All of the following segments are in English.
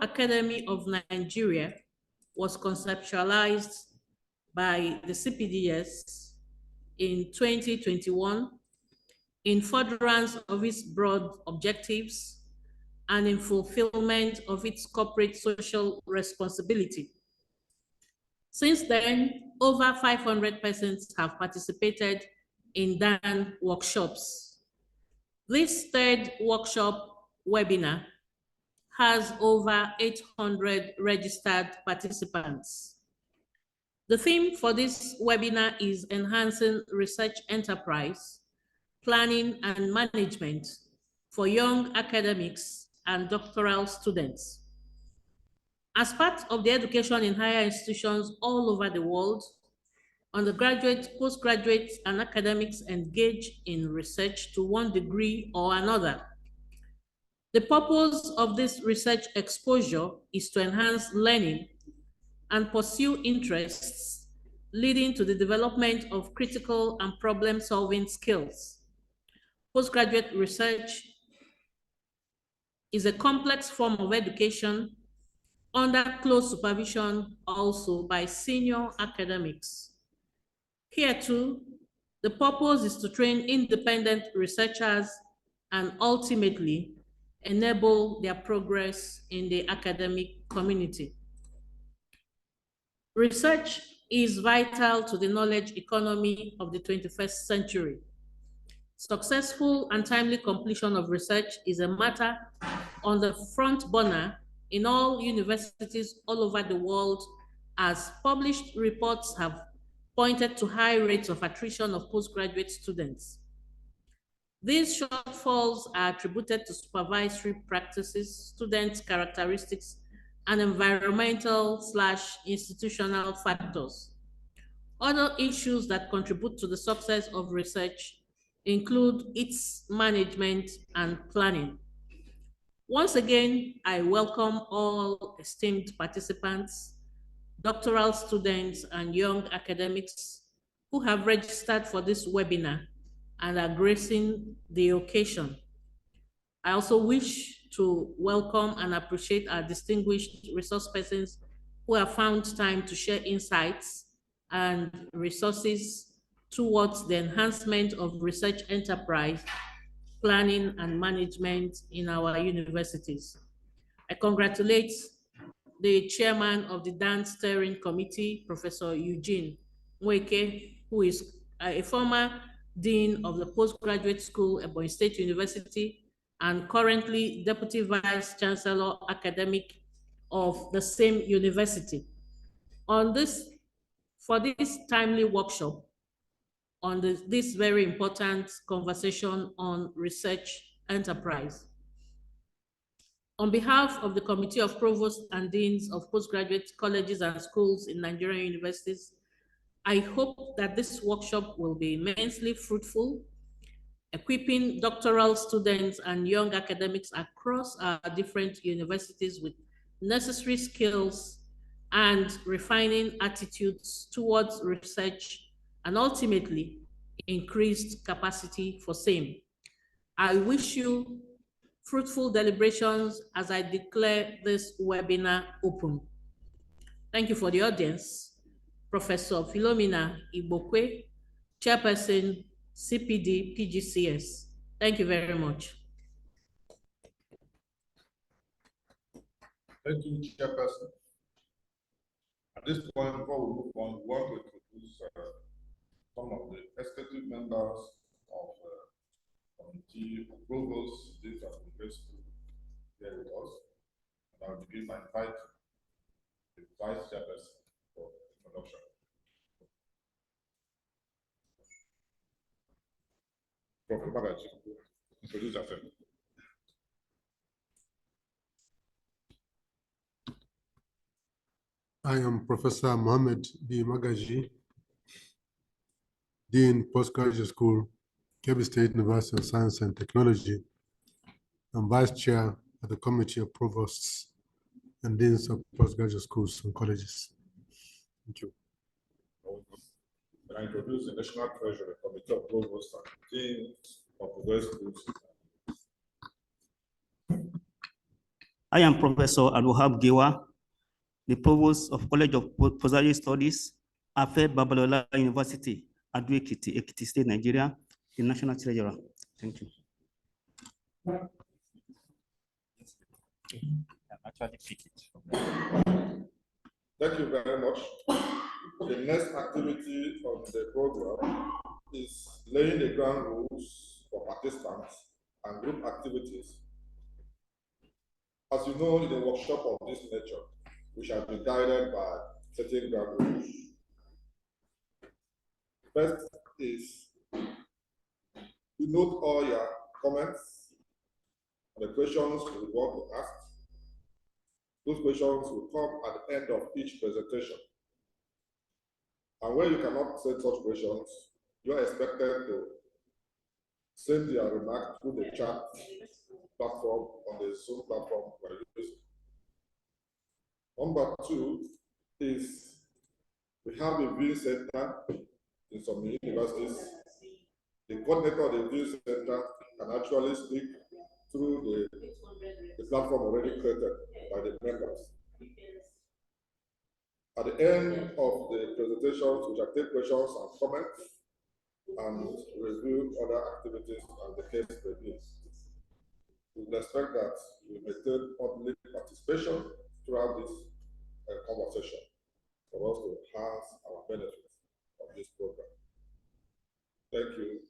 Academy of Nigeria was conceptualized by the CPDS in 2021 in furtherance of its broad objectives and in fulfillment of its corporate social responsibility. Since then, over 500 persons have participated in DAN workshops. This third workshop webinar has over 800 registered participants. The theme for this webinar is Enhancing Research Enterprise, Planning and Management for Young Academics and Doctoral Students. As part of the education in higher institutions all over the world, undergraduates, postgraduates, and academics engage in research to one degree or another. The purpose of this research exposure is to enhance learning and pursue interests leading to the development of critical and problem-solving skills. Postgraduate research is a complex form of education under close supervision also by senior academics. Here too, the purpose is to train independent researchers and ultimately enable their progress in the academic community. Research is vital to the knowledge economy of the 21st century. Successful and timely completion of research is a matter on the front burner in all universities all over the world, as published reports have pointed to high rates of attrition of postgraduate students. These shortfalls are attributed to supervisory practices, student characteristics, and environmental/institutional factors. Other issues that contribute to the success of research include its management and planning. Once again, I welcome all esteemed participants, doctoral students, and young academics who have registered for this webinar and are gracing the occasion. I also wish to welcome and appreciate our distinguished resource persons who have found time to share insights and resources towards the enhancement of research enterprise, planning and management in our universities. I congratulate the chairman of the DAN Steering Committee, Professor Eugene Nweke, who is a former dean of the Postgraduate School at Ebonyi State University and currently Deputy Vice Chancellor Academic of the same university. For this timely workshop, on this very important conversation on research enterprise. On behalf of the Committee of Provosts and Deans of Postgraduate Colleges and Schools in Nigerian universities, I hope that this workshop will be immensely fruitful, equipping doctoral students and young academics across our different universities with necessary skills and refining attitudes towards research and ultimately increased capacity for same. I wish you fruitful deliberations as I declare this webinar open. Thank you for the audience. Professor Philomena Igbokwe, Chairperson, CPD PGCS. Thank you very much. Thank you, Chairperson. At this point, before we move on, we want to introduce some of the executive members of the Committee of Provosts, Deans, and University here with us. And I'll begin by inviting the Vice Chairperson for introduction. Prof. Abakaliki, introduce yourself. I am Professor Mohammed B. Magaji, Dean, Postgraduate School, Kebbi State University of Science and Technology, and Vice Chair of the Committee of Provosts and Deans of Postgraduate Schools and Colleges. Thank you. I introduce the National Treasurer, Committee of Provosts and Deans of Postgraduate Schools. I am Professor Azikiwe, the Provost of College of Postgraduate Studies, Afe Babalola University, Ado-Ekiti, Ekiti State, Nigeria, the National Treasurer. Thank you. Thank you very much. The next activity on the program is laying the ground rules for participants and group activities. As you know, in a workshop of this nature, we shall be guided by certain ground rules. First is to note all your comments and the questions we want to ask. Those questions will come at the end of each presentation. And when you cannot send such questions, you are expected to send your remark through the chat platform on the Zoom platform we're using. Number two is we have a viewing center in some universities. The coordinator of the viewing center can actually speak through the platform already created by the members. At the end of the presentations, we shall take questions and comments and review other activities and the case reviews. We expect that we maintain public participation throughout this conversation for us to enhance our benefits of this program. Thank you.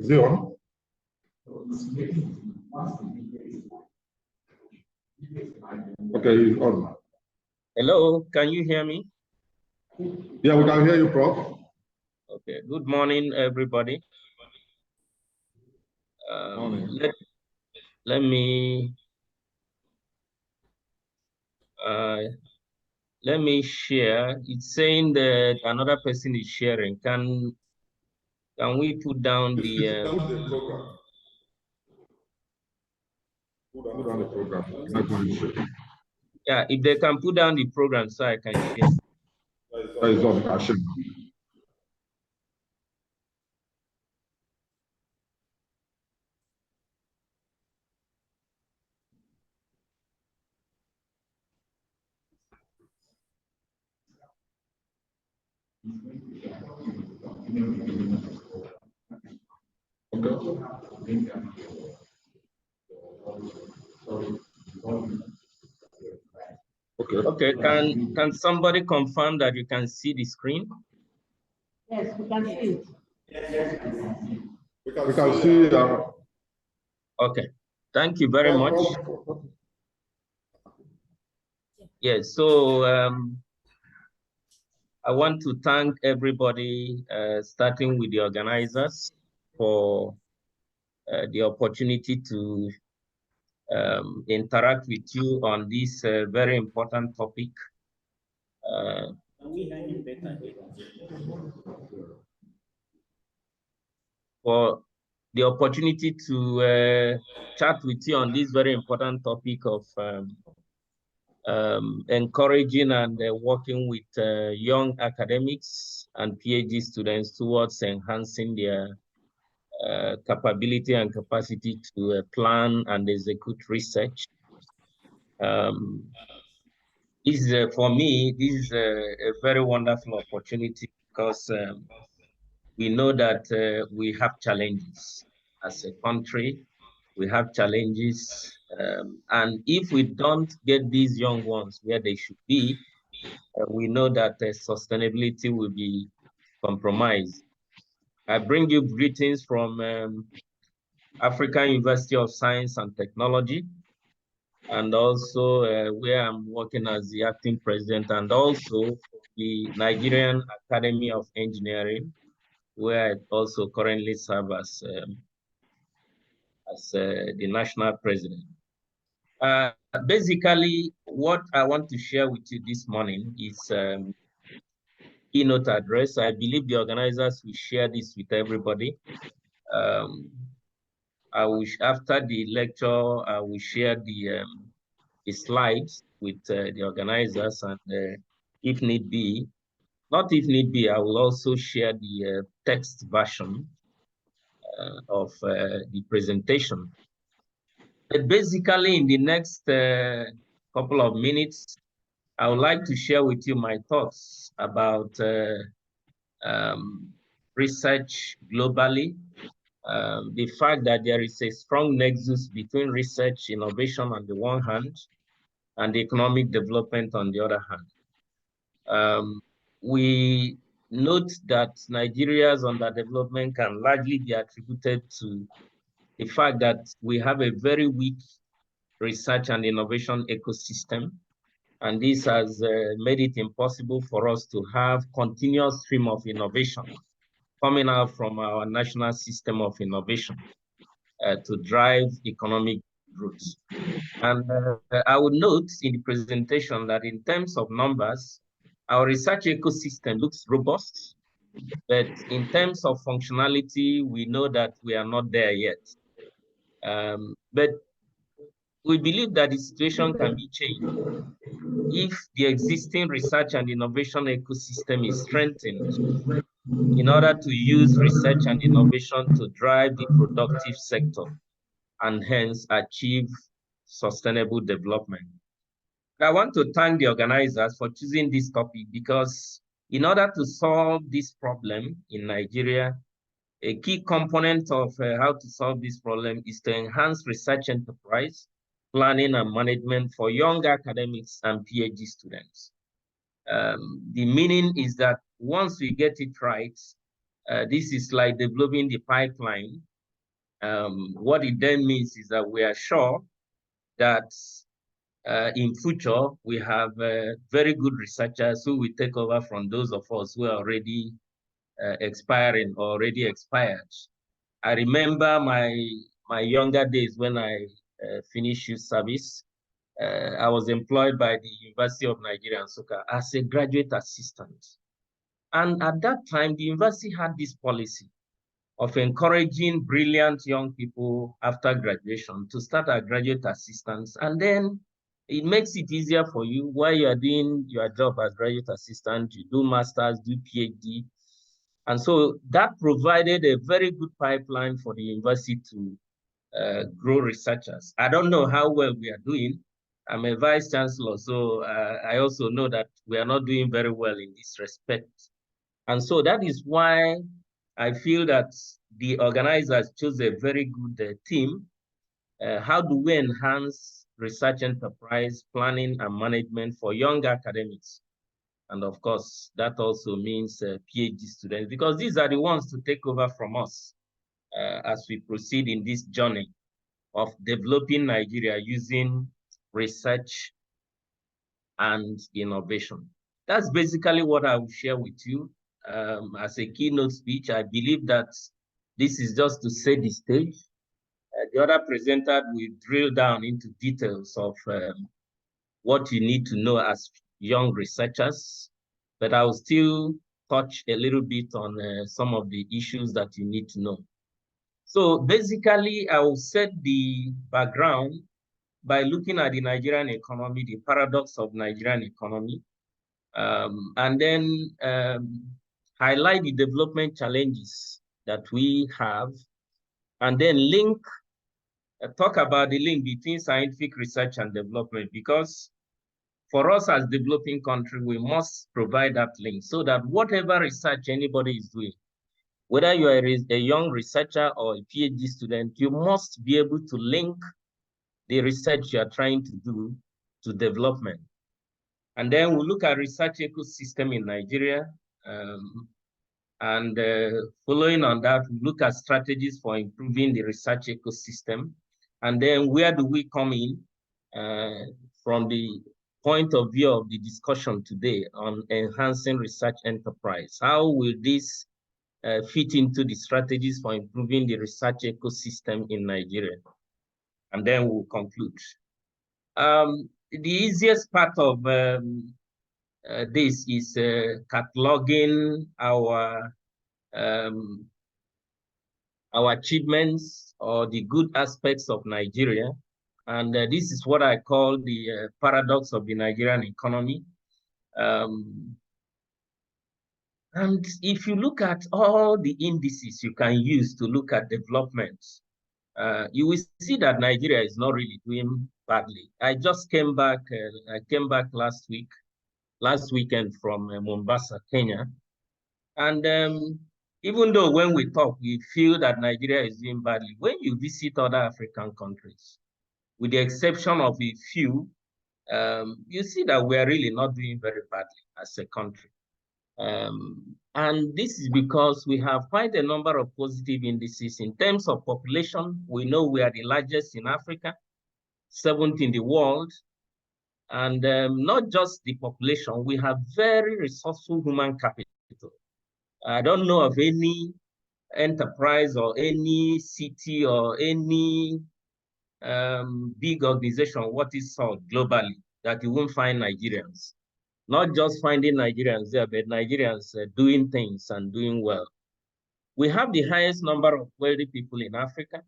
Is it on? Okay, it's on. Hello, can you hear me? Yeah, we can hear you, Prof. Okay, good morning, everybody. Morning. Let me share. It's saying that another person is sharing. Can we put down the program? Put down the program. Yeah, if they can put down the program so I can share. That is on action. Okay, can somebody confirm that you can see the screen? Yes, we can see it. We We can see. Okay. Thank you very much. Yes. So I want to thank everybody, starting with the organizers, for the opportunity to interact with you on this very important topic. For the opportunity to chat with you on this very important topic of encouraging and working with young academics and PhD students towards enhancing their capability and capacity to plan and execute research. This is, for me, this is a very wonderful opportunity because we know that we have challenges as a country. We have challenges, and if we don't get these young ones where they should be, we know that sustainability will be compromised. I bring you greetings from African University of Science and Technology, and also where I'm working as the acting president, and also the Nigerian Academy of Engineering, where I also currently serve as the national president. Basically, what I want to share with you this morning is keynote address. I believe the organizers will share this with everybody. I wish after the lecture, I will share the slides with the organizers, and if need be, not if need be, I will also share the text version of the presentation. But basically, in the next couple of minutes, I would like to share with you my thoughts about research globally, the fact that there is a strong nexus between research innovation on the one hand and economic development on the other hand. We note that Nigeria's underdevelopment can largely be attributed to the fact that we have a very weak research and innovation ecosystem, and this has made it impossible for us to have continuous stream of innovation coming out from our national system of innovation to drive economic growth. And I would note in the presentation that in terms of numbers, our research ecosystem looks robust, but in terms of functionality, we know that we are not there yet. But we believe that the situation can be changed if the existing research and innovation ecosystem is strengthened in order to use research and innovation to drive the productive sector and hence achieve sustainable development. I want to thank the organizers for choosing this topic because in order to solve this problem in Nigeria, a key component of how to solve this problem is to enhance research enterprise, planning and management for young academics and PhD students. The meaning is that once we get it right, this is like developing the pipeline. What it then means is that we are sure that in future, we have very good researchers who will take over from those of us who are already expiring or already expired. I remember my younger days when I finished youth service. I was employed by the University of Nigeria, Nsukka, as a graduate assistant. And at that time, the university had this policy of encouraging brilliant young people after graduation to start as graduate assistants. And then it makes it easier for you while you are doing your job as graduate assistant, you do masters, do PhD. And so that provided a very good pipeline for the university to grow researchers. I don't know how well we are doing. I'm a vice chancellor, so I also know that we are not doing very well in this respect. And so that is why I feel that the organizers chose a very good team. How do we enhance research enterprise planning and management for young academics? And of course, that also means PhD students, because these are the ones to take over from us. as we proceed in this journey of developing Nigeria using research and innovation. That's basically what I will share with you as a keynote speech. I believe that this is just to set the stage. The other presenter will drill down into details of what you need to know as young researchers, but I will still touch a little bit on some of the issues that you need to know. So basically, I will set the background by looking at the Nigerian economy, the paradox of Nigerian economy, and then highlight the development challenges that we have, and then link, talk about the link between scientific research and development, because for us as developing country, we must provide that link so that whatever research anybody is doing, whether you are a young researcher or a PhD student, you must be able to link the research you are trying to do to development. And then we look at research ecosystem in Nigeria. And following on that, we look at strategies for improving the research ecosystem. And then where do we come in from the point of view of the discussion today on enhancing research enterprise? How will this fit into the strategies for improving the research ecosystem in Nigeria? And then we'll conclude. The easiest part of this is cataloging our achievements or the good aspects of Nigeria. And this is what I call the paradox of the Nigerian economy. And if you look at all the indices you can use to look at development, you will see that Nigeria is not really doing badly. I just came back, last weekend from Mombasa, Kenya. And even though when we talk, we feel that Nigeria is doing badly, when you visit other African countries, with the exception of a few, you see that we are really not doing very badly as a country. And this is because we have quite a number of positive indices. In terms of population, we know we are the largest in Africa, 7th in the world. And not just the population, we have very resourceful human capital. I don't know of any enterprise or any city or any big organization, what is called globally, that you won't find Nigerians. Not just finding Nigerians there, but Nigerians doing things and doing well. We have the highest number of wealthy people in Africa,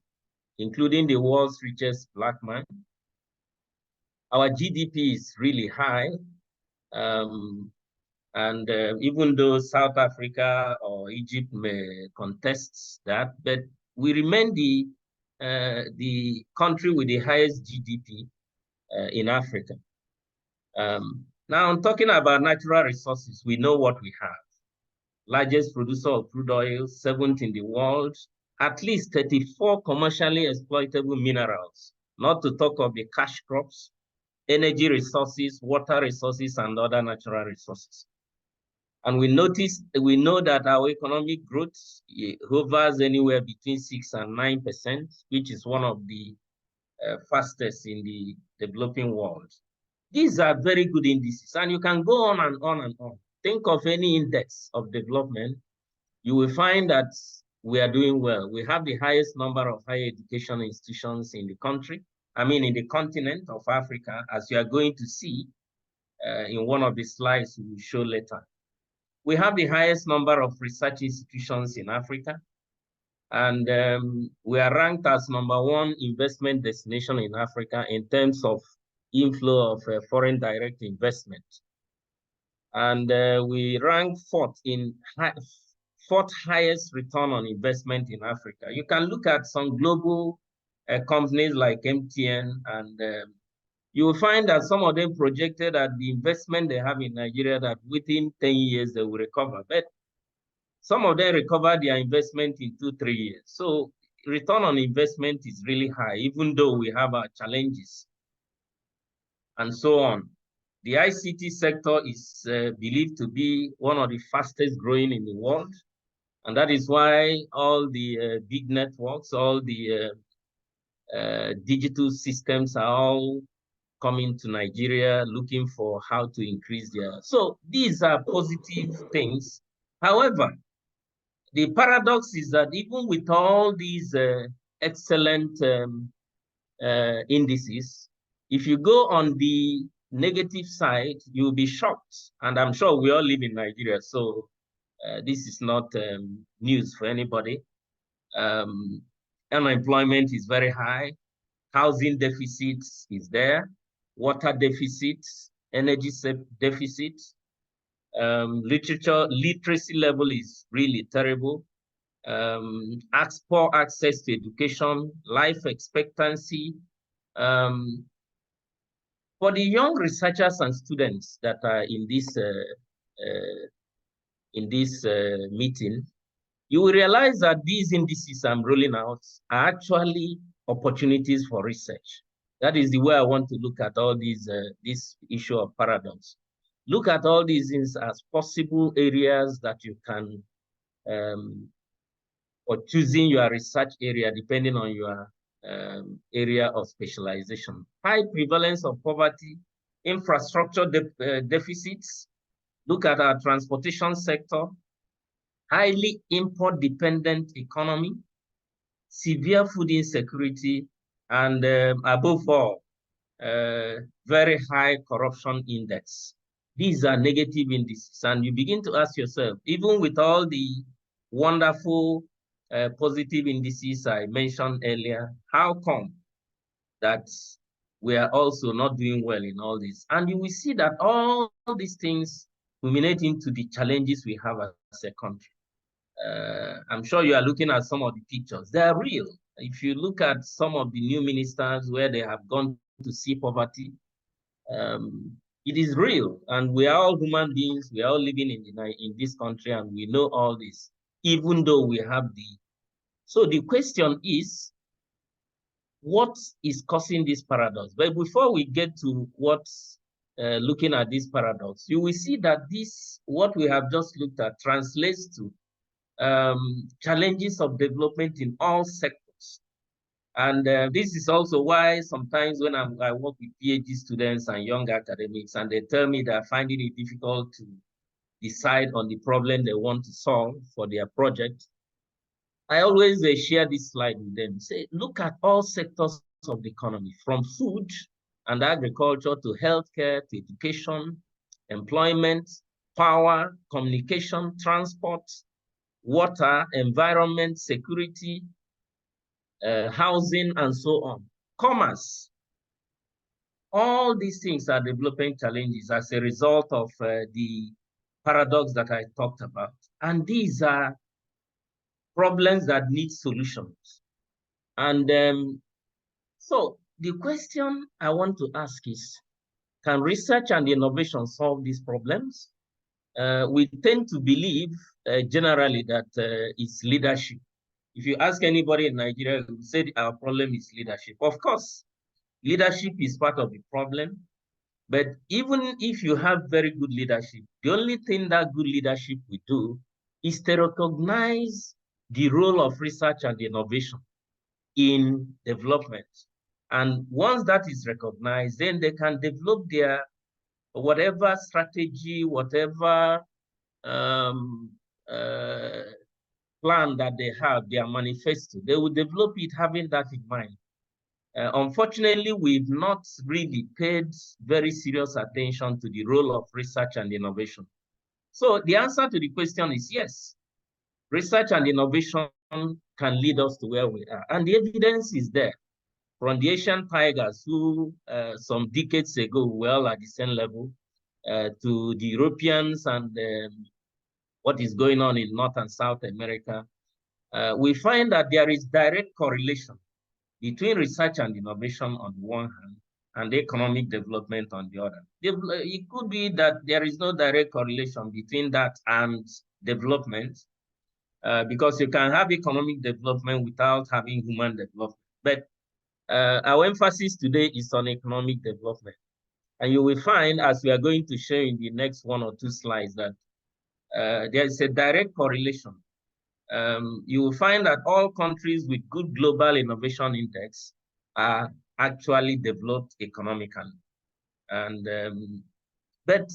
including the world's richest Black man. Our GDP is really high. And even though South Africa or Egypt may contest that, but we remain the country with the highest GDP in Africa. Now, I'm talking about natural resources. We know what we have. Largest producer of crude oil, 7th in the world, at least 34 commercially exploitable minerals, not to talk of the cash crops, energy resources, water resources, and other natural resources. And we know that our economic growth hovers anywhere between 6 and 9%, which is one of the fastest in the developing world. These are very good indices, and you can go on and on and on. Think of any index of development, you will find that we are doing well. We have the highest number of higher education institutions in the country, in the continent of Africa, as you are going to see in one of the slides we will show later. We have the highest number of research institutions in Africa, and we are ranked as #1 investment destination in Africa in terms of inflow of foreign direct investment. And we rank fourth highest return on investment in Africa. You can look at some global companies like MTN, and you will find that some of them projected that the investment they have in Nigeria, that within 10 years they will recover. But some of them recover their investment in 2-3 years. So return on investment is really high, even though we have our challenges and so on. The ICT sector is believed to be one of the fastest growing in the world. And that is why all the big networks, all the digital systems are all coming to Nigeria looking for how to increase their. So these are positive things. However, the paradox is that even with all these excellent indices, if you go on the negative side, you'll be shocked. And I'm sure we all live in Nigeria, so this is not news for anybody. Unemployment is very high. Housing deficit is there. Water deficit, energy deficit. Literacy level is really terrible. Poor access to education, life expectancy. For the young researchers and students that are in this meeting, you will realize that these indices I'm rolling out are actually opportunities for research. That is the way I want to look at all these, this issue of paradox. Look at all these things as possible areas that you can, or choosing your research area depending on your area of specialization. High prevalence of poverty, infrastructure deficits. Look at our transportation sector, highly import-dependent economy, severe food insecurity, and above all, very high corruption index. These are negative indices, and you begin to ask yourself, even with all the wonderful positive indices I mentioned earlier, how come that we are also not doing well in all this? And you will see that all these things culminate into the challenges we have as a country. I'm sure you are looking at some of the pictures. They are real. If you look at some of the new ministers where they have gone to see poverty, it is real. And we are all human beings. We are all living in this country, and we know all this, even though we have the. So the question is, what is causing this paradox? But before we get to what's looking at this paradox, you will see that this, what we have just looked at, translates to challenges of development in all sectors. And this is also why sometimes when I work with PhD students and young academics, and they tell me they're finding it difficult to decide on the problem they want to solve for their project, I always share this slide with them. Say, look at all sectors of the economy, from food and agriculture to healthcare, to education, employment, power, communication, transport, water, environment, security, housing, and so on. Commerce. All these things are developing challenges as a result of the paradox that I talked about. And these are problems that need solutions. And so the question I want to ask is, can research and innovation solve these problems? We tend to believe generally that it's leadership. If you ask anybody in Nigeria, who said our problem is leadership. Of course, leadership is part of the problem. But even if you have very good leadership, the only thing that good leadership will do is to recognize the role of research and innovation in development. And once that is recognized, then they can develop their whatever strategy, whatever plan that they have, their manifesto, they will develop it having that in mind. Unfortunately, we've not really paid very serious attention to the role of research and innovation. So the answer to the question is yes. Research and innovation can lead us to where we are. And the evidence is there. From the Asian tigers who some decades ago were all at the same level, to the Europeans and what is going on in North and South America, we find that there is direct correlation between research and innovation on the one hand and economic development on the other. It could be that there is no direct correlation between that and development, because you can have economic development without having human development. But our emphasis today is on economic development. And you will find, as we are going to show in the next one or two slides, that there is a direct correlation you will find that all countries with good global innovation index are actually developed economically. And but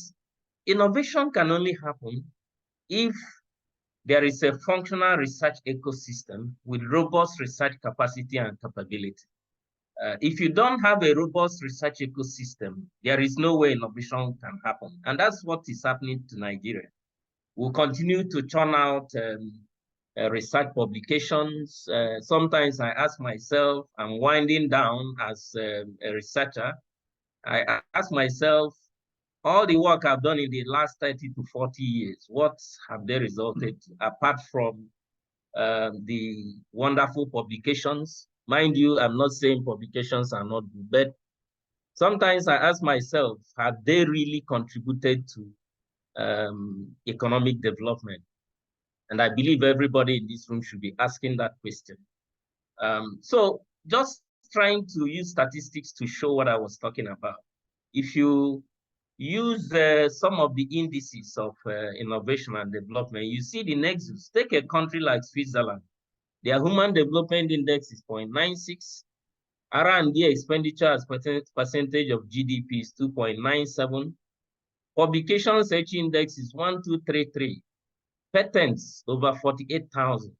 innovation can only happen if there is a functional research ecosystem with robust research capacity and capability. If you don't have a robust research ecosystem, there is no way innovation can happen. And that's what is happening to Nigeria. We'll continue to churn out research publications. Sometimes I ask myself, I'm winding down as a researcher, I ask myself, all the work I've done in the last 30 to 40 years, what have they resulted to, apart from the wonderful publications? Mind you, I'm not saying publications are not good, but sometimes I ask myself, have they really contributed to economic development? And I believe everybody in this room should be asking that question. So just trying to use statistics to show what I was talking about. If you use some of the indices of innovation and development, you see the nexus. Take a country like Switzerland. Their Human Development Index is 0.96. R&D expenditure as percentage of GDP is 2.97. Publication search index is 1233. Patents over 48,000.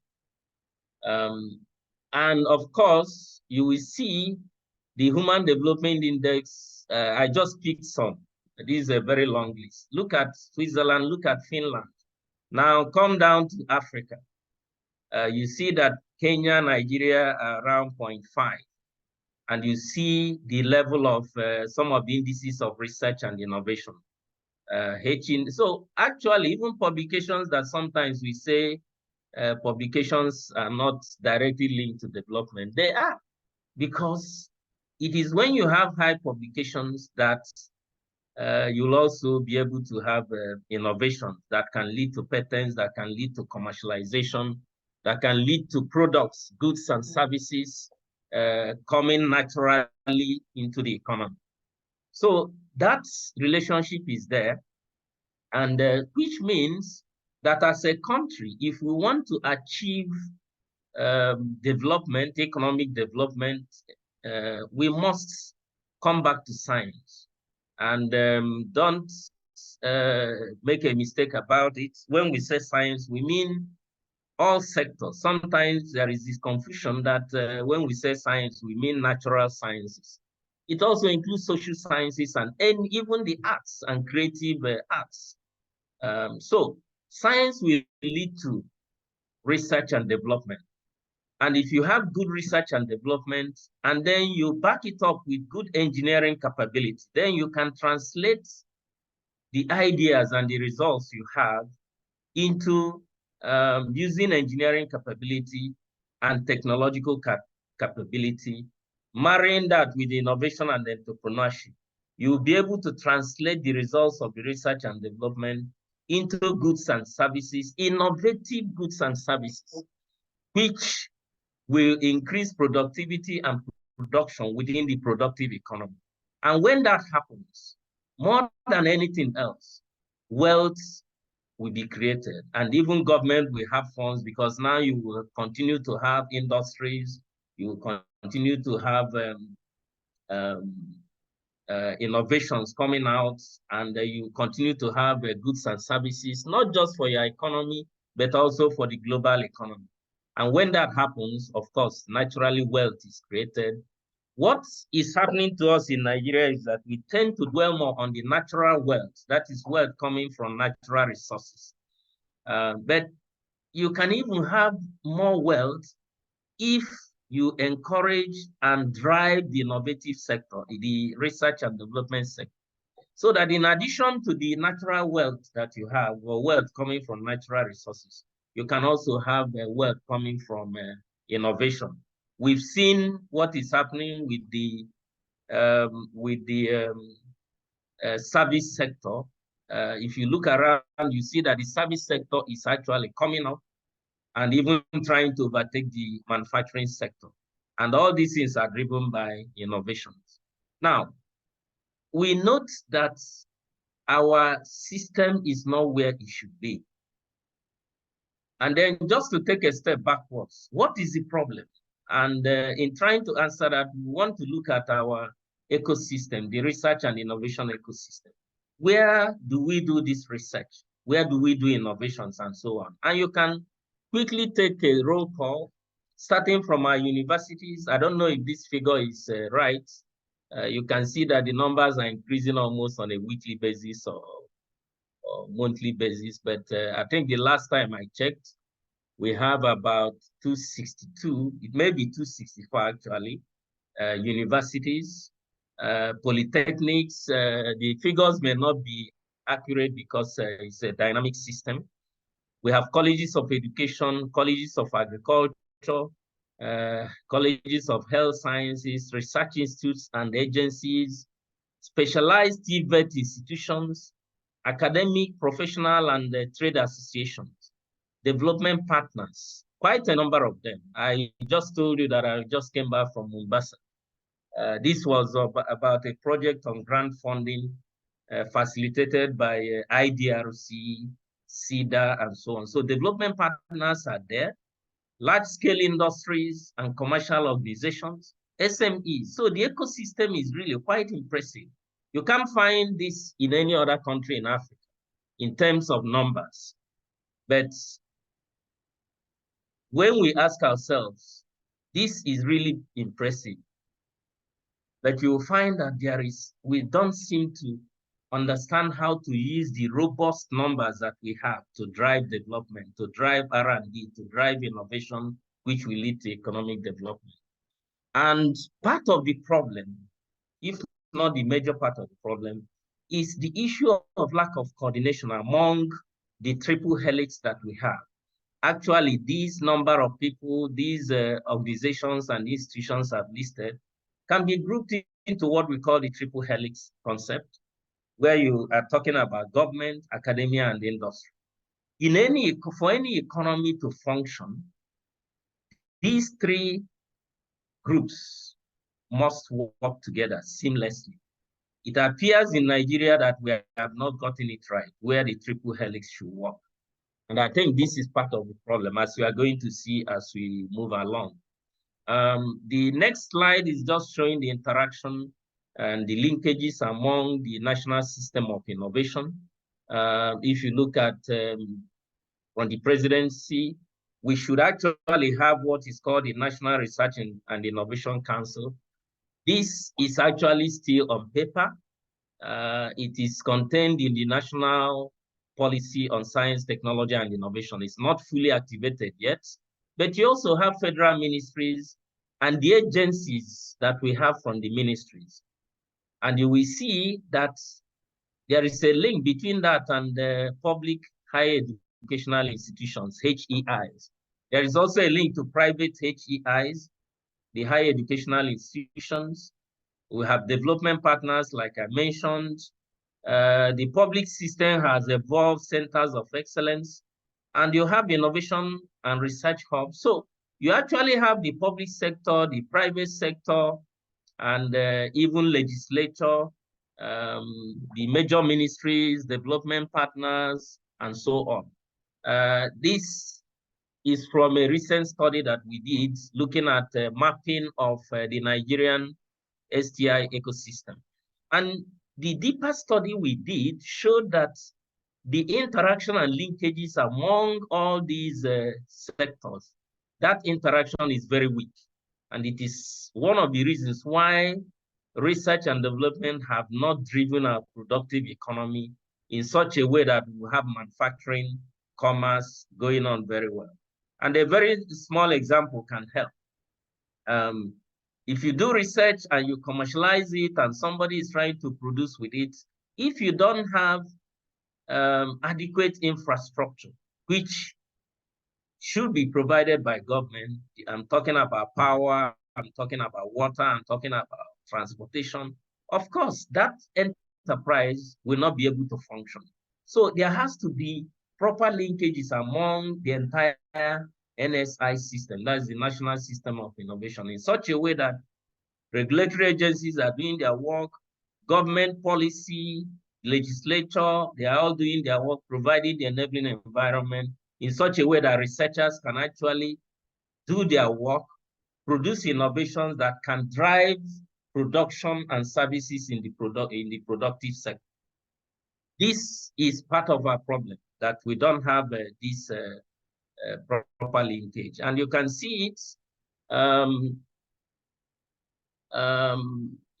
And of course, you will see the Human Development Index. I just picked some. This is a very long list. Look at Switzerland, look at Finland. Now come down to Africa. You see that Kenya, Nigeria are around 0.5. And you see the level of some of the indices of research and innovation. So actually, even publications that sometimes we say publications are not directly linked to development, they are, because it is when you have high publications that you'll also be able to have innovation that can lead to patents, that can lead to commercialization, that can lead to products, goods and services coming naturally into the economy. So that relationship is there, and which means that as a country, if we want to achieve development, economic development, we must come back to science. And don't make a mistake about it. When we say science, we mean all sectors. Sometimes there is this confusion that when we say science, we mean natural sciences. It also includes social sciences and even the arts and creative arts. So science will lead to research and development. And if you have good research and development, and then you back it up with good engineering capability, then you can translate the ideas and the results you have into using engineering capability and technological capability, marrying that with innovation and entrepreneurship. You'll be able to translate the results of the research and development into goods and services, innovative goods and services, which will increase productivity and production within the productive economy. And when that happens, more than anything else, wealth will be created, and even government will have funds, because now you will continue to have industries, you will continue to have innovations coming out, and you continue to have goods and services, not just for your economy, but also for the global economy. And when that happens, of course, naturally wealth is created. What is happening to us in Nigeria is that we tend to dwell more on the natural wealth, that is wealth coming from natural resources. But you can even have more wealth if you encourage and drive the innovative sector, the research and development sector, so that in addition to the natural wealth that you have, or wealth coming from natural resources, you can also have wealth coming from innovation. We've seen what is happening with the service sector. If you look around, you see that the service sector is actually coming up and even trying to overtake the manufacturing sector. And all these things are driven by innovations. Now, we note that our system is not where it should be. And then just to take a step backwards, what is the problem? And in trying to answer that, we want to look at our ecosystem, the research and innovation ecosystem. Where do we do this research? Where do we do innovations and so on? And you can quickly take a roll call, starting from our universities. I don't know if this figure is right. You can see that the numbers are increasing almost on a weekly basis or monthly basis. But I think the last time I checked, we have about 262, it may be 264 actually, universities, polytechnics. The figures may not be accurate because it's a dynamic system. We have colleges of education, colleges of agriculture, colleges of health sciences, research institutes and agencies, specialized TVET institutions, academic, professional, and trade associations, development partners, quite a number of them. I just told you that I just came back from Mombasa. This was about a project on grant funding facilitated by IDRC, CEDA, and so on. So development partners are there, large-scale industries and commercial organizations, SMEs. So the ecosystem is really quite impressive. You can't find this in any other country in Africa in terms of numbers. But when we ask ourselves, this is really impressive, but you will find that we don't seem to understand how to use the robust numbers that we have to drive development, to drive R&D, to drive innovation, which will lead to economic development. And part of the problem, if not the major part of the problem, is the issue of lack of coordination among the triple helix that we have. Actually, these number of people, these organizations and institutions I've listed can be grouped into what we call the triple helix concept, where you are talking about government, academia, and industry. For any economy to function, these three groups must work together seamlessly. It appears in Nigeria that we have not gotten it right, where the triple helix should work. And I think this is part of the problem, as we are going to see as we move along. The next slide is just showing the interaction and the linkages among the national system of innovation. If you look at on the presidency, we should actually have what is called the National Research and Innovation Council. This is actually still on paper. It is contained in the National Policy on Science, Technology, and Innovation. It's not fully activated yet, but you also have federal ministries and the agencies that we have from the ministries. And you will see that there is a link between that and the public higher educational institutions, HEIs. There is also a link to private HEIs, the higher educational institutions. We have development partners, like I mentioned. The public system has evolved centers of excellence, and you have innovation and research hubs. So you actually have the public sector, the private sector, and even legislature, the major ministries, development partners, and so on. This is from a recent study that we did looking at mapping of the Nigerian STI ecosystem. And the deeper study we did showed that the interaction and linkages among all these sectors, that interaction is very weak. And it is one of the reasons why research and development have not driven our productive economy in such a way that we have manufacturing, commerce going on very well. And a very small example can help. If you do research and you commercialize it and somebody is trying to produce with it, if you don't have adequate infrastructure, which should be provided by government, I'm talking about power, I'm talking about water, I'm talking about transportation, of course, that enterprise will not be able to function. So there has to be proper linkages among the entire NSI system, that's the National System of Innovation, in such a way that regulatory agencies are doing their work, government policy, legislature, they are all doing their work, providing the enabling environment in such a way that researchers can actually do their work, produce innovations that can drive production and services in the productive sector. This is part of our problem, that we don't have this proper linkage. And you can see it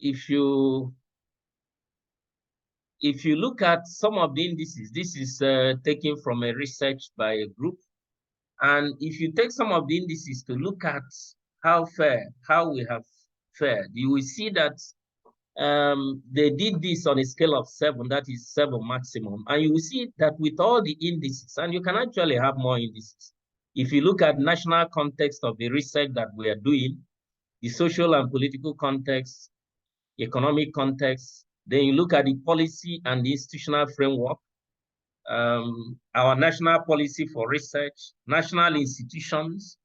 if you look at some of the indices. This is taken from a research by a group. And if you take some of the indices to look at how we have fared, you will see that they did this on a scale of 7, that is 7 maximum. And you will see that with all the indices, and you can actually have more indices. If you look at national context of the research that we are doing, the social and political context, economic context, then you look at the policy and the institutional framework, our national policy for research, national institutions,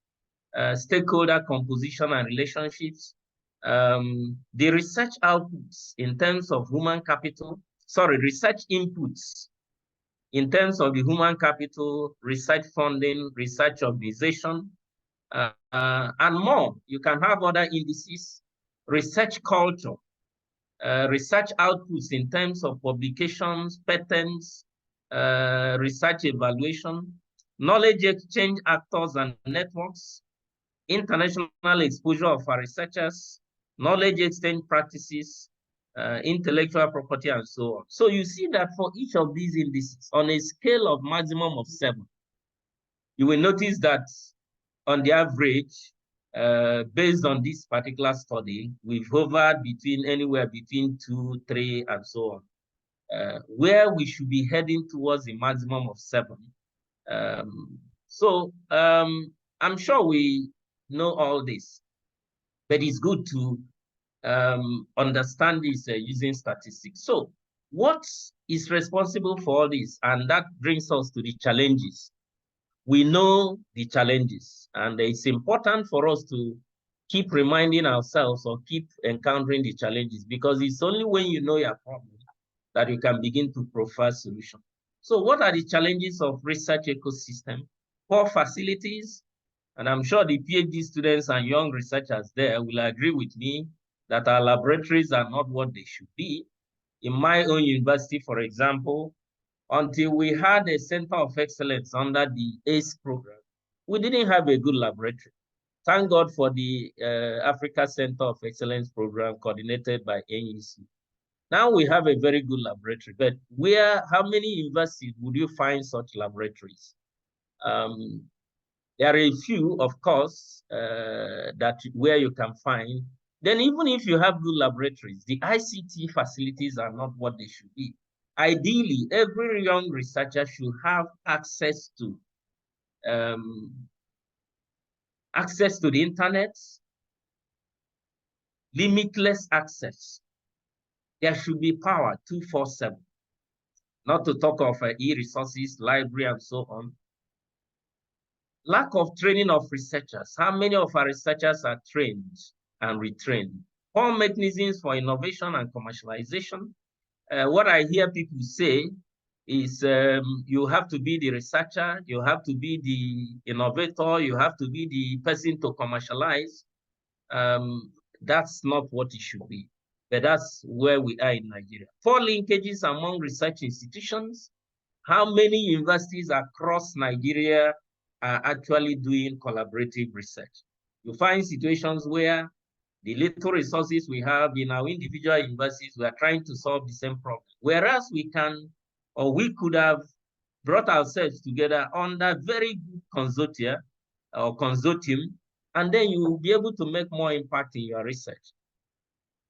stakeholder composition and relationships, the research outputs in terms of research inputs in terms of the human capital, research funding, research organization, and more. You can have other indices, research culture, research outputs in terms of publications, patents, research evaluation, knowledge exchange actors and networks, international exposure of our researchers, knowledge exchange practices, intellectual property, and so on. So you see that for each of these indices, on a scale of maximum of 7, you will notice that on the average, based on this particular study, we've hovered anywhere between 2, 3, and so on, where we should be heading towards a maximum of 7. I'm sure we know all this, but it's good to understand this using statistics. So what is responsible for all this? And that brings us to the challenges. We know the challenges, and it's important for us to keep reminding ourselves or keep encountering the challenges, because it's only when you know your problem that you can begin to provide solutions. So what are the challenges of research ecosystem? Poor facilities, and I'm sure the PhD students and young researchers there will agree with me that our laboratories are not what they should be. In my own university, for example, until we had a Center of Excellence under the ACE program, we didn't have a good laboratory. Thank God for the Africa Center of Excellence program coordinated by NEC. Now we have a very good laboratory, but how many universities would you find such laboratories? There are a few, of course, where you can find. Then even if you have good laboratories, the ICT facilities are not what they should be. Ideally, every young researcher should have access to the internet, limitless access. There should be power 24/7, not to talk of e-resources, library, and so on. Lack of training of researchers. How many of our researchers are trained and retrained? Poor mechanisms for innovation and commercialization. What I hear people say is you have to be the researcher, you have to be the innovator, you have to be the person to commercialize. That's not what it should be, but that's where we are in Nigeria. Poor linkages among research institutions. How many universities across Nigeria are actually doing collaborative research? You find situations where the little resources we have in our individual universities, we are trying to solve the same problem. Whereas we could have brought ourselves together under very good consortia or consortium, and then you will be able to make more impact in your research.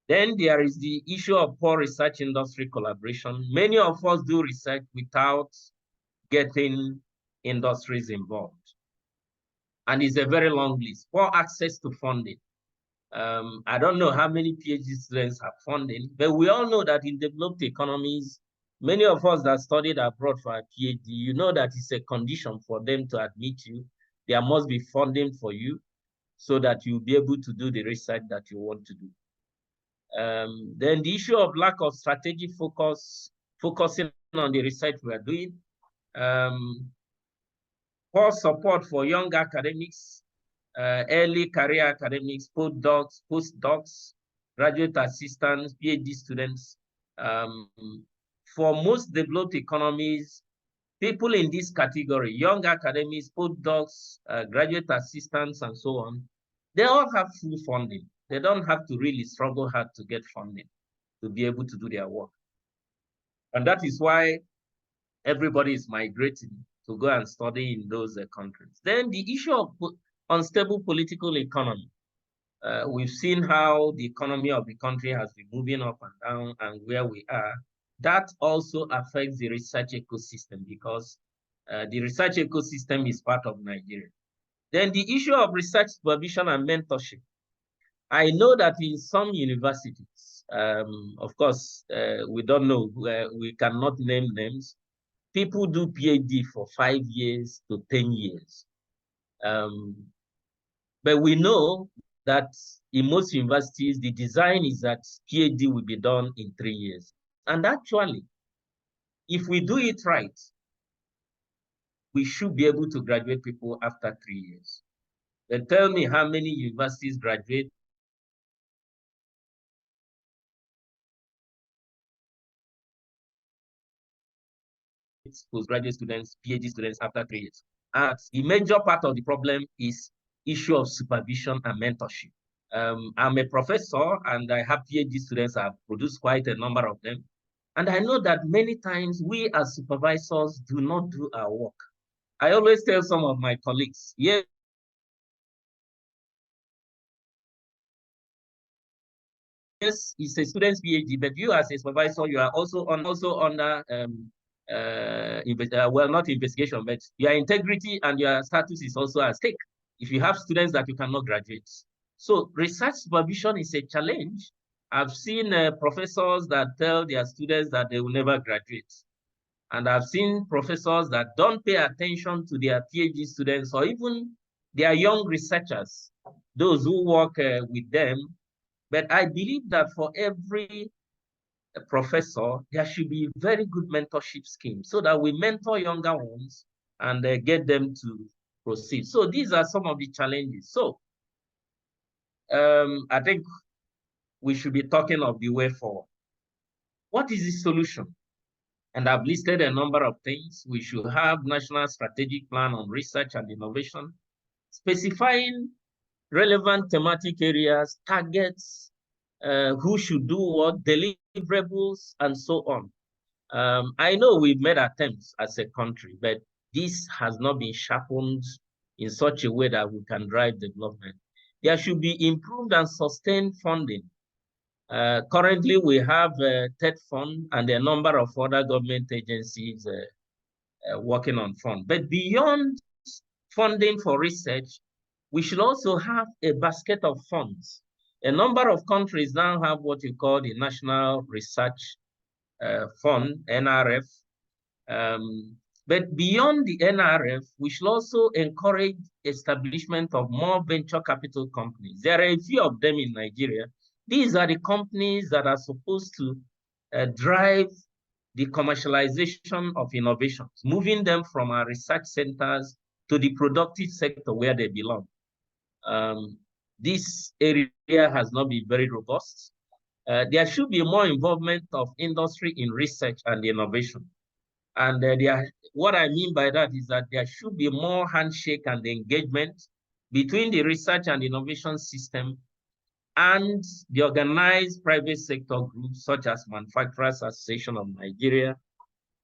Then there is the issue of poor research industry collaboration. Many of us do research without getting industries involved. And it's a very long list. Poor access to funding. I don't know how many PhD students have funding, but we all know that in developed economies, many of us that studied abroad for a PhD, you know that it's a condition for them to admit you. There must be funding for you so that you'll be able to do the research that you want to do. Then the issue of lack of strategic focusing on the research we are doing. poor support for young academics, early career academics, postdocs, graduate assistants, PhD students. For most developed economies, people in this category, young academics, postdocs, graduate assistants, and so on, they all have full funding. They don't have to really struggle hard to get funding to be able to do their work. And that is why everybody is migrating to go and study in those countries. Then the issue of unstable political economy. We've seen how the economy of the country has been moving up and down and where we are. That also affects the research ecosystem because the research ecosystem is part of Nigeria. Then the issue of research supervision and mentorship. I know that in some universities, of course, we don't know, we cannot name names. People do PhD for 5 years to 10 years. But we know that in most universities, the design is that PhD will be done in 3 years. And actually, if we do it right, we should be able to graduate people after 3 years. Then tell me how many universities graduate postgraduate students, PhD students after 3 years. And the major part of the problem is issue of supervision and mentorship. I'm a professor and I have PhD students. I've produced quite a number of them. And I know that many times we as supervisors do not do our work. I always tell some of my colleagues, yes, it's a student's PhD, but you as a supervisor, you are also under well, not investigation, but your integrity and your status is also at stake if you have students that you cannot graduate. So research supervision is a challenge. I've seen professors that tell their students that they will never graduate. And I've seen professors that don't pay attention to their PhD students or even their young researchers, those who work with them. But I believe that for every professor, there should be very good mentorship scheme so that we mentor younger ones and get them to proceed. So these are some of the challenges. So I think we should be talking of the way forward. What is the solution? And I've listed a number of things. We should have national strategic plan on research and innovation, specifying relevant thematic areas, targets, who should do what, deliverables, and so on. I know we've made attempts as a country, but this has not been sharpened in such a way that we can drive development. There should be improved and sustained funding. Currently, we have a TED fund and a number of other government agencies working on fund. But beyond funding for research, we should also have a basket of funds. A number of countries now have what you call the National Research Fund, NRF. But beyond the NRF, we should also encourage establishment of more venture capital companies. There are a few of them in Nigeria. These are the companies that are supposed to drive the commercialization of innovations, moving them from our research centers to the productive sector where they belong. This area has not been very robust. There should be more involvement of industry in research and innovation. And what I mean by that is that there should be more handshake and engagement between the research and innovation system and the organized private sector groups such as Manufacturers Association of Nigeria,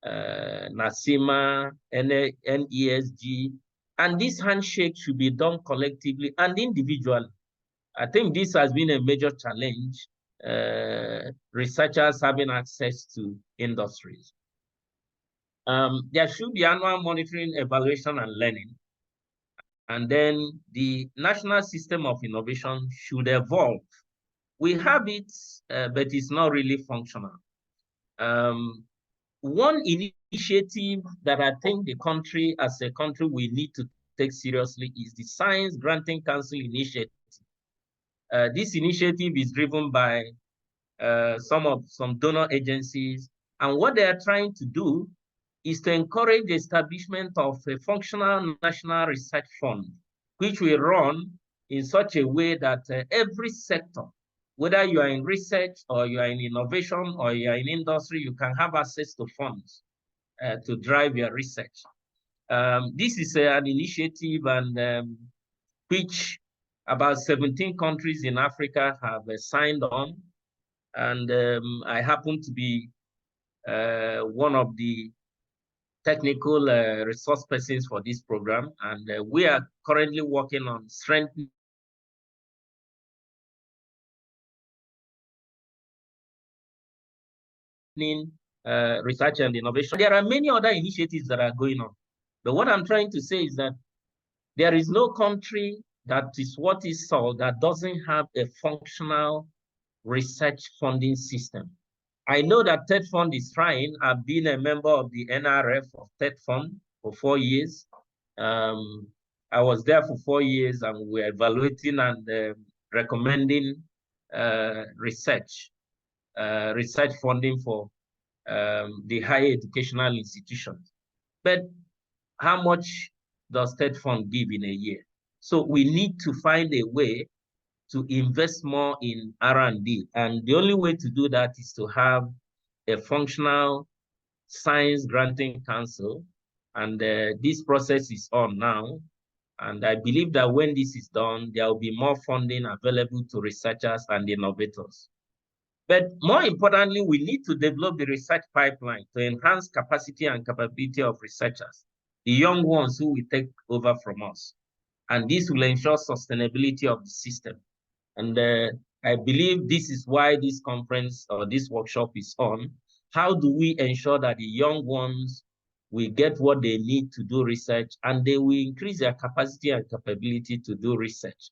NASIMA, NESG, and this handshake should be done collectively and individually. I think this has been a major challenge, researchers having access to industries. There should be annual monitoring, evaluation, and learning. And then the national system of innovation should evolve. We have it, but it's not really functional. One initiative that I think the country, as a country, we need to take seriously is the Science Granting Council Initiative. This initiative is driven by some donor agencies, and what they are trying to do is to encourage the establishment of a functional national research fund, which will run in such a way that every sector, whether you are in research or you are in innovation or you are in industry, you can have access to funds to drive your research. This is an initiative and which about 17 countries in Africa have signed on. And I happen to be one of the technical resource persons for this program. And we are currently working on strengthening research and innovation. There are many other initiatives that are going on. But what I'm trying to say is that there is no country that is what is so that doesn't have a functional research funding system. I know that TED Fund is trying. I've been a member of the NRF of TED Fund for 4 years. I was there for 4 years and we're evaluating and recommending research funding for the higher educational institutions. But how much does TED Fund give in a year? So we need to find a way to invest more in R&D. And the only way to do that is to have a functional science granting council. And this process is on now. And I believe that when this is done, there will be more funding available to researchers and innovators. But more importantly, we need to develop the research pipeline to enhance capacity and capability of researchers, the young ones who will take over from us. And this will ensure sustainability of the system. And I believe this is why this conference or this workshop is on. How do we ensure that the young ones will get what they need to do research and they will increase their capacity and capability to do research?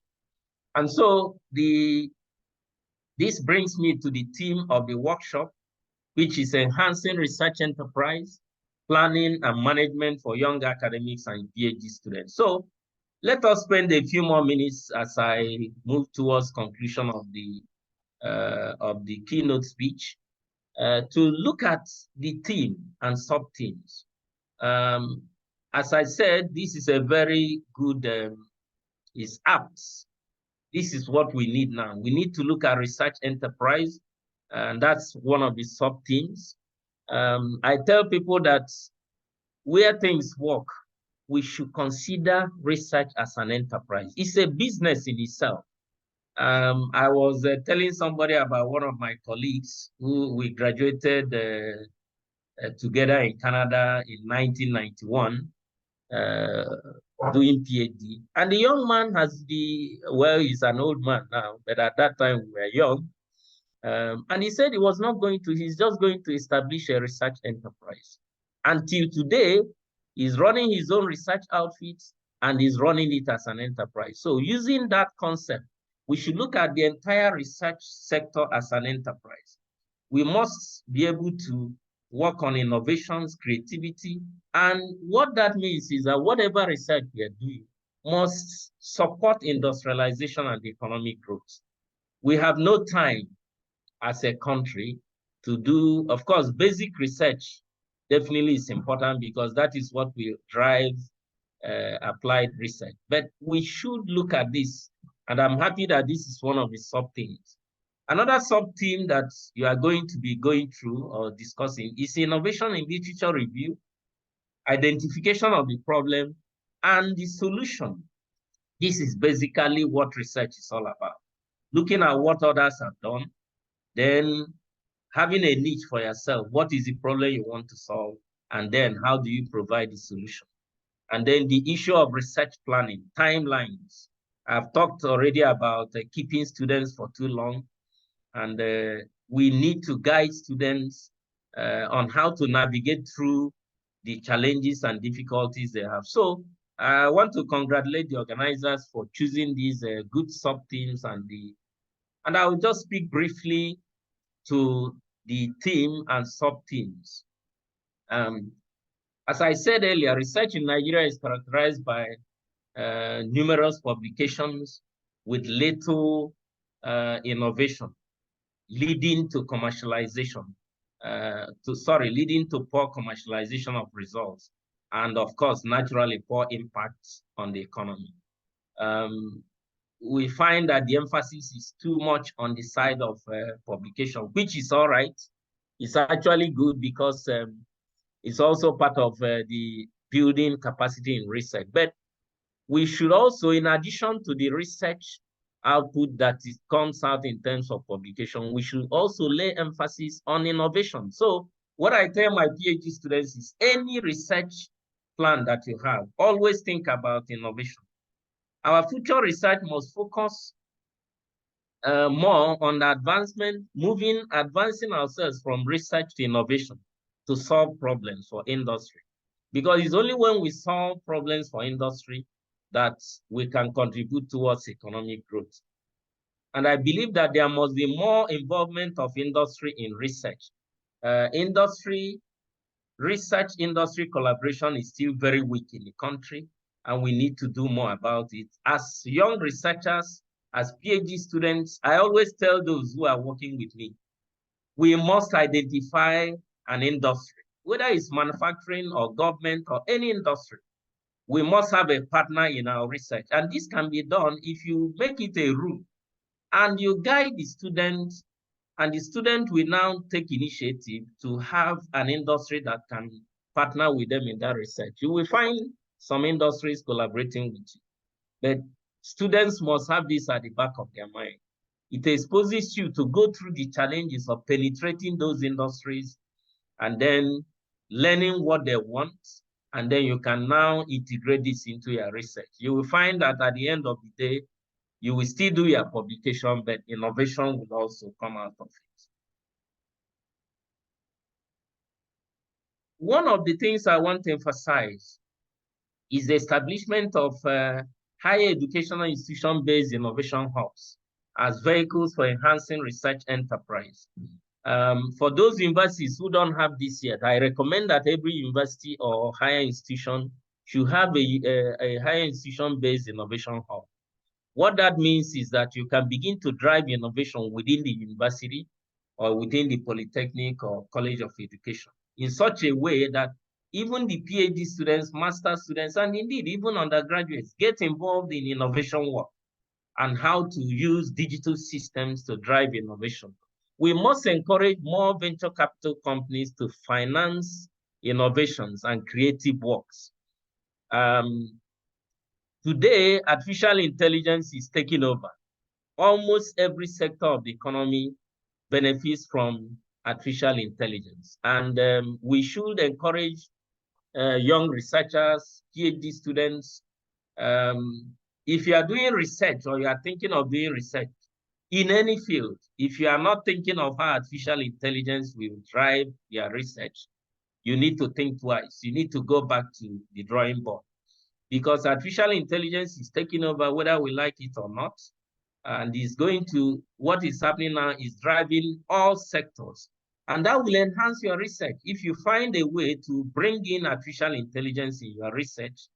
And so this brings me to the theme of the workshop, which is enhancing research enterprise, planning and management for young academics and PhD students. So let us spend a few more minutes as I move towards conclusion of the keynote speech to look at the theme and sub-themes. As I said, this is a very good, is apt. This is what we need now. We need to look at research enterprise, and that's one of the sub-themes. I tell people that where things work, we should consider research as an enterprise. It's a business in itself. I was telling somebody about one of my colleagues who we graduated together in Canada in 1991, doing PhD. And the young man has well, he's an old man now, but at that time we were young. And he said he was not going to, he's just going to establish a research enterprise. Until today, he's running his own research outfits and he's running it as an enterprise. So using that concept, we should look at the entire research sector as an enterprise. We must be able to work on innovations, creativity, and what that means is that whatever research we are doing must support industrialization and economic growth. We have no time as a country to do, of course, basic research definitely is important because that is what will drive applied research. But we should look at this, and I'm happy that this is one of the sub-themes. Another sub-theme that you are going to be going through or discussing is innovation in literature review, identification of the problem, and the solution. This is basically what research is all about. Looking at what others have done, then having a niche for yourself. What is the problem you want to solve? And then how do you provide the solution? And then the issue of research planning, timelines. I've talked already about keeping students for too long. And we need to guide students on how to navigate through the challenges and difficulties they have. So I want to congratulate the organizers for choosing these good sub-themes and I will just speak briefly to the theme and sub-themes. As I said earlier, research in Nigeria is characterized by numerous publications with little innovation, leading to commercialization. leading to poor commercialization of results, and of course, naturally, poor impacts on the economy. We find that the emphasis is too much on the side of publication, which is all right. It's actually good because it's also part of the building capacity in research. But we should also, in addition to the research output that comes out in terms of publication, we should also lay emphasis on innovation. So what I tell my PhD students is any research plan that you have, always think about innovation. Our future research must focus more on the advancing ourselves from research to innovation to solve problems for industry. Because it's only when we solve problems for industry that we can contribute towards economic growth. And I believe that there must be more involvement of industry in research. Research industry collaboration is still very weak in the country, and we need to do more about it. As young researchers, as PhD students, I always tell those who are working with me, we must identify an industry, whether it's manufacturing or government or any industry. We must have a partner in our research. And this can be done if you make it a rule and you guide the student, and the student will now take initiative to have an industry that can partner with them in that research. You will find some industries collaborating with you, but students must have this at the back of their mind. It exposes you to go through the challenges of penetrating those industries and then learning what they want, and then you can now integrate this into your research. You will find that at the end of the day, you will still do your publication, but innovation will also come out of it. One of the things I want to emphasize is the establishment of higher educational institution-based innovation hubs as vehicles for enhancing research enterprise. For those universities who don't have this yet, I recommend that every university or higher institution should have a higher institution-based innovation hub. What that means is that you can begin to drive innovation within the university or within the polytechnic or college of education in such a way that even the PhD students, master students, and indeed even undergraduates get involved in innovation work and how to use digital systems to drive innovation. We must encourage more venture capital companies to finance innovations and creative works. Today, artificial intelligence is taking over. Almost every sector of the economy benefits from artificial intelligence. And we should encourage young researchers, PhD students. If you are doing research or you are thinking of doing research in any field, if you are not thinking of how artificial intelligence will drive your research, you need to think twice. You need to go back to the drawing board, because artificial intelligence is taking over whether we like it or not. And what is happening now is driving all sectors. And that will enhance your research. If you find a way to bring in artificial intelligence in your research,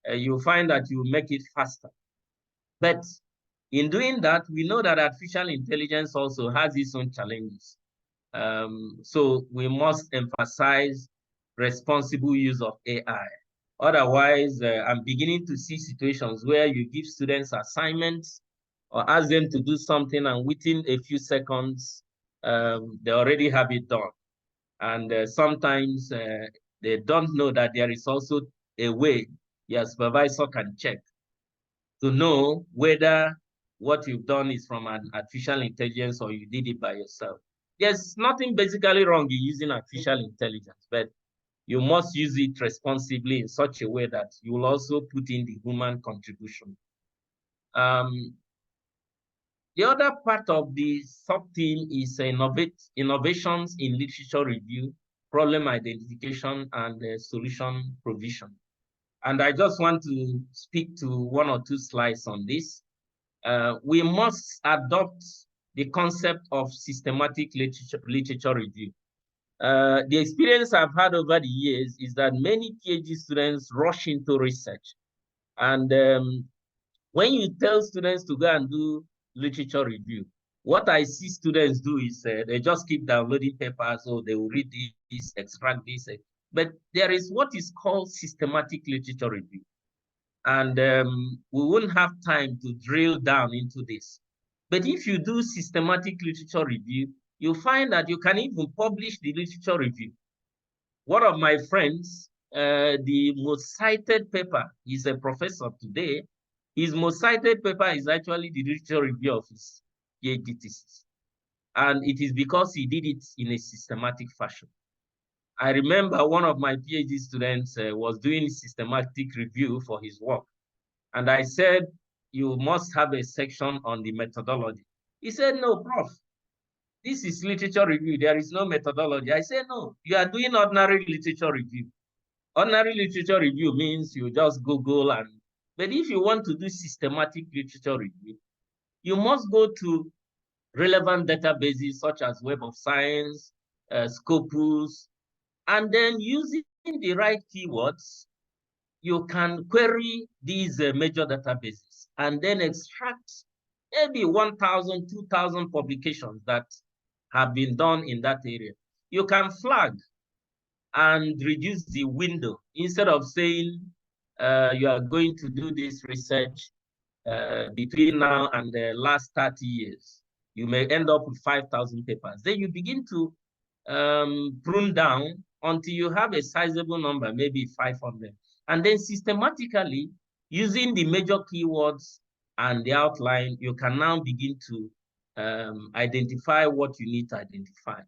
you'll find that you make it faster. But in doing that, we know that artificial intelligence also has its own challenges. So we must emphasize responsible use of AI. Otherwise, I'm beginning to see situations where you give students assignments or ask them to do something, and within a few seconds, they already have it done. And sometimes they don't know that there is also a way your supervisor can check to know whether what you've done is from an artificial intelligence or you did it by yourself. There's nothing basically wrong in using artificial intelligence, but you must use it responsibly in such a way that you will also put in the human contribution. The other part of the sub-theme is innovations in literature review, problem identification, and solution provision. And I just want to speak to one or two slides on this. We must adopt the concept of systematic literature review. The experience I've had over the years is that many PhD students rush into research. And when you tell students to go and do literature review, What I see students do is they just keep downloading papers, so they will read this, extract this. But there is what is called systematic literature review. And we won't have time to drill down into this. But if you do systematic literature review, you find that you can even publish the literature review. One of my friends, the most cited paper, he's a professor today, his most cited paper is actually the literature review of his PhD thesis. And it is because he did it in a systematic fashion. I remember one of my PhD students was doing systematic review for his work. And I said, you must have a section on the methodology. He said, no, Prof, this is literature review. There is no methodology. I said, no, you are doing ordinary literature review. Ordinary literature review means you just Google but if you want to do systematic literature review, you must go to relevant databases such as Web of Science, Scopus, and then using the right keywords, you can query these major databases and then extract maybe 1,000, 2,000 publications that have been done in that area. You can flag and reduce the window. Instead of saying you are going to do this research between now and the last 30 years, you may end up with 5,000 papers. Then you begin to prune down until you have a sizable number, maybe 500. And then systematically, using the major keywords and the outline, you can now begin to identify what you need to identify.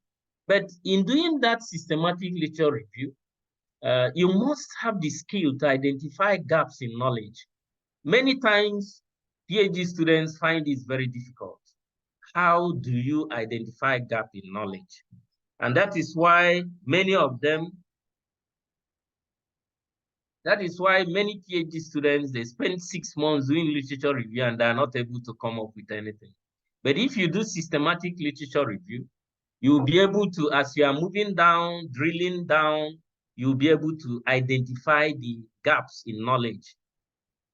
But in doing that systematic literature review, you must have the skill to identify gaps in knowledge. Many times, PhD students find this very difficult. How do you identify gap in knowledge? And that is why many of them, that is why many PhD students, they spend 6 months doing literature review and they are not able to come up with anything. But if you do systematic literature review, you'll be able to, as you are moving down, drilling down, you'll be able to identify the gaps in knowledge,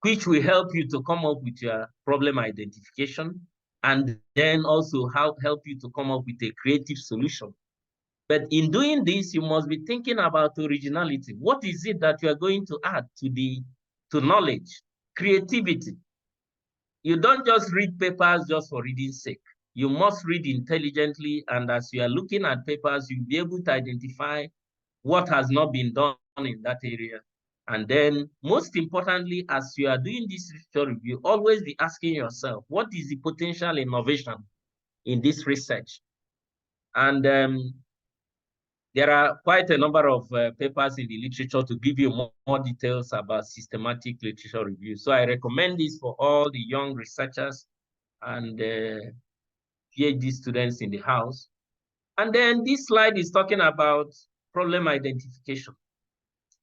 which will help you to come up with your problem identification, and then also help you to come up with a creative solution. But in doing this, you must be thinking about originality. What is it that you are going to add to knowledge, creativity? You don't just read papers just for reading's sake. You must read intelligently, and as you are looking at papers, you'll be able to identify what has not been done in that area. And then, most importantly, as you are doing this literature review, always be asking yourself, what is the potential innovation in this research? And there are quite a number of papers in the literature to give you more details about systematic literature review. So I recommend this for all the young researchers and PhD students in the house. And then this slide is talking about problem identification.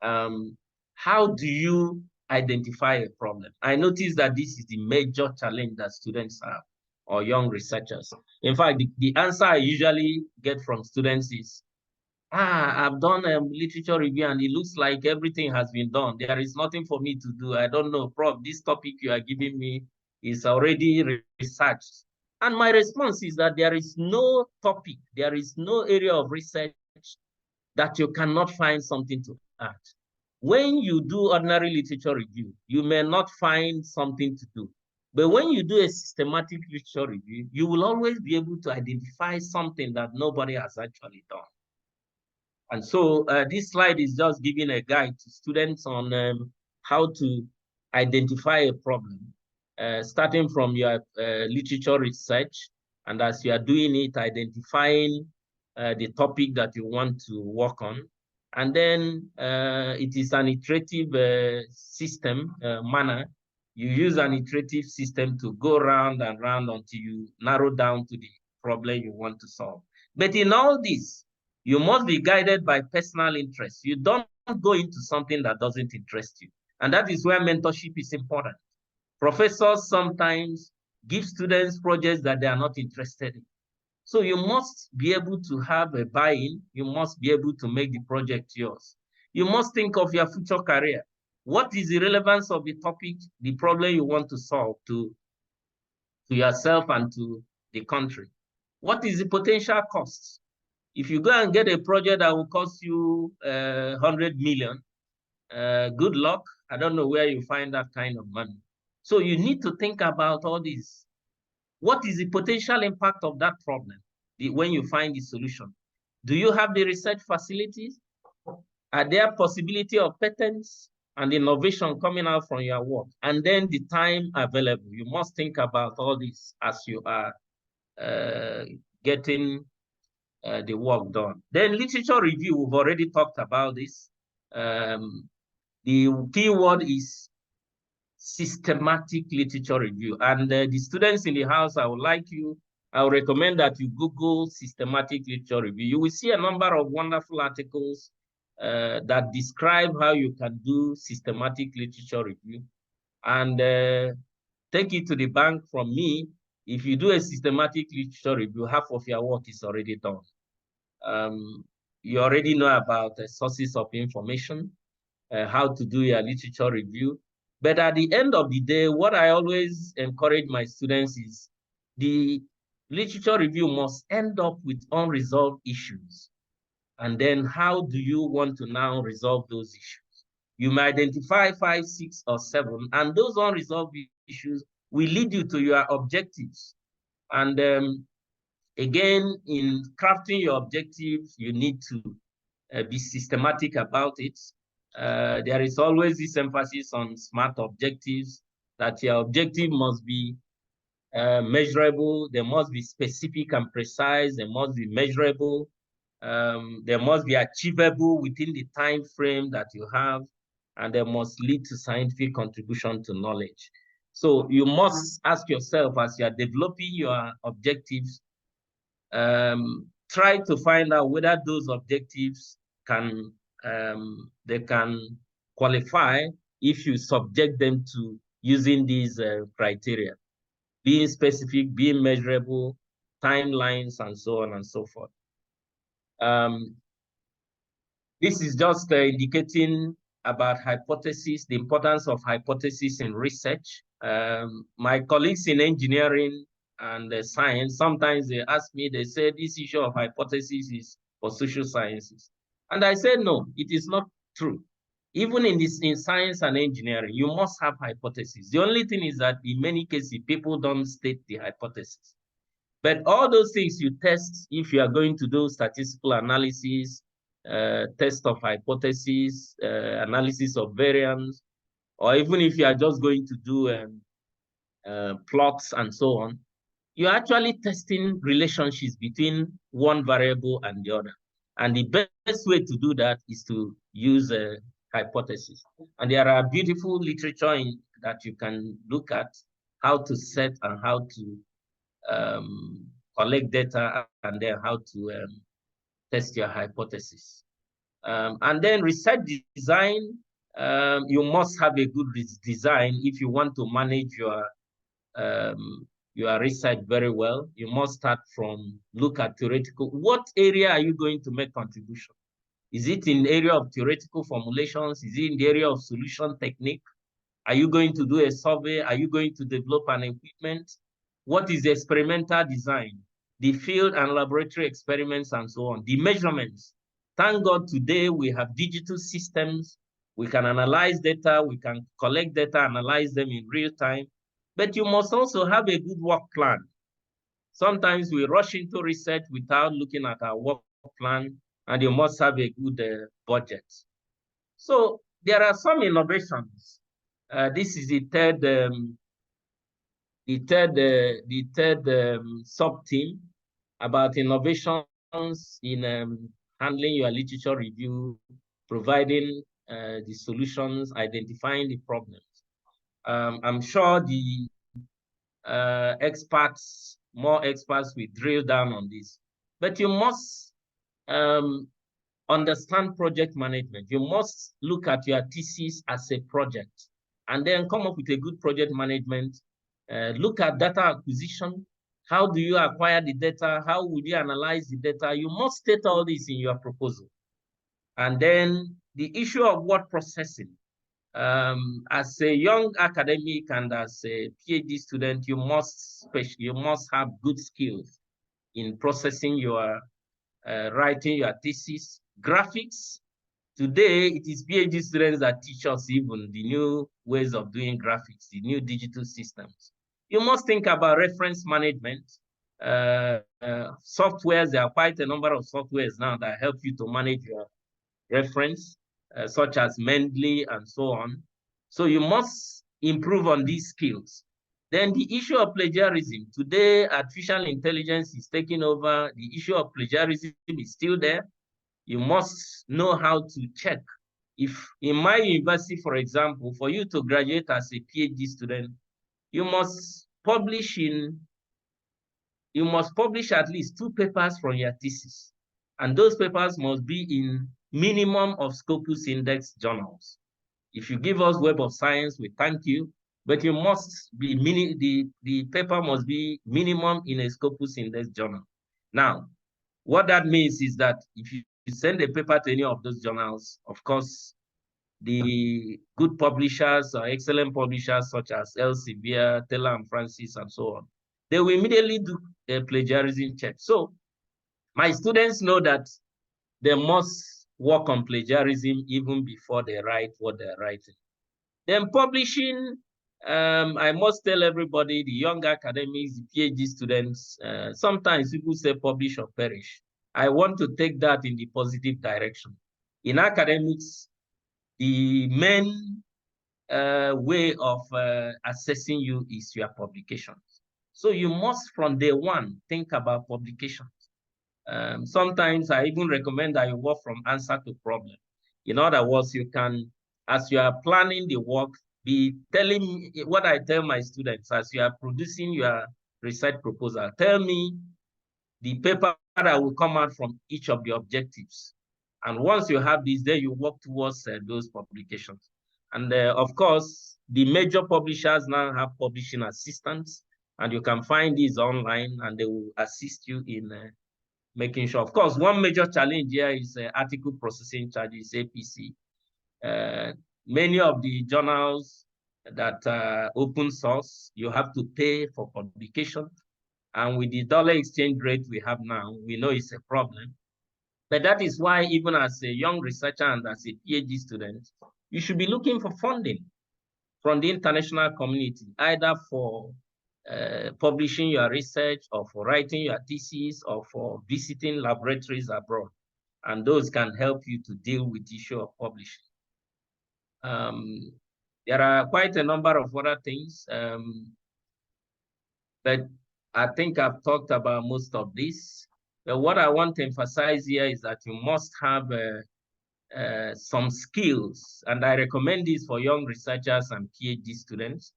How do you identify a problem? I noticed that this is the major challenge that students have, or young researchers. In fact, the answer I usually get from students is, I've done a literature review and it looks like everything has been done. There is nothing for me to do. I don't know, Prof, this topic you are giving me is already researched. And my response is that there is no topic, there is no area of research that you cannot find something to add. When you do ordinary literature review, you may not find something to do. But when you do a systematic literature review, you will always be able to identify something that nobody has actually done. And so this slide is just giving a guide to students on how to identify a problem, starting from your literature research. And as you are doing it, identifying the topic that you want to work on. And then it is an iterative system manner. You use an iterative system to go round and round until you narrow down to the problem you want to solve. But in all this, you must be guided by personal interest. You don't go into something that doesn't interest you. And that is where mentorship is important. Professors sometimes give students projects that they are not interested in. So you must be able to have a buy-in. You must be able to make the project yours. You must think of your future career. What is the relevance of the topic, the problem you want to solve to yourself and to the country. What is the potential cost? If you go and get a project that will cost you 100 million, good luck. I don't know where you find that kind of money. So you need to think about all this. What is the potential impact of that problem when you find the solution? Do you have the research facilities? Are there possibility of patents and innovation coming out from your work? And then the time available. You must think about all this as you are getting the work done. Then literature review, we've already talked about this. The key word is systematic literature review. And the students in the house, I would recommend that you Google systematic literature review. You will see a number of wonderful articles that describe how you can do systematic literature review. And take it to the bank from me. If you do a systematic literature review, half of your work is already done. You already know about the sources of information, how to do your literature review. But at the end of the day, what I always encourage my students is the literature review must end up with unresolved issues. And then how do you want to now resolve those issues? You may identify 5, 6, or 7, and those unresolved issues will lead you to your objectives. And again, in crafting your objectives, you need to be systematic about it. There is always this emphasis on SMART objectives, that your objective must be measurable, they must be specific and precise, they must be measurable, they must be achievable within the time frame that you have, and they must lead to scientific contribution to knowledge. So you must ask yourself, as you are developing your objectives, try to find out whether those objectives can qualify if you subject them to using these criteria, being specific, being measurable, timelines, and so on and so forth. This is just indicating about hypotheses, the importance of hypotheses in research. My colleagues in engineering and science, sometimes they ask me, they say this issue of hypothesis is for social sciences. And I said, no, it is not true. Even in science and engineering, you must have hypotheses. The only thing is that in many cases, people don't state the hypothesis. But all those things you test if you are going to do statistical analysis, test of hypotheses, analysis of variance, or even if you are just going to do plots and so on, you're actually testing relationships between one variable and the other. And the best way to do that is to use a hypothesis. And there are beautiful literature that you can look at how to set and how to collect data and then how to test your hypothesis. And then research design, you must have a good design if you want to manage your research very well. You must start from look at theoretical. What area are you going to make contribution? Is it in the area of theoretical formulations? Is it in the area of solution technique? Are you going to do a survey? Are you going to develop an equipment? What is the experimental design? The field and laboratory experiments and so on. The measurements. Thank God today we have digital systems. We can analyze data. We can collect data, analyze them in real time. But you must also have a good work plan. Sometimes we rush into research without looking at our work plan, and you must have a good budget. So there are some innovations. This is the third sub-team about innovations in handling your literature review, providing the solutions, identifying the problems. I'm sure the more experts will drill down on this. But you must understand project management. You must look at your thesis as a project and then come up with a good project management. Look at data acquisition. How do you acquire the data? How would you analyze the data? You must state all this in your proposal. And then the issue of word processing. As a young academic and as a PhD student, you must have good skills in processing your writing your thesis, graphics. Today, it is PhD students that teach us even the new ways of doing graphics, the new digital systems. You must think about reference management. Softwares, there are quite a number of softwares now that help you to manage your reference, such as Mendeley and so on. So you must improve on these skills. Then the issue of plagiarism. Today, artificial intelligence is taking over. The issue of plagiarism is still there. You must know how to check. If in my university, for example, for you to graduate as a PhD student, you must publish at least 2 papers from your thesis. And those papers must be in minimum of Scopus Index journals. If you give us Web of Science, we thank you, but you must be the paper must be minimum in a Scopus Index journal. Now, what that means is that if you send a paper to any of those journals, of course, the good publishers or excellent publishers such as Elsevier, Taylor and Francis, and so on, they will immediately do a plagiarism check. So my students know that they must work on plagiarism even before they write what they're writing. Then publishing, I must tell everybody, the young academics, the PhD students, sometimes people say publish or perish. I want to take that in the positive direction. In academics, the main way of assessing you is your publications. So you must, from day one, think about publications. Sometimes I even recommend that you work from answer to problem. In other words, you can, as you are planning the work, be telling me what I tell my students as you are producing your research proposal. Tell me the paper that will come out from each of the objectives. And once you have this, then you work towards those publications. And of course, the major publishers now have publishing assistants, and you can find these online, and they will assist you in making sure. Of course, one major challenge here is article processing charges, APC. Many of the journals that are open source, you have to pay for publication. And with the dollar exchange rate we have now, we know it's a problem. But that is why even as a young researcher and as a PhD student, you should be looking for funding from the international community, either for publishing your research or for writing your thesis or for visiting laboratories abroad. And those can help you to deal with the issue of publishing. There are quite a number of other things, but I think I've talked about most of this. But what I want to emphasize here is that you must have some skills, and I recommend this for young researchers and PhD students.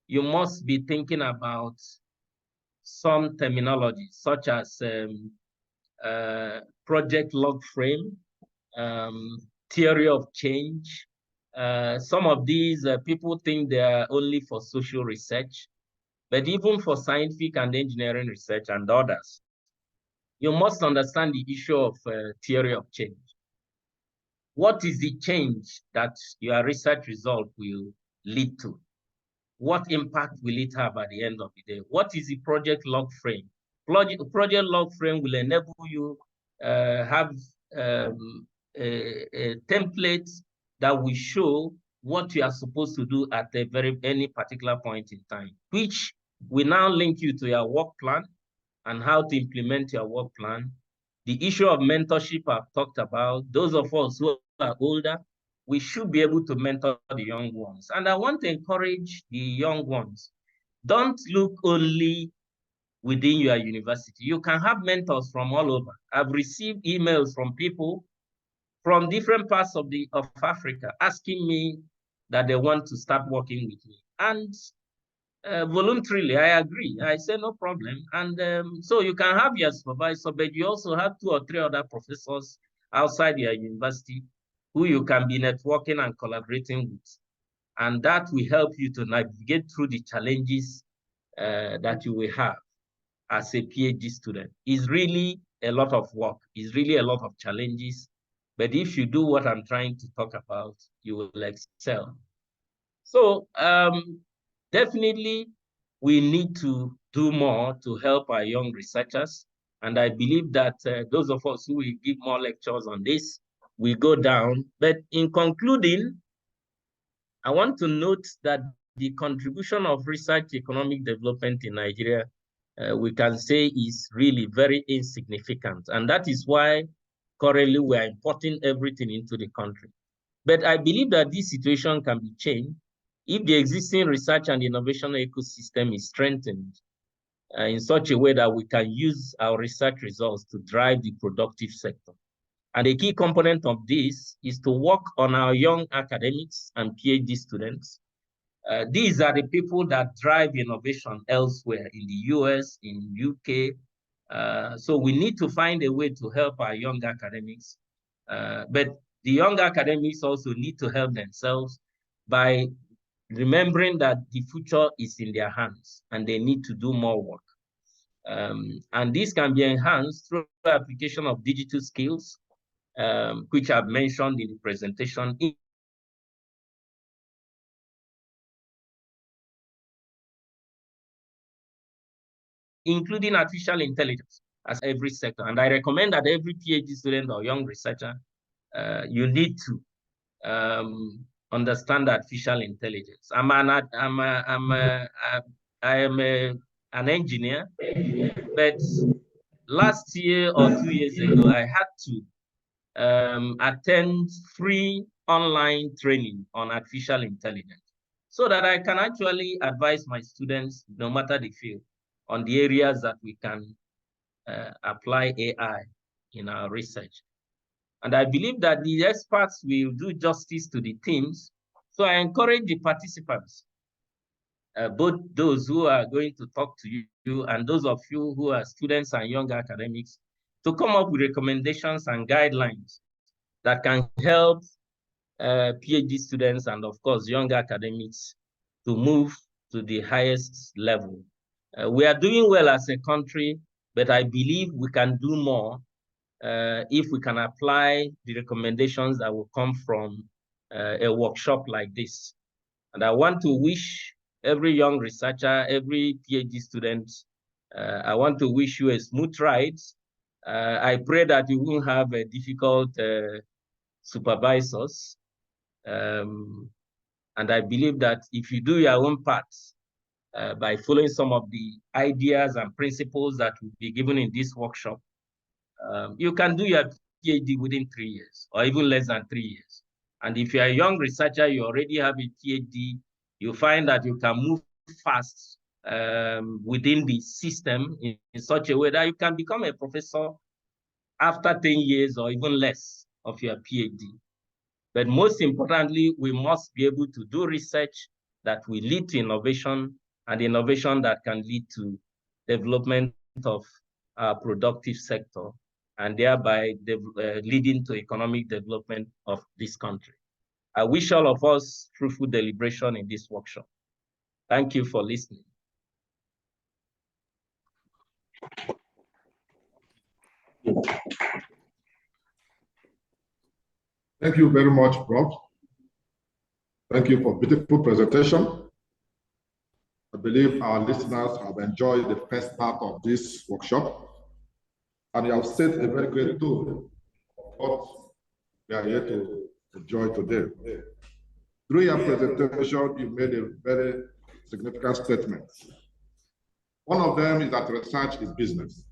You must be thinking about some terminology, such as project log frame, theory of change. Some of these people think they are only for social research, but even for scientific and engineering research and others, you must understand the issue of theory of change. What is the change that your research result will lead to? What impact will it have at the end of the day? What is the project log frame? Project log frame will enable you have a template that will show what you are supposed to do at any particular point in time, which will now link you to your work plan and how to implement your work plan. The issue of mentorship I've talked about. Those of us who are older, we should be able to mentor the young ones. And I want to encourage the young ones. Don't look only within your university. You can have mentors from all over. I've received emails from people from different parts of Africa asking me that they want to start working with me. And voluntarily, I agree. I say no problem. And so you can have your supervisor, but you also have 2 or 3 other professors outside your university who you can be networking and collaborating with. And that will help you to navigate through the challenges that you will have as a PhD student. It's really a lot of work. It's really a lot of challenges. But if you do what I'm trying to talk about, you will excel. So definitely, we need to do more to help our young researchers. And I believe that those of us who will give more lectures on this will go down. But in concluding, I want to note that the contribution of research economic development in Nigeria, we can say, is really very insignificant. And that is why currently we are importing everything into the country. But I believe that this situation can be changed if the existing research and innovation ecosystem is strengthened in such a way that we can use our research results to drive the productive sector. And a key component of this is to work on our young academics and PhD students. These are the people that drive innovation elsewhere in the US, in UK. So we need to find a way to help our young academics. But the young academics also need to help themselves by remembering that the future is in their hands and they need to do more work. And this can be enhanced through the application of digital skills, which I've mentioned in the presentation, including artificial intelligence as every sector. And I recommend that every PhD student or young researcher, you need to understand artificial intelligence. I am an engineer, but last year or 2 years ago, I had to attend free online training on artificial intelligence so that I can actually advise my students, no matter the field, on the areas that we can apply AI in our research. And I believe that the experts will do justice to the themes. So I encourage the participants, both those who are going to talk to you and those of you who are students and young academics, to come up with recommendations and guidelines that can help PhD students and, of course, young academics to move to the highest level. We are doing well as a country, but I believe we can do more if we can apply the recommendations that will come from a workshop like this. And I want to wish every young researcher, every PhD student, I want to wish you a smooth ride. I pray that you won't have difficult supervisors. And I believe that if you do your own part by following some of the ideas and principles that will be given in this workshop, you can do your PhD within 3 years or even less than 3 years. And if you're a young researcher, you already have a PhD, you find that you can move fast within the system in such a way that you can become a professor after 10 years or even less of your PhD. But most importantly, we must be able to do research that will lead to innovation, and innovation that can lead to development of our productive sector, and thereby leading to economic development of this country. I wish all of us fruitful deliberation in this workshop. Thank you for listening. Thank you very much, Prof. Thank you for a beautiful presentation. I believe our listeners have enjoyed the first part of this workshop, and you have set a very great tone of what we are here to enjoy today. Through your presentation, you made a very significant statement. One of them is that research is business.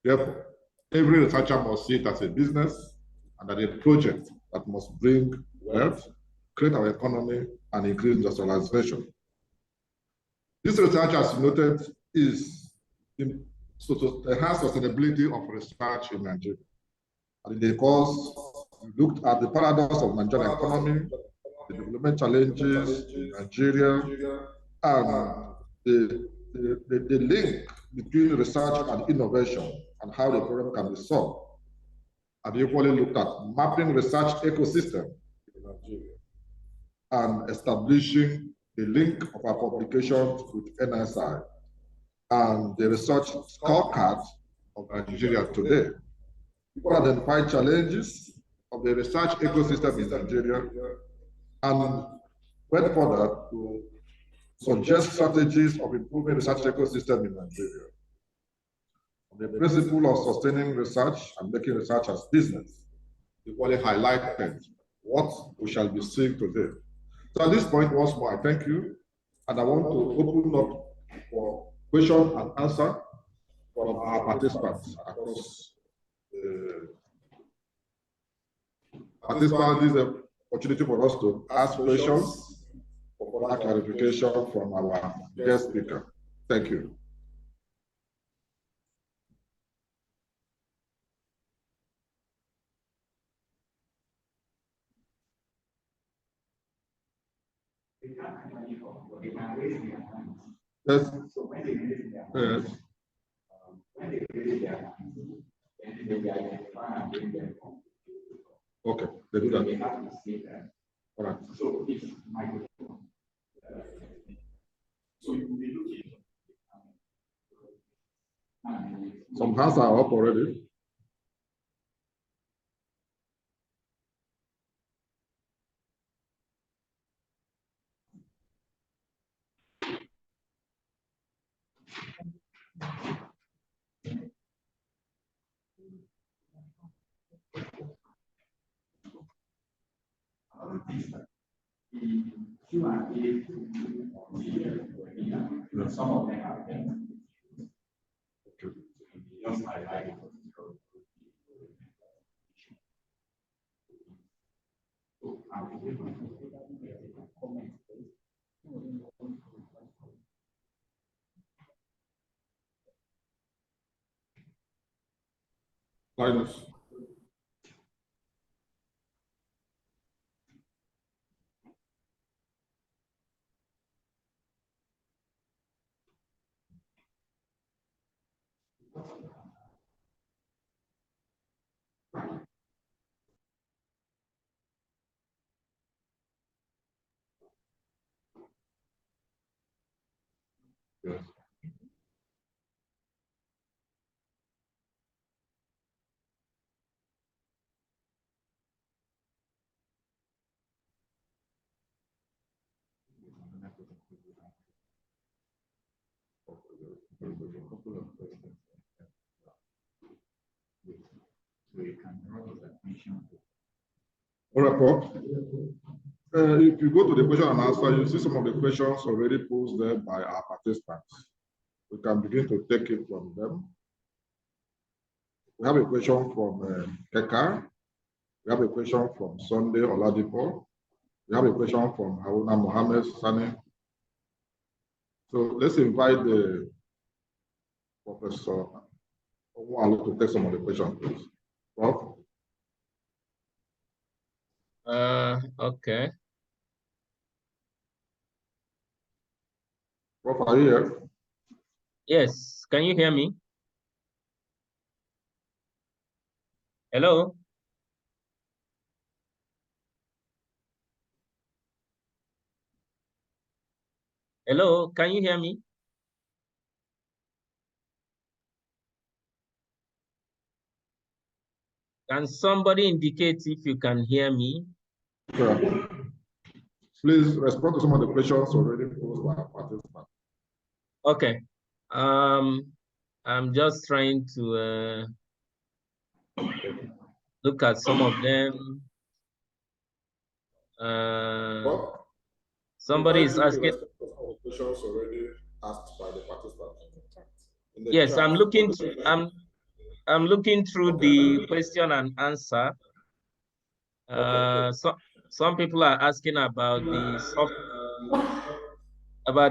Therefore, every researcher must see it as a business and as a project that must bring wealth, create our economy, and increase industrialization. This research, as you noted, is to enhance sustainability of research in Nigeria. And in the course, we looked at the paradox of Nigerian economy, the development challenges in Nigeria, and the link between research and innovation and how the problem can be solved. And equally looked at mapping research ecosystem in Nigeria and establishing the link of our publications with NSI and the research scorecard of Nigeria today. People identify challenges of the research ecosystem in Nigeria and went further to suggest strategies of improving research ecosystem in Nigeria. The principle of sustaining research and making research as business equally highlighted what we shall be seeing today. So at this point, once more, I thank you, and I want to open up for question and answer from our participants across the participants. This is an opportunity for us to ask questions for further clarification from our guest speaker. Thank you. Yes. Yes. Okay, they do that. All right. So if microphone. Some hands are up already. Some of them are just highlighted. Linus. Yes. All right, Prof. If you go to the question and answer, you see some of the questions already posed there by our participants. We can begin to take it from them. We have a question from Keka. We have a question from Sunday Oladipo. We have a question from Haruna Mohammed Sani. So let's invite the Professor Onwualu to take some of the questions, please. Prof? Okay. Prof, are you here? Yes, can you hear me? Hello? Hello, can you hear me? Can somebody indicate if you can hear me? Sure. Please respond to some of the questions already posed by our participants. Okay. I'm just trying to look at some of them. Somebody is asking. Questions already asked by the participants. Yes, I'm looking. I'm looking through the question and answer. So some people are asking about the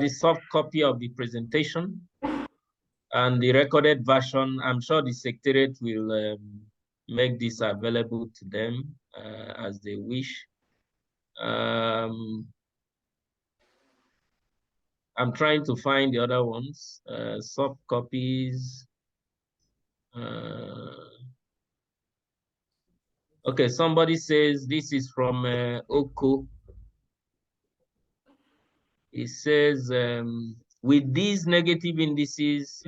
soft copy of the presentation and the recorded version. I'm sure the Secretariat will make this available to them as they wish. I'm trying to find the other ones, soft copies. Okay, somebody says this is from Oko. It says, with these negative indices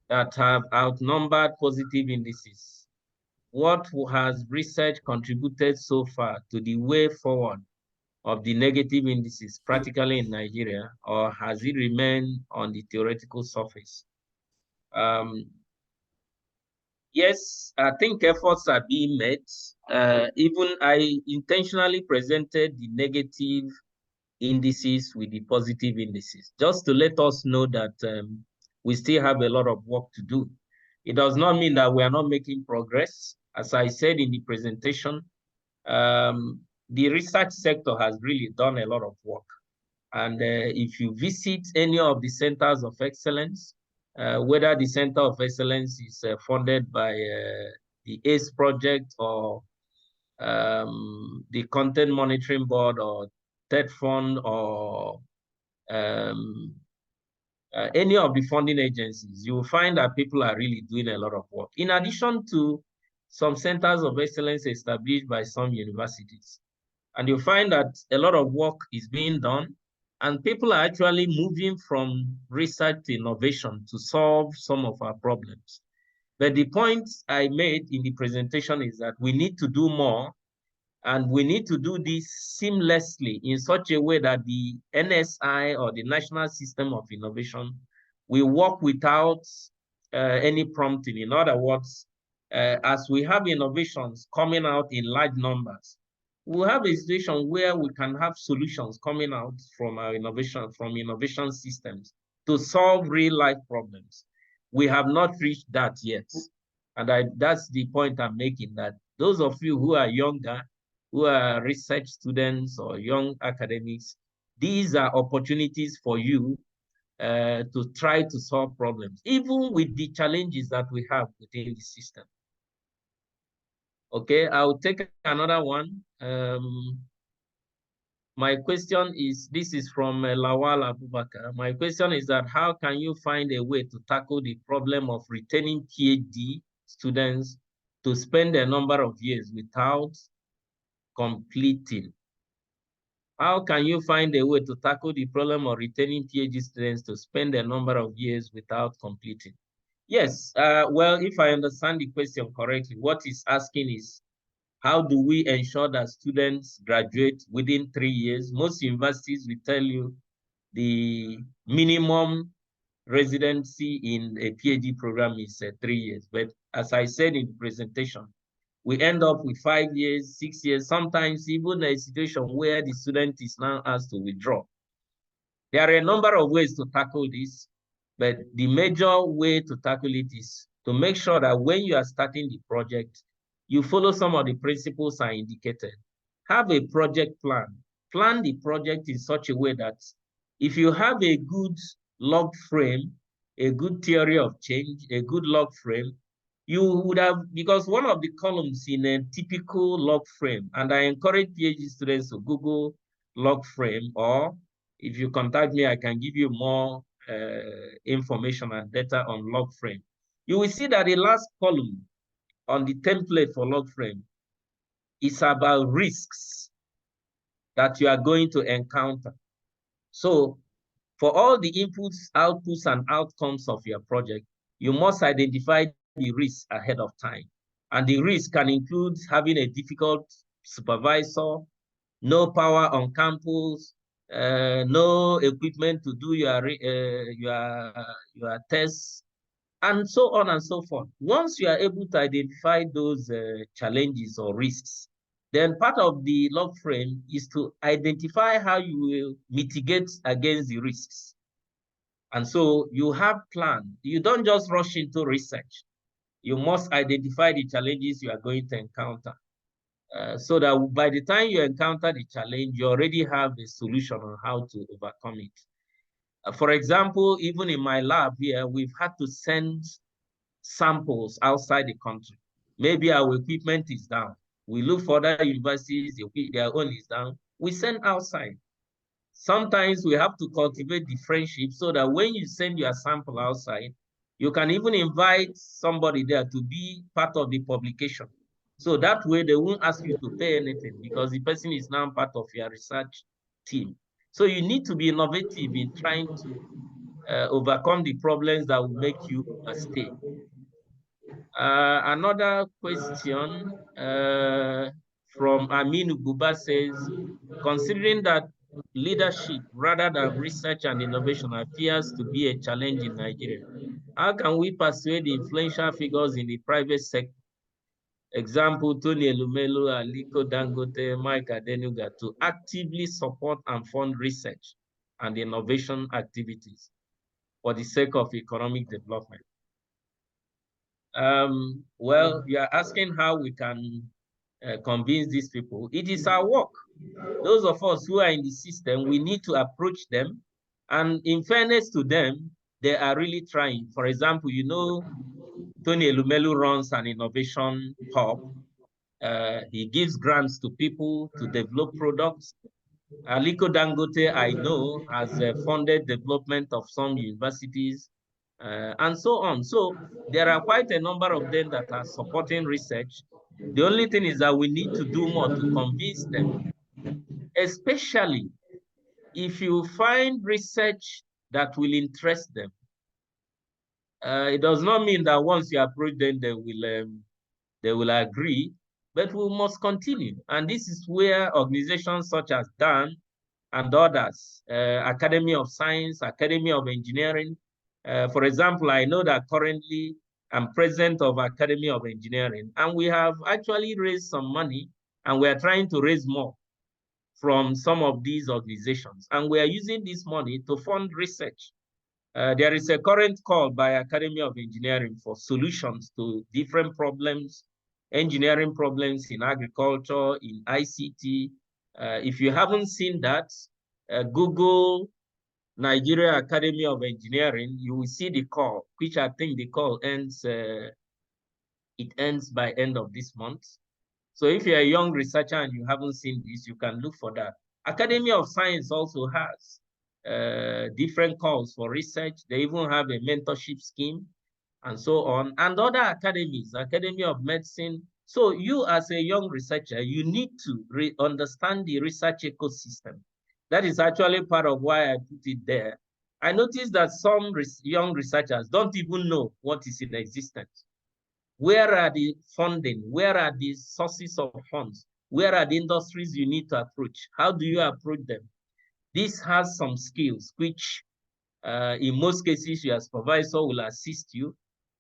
that have outnumbered positive indices, what has research contributed so far to the way forward of the negative indices practically in Nigeria, or has it remained on the theoretical surface? Yes, I think efforts are being made. Even I intentionally presented the negative indices with the positive indices, just to let us know that we still have a lot of work to do. It does not mean that we are not making progress. As I said in the presentation, the research sector has really done a lot of work. And if you visit any of the centers of excellence, whether the Center of Excellence is funded by the ACE project or the Content Monitoring Board or TED Fund or any of the funding agencies, you will find that people are really doing a lot of work. In addition to some centers of excellence established by some universities. And you find that a lot of work is being done and people are actually moving from research to innovation to solve some of our problems. But the point I made in the presentation is that we need to do more, and we need to do this seamlessly in such a way that the NSI or the National System of Innovation will work without any prompting. In other words, as we have innovations coming out in large numbers, we'll have a situation where we can have solutions coming out from our innovation systems to solve real life problems. We have not reached that yet. And that's the point I'm making, that those of you who are younger, who are research students or young academics, these are opportunities for you to try to solve problems, even with the challenges that we have within the system. Okay, I'll take another one. My question is, this is from Lawal Abubakar. My question is that how can you find a way to tackle the problem of retaining PhD students to spend a number of years without completing? How can you find a way to tackle the problem of retaining PhD students to spend a number of years without completing? Yes, well, if I understand the question correctly, what it's asking is, how do we ensure that students graduate within 3 years? Most universities will tell you the minimum residency in a PhD program is 3 years. But as I said in the presentation, we end up with 5 years, 6 years, sometimes even a situation where the student is now asked to withdraw. There are a number of ways to tackle this, but the major way to tackle it is to make sure that when you are starting the project, you follow some of the principles I indicated. Have a project plan. Plan the project in such a way that if you have a good log frame, a good theory of change, a good log frame, you would have, because one of the columns in a typical log frame, and I encourage PhD students to Google log frame, or if you contact me, I can give you more information and data on log frame. You will see that the last column on the template for log frame is about risks that you are going to encounter. So for all the inputs, outputs, and outcomes of your project, you must identify the risks ahead of time. And the risk can include having a difficult supervisor, no power on campus, no equipment to do your tests, and so on and so forth. Once you are able to identify those challenges or risks, then part of the log frame is to identify how you will mitigate against the risks. And so you have planned. You don't just rush into research. You must identify the challenges you are going to encounter. So that by the time you encounter the challenge, you already have a solution on how to overcome it. For example, even in my lab here, we've had to send samples outside the country. Maybe our equipment is down. We look for other universities, their own is down. We send outside. Sometimes we have to cultivate the friendship so that when you send your sample outside, you can even invite somebody there to be part of the publication. So that way they won't ask you to pay anything because the person is now part of your research team. So you need to be innovative in trying to overcome the problems that will make you overstay. Another question from Aminu Buba says, considering that leadership rather than research and innovation appears to be a challenge in Nigeria, how can we persuade the influential figures in the private sector, example, Tony Elumelu, Aliko Dangote, Mike Adenuga, to actively support and fund research and innovation activities for the sake of economic development? Well, you are asking how we can convince these people. It is our work. Those of us who are in the system, we need to approach them. And in fairness to them, they are really trying. For example, you know, Tony Elumelu runs an innovation hub. He gives grants to people to develop products. Aliko Dangote, I know, has funded development of some universities and so on. So there are quite a number of them that are supporting research. The only thing is that we need to do more to convince them, especially if you find research that will interest them. It does not mean that once you approach them, they will agree, but we must continue. And this is where organizations such as DAN and others, Academy of Science, Academy of Engineering. For example, I know that currently I'm president of Academy of Engineering, and we have actually raised some money, and we are trying to raise more from some of these organizations. And we are using this money to fund research. There is a current call by Academy of Engineering for solutions to different problems, engineering problems in agriculture, in ICT. If you haven't seen that, Google Nigeria Academy of Engineering, you will see the call, which I think the call ends, it ends by end of this month. So if you're a young researcher and you haven't seen this, you can look for that. Academy of Science also has different calls for research. They even have a mentorship scheme and so on. And other academies, Academy of Medicine. So you as a young researcher, you need to understand the research ecosystem. That is actually part of why I put it there. I noticed that some young researchers don't even know what is in existence. Where are the funding? Where are the sources of funds? Where are the industries you need to approach? How do you approach them? This has some skills, which in most cases your supervisor will assist you.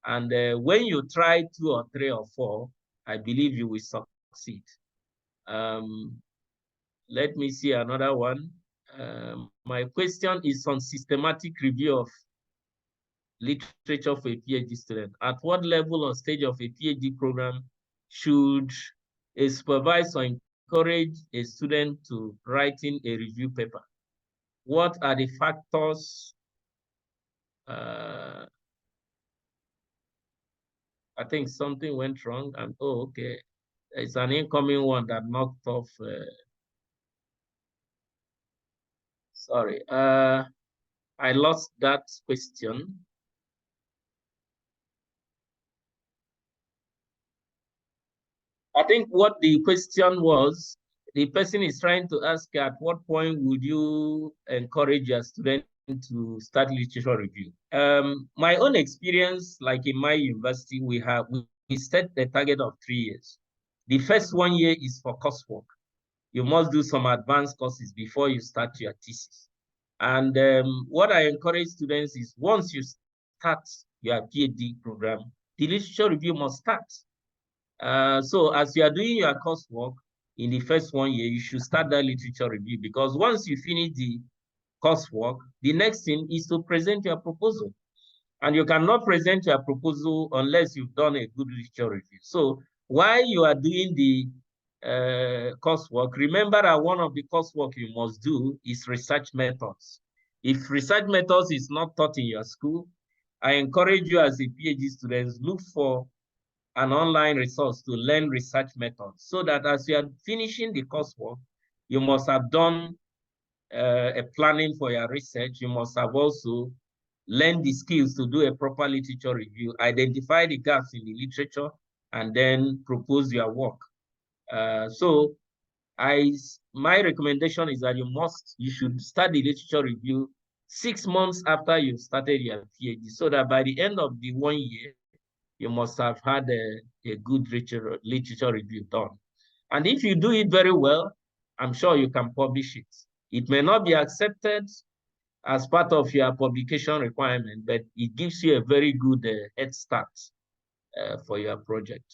And when you try 2 or 3 or 4, I believe you will succeed. Let me see another one. My question is on systematic review of literature for a PhD student. At what level or stage of a PhD program should a supervisor encourage a student to writing a review paper? What are the factors? I think something went wrong. And oh, okay. It's an incoming one that knocked off. Sorry. I lost that question. I think what the question was, the person is trying to ask at what point would you encourage your student to start literature review? My own experience, like in my university, we set the target of 3 years. The first 1 year is for coursework. You must do some advanced courses before you start your thesis. And what I encourage students is once you start your PhD program, the literature review must start. So as you are doing your coursework in the first 1 year, you should start that literature review, because once you finish the coursework, the next thing is to present your proposal. And you cannot present your proposal unless you've done a good literature review. So while you are doing the coursework, remember that one of the coursework you must do is research methods. If research methods is not taught in your school, I encourage you as a PhD student, look for an online resource to learn research methods, so that as you are finishing the coursework, you must have done a planning for your research. You must have also learned the skills to do a proper literature review, identify the gaps in the literature, and then propose your work. So my recommendation is that you should start the literature review 6 months after you've started your PhD, so that by the end of the 1 year, you must have had a good literature review done. And if you do it very well, I'm sure you can publish it. It may not be accepted as part of your publication requirement, but it gives you a very good head start for your project.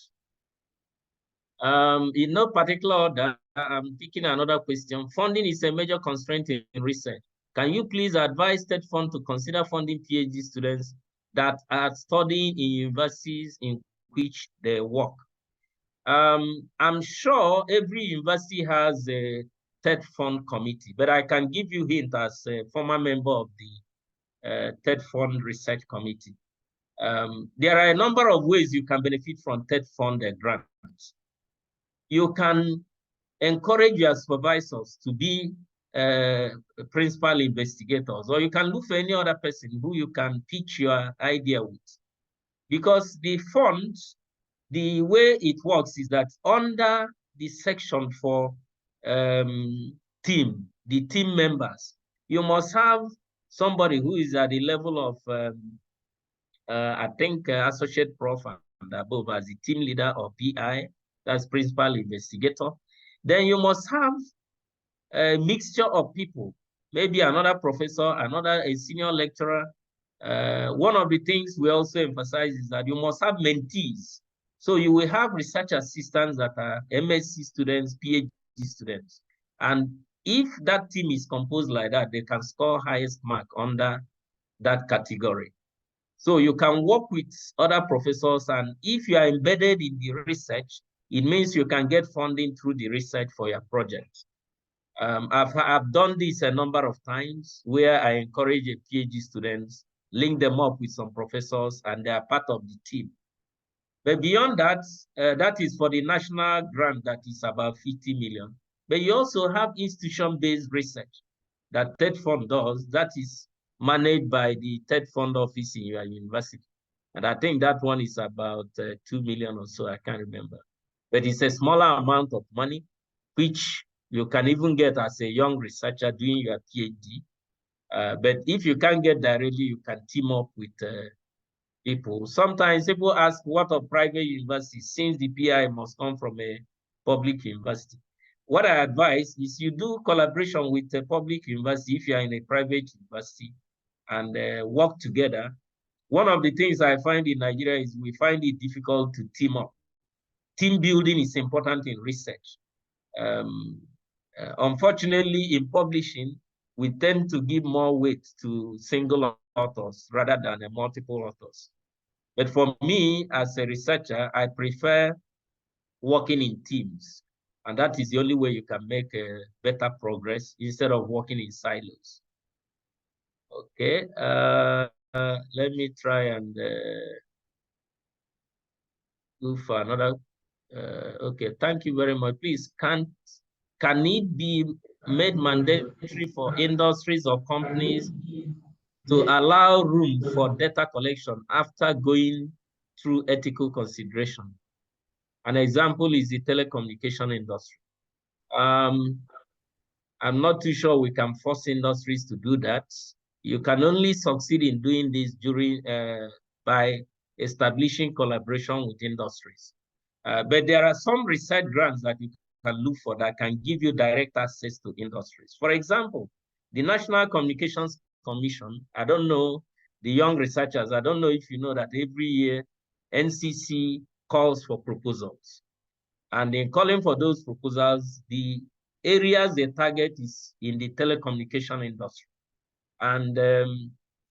In no particular order, I'm picking another question. Funding is a major constraint in research. Can you please advise State Fund to consider funding PhD students that are studying in universities in which they work? I'm sure every university has a TED Fund committee, but I can give you a hint as a former member of the TED Fund Research Committee. There are a number of ways you can benefit from TED Fund grants. You can encourage your supervisors to be principal investigators, or you can look for any other person who you can pitch your idea with. Because the fund, the way it works is that under the section for the team members, you must have somebody who is at the level of, I think, associate prof and above as a team leader or PI, that's principal investigator. Then you must have a mixture of people, maybe another professor, a senior lecturer. One of the things we also emphasize is that you must have mentees. So you will have research assistants that are MSc students, PhD students. And if that team is composed like that, they can score highest mark under that category. So you can work with other professors, and if you are embedded in the research, it means you can get funding through the research for your project. I've done this a number of times where I encourage a PhD students, link them up with some professors, and they are part of the team. But beyond that, that is for the national grant that is about 50 million. But you also have institution-based research that TED Fund does, that is managed by the TED Fund office in your university. And I think that one is about 2 million or so, I can't remember. But it's a smaller amount of money, which you can even get as a young researcher doing your PhD. But if you can't get directly, you can team up with people. Sometimes people ask, what of private universities, since the PI must come from a public university? What I advise is you do collaboration with a public university if you are in a private university and work together. One of the things I find in Nigeria is we find it difficult to team up. Team building is important in research. Unfortunately, in publishing, we tend to give more weight to single authors rather than multiple authors. But for me, as a researcher, I prefer working in teams. And that is the only way you can make better progress instead of working in silos. Okay, let me try and go for another. Okay, thank you very much. Please, can it be made mandatory for industries or companies to allow room for data collection after going through ethical consideration? An example is the telecommunication industry. I'm not too sure we can force industries to do that. You can only succeed in doing this by establishing collaboration with industries. But there are some research grants that you can look for that can give you direct access to industries. For example, the National Communications Commission, I don't know, the young researchers, I don't know if you know that every year NCC calls for proposals. And in calling for those proposals, the areas they target is in the telecommunication industry. And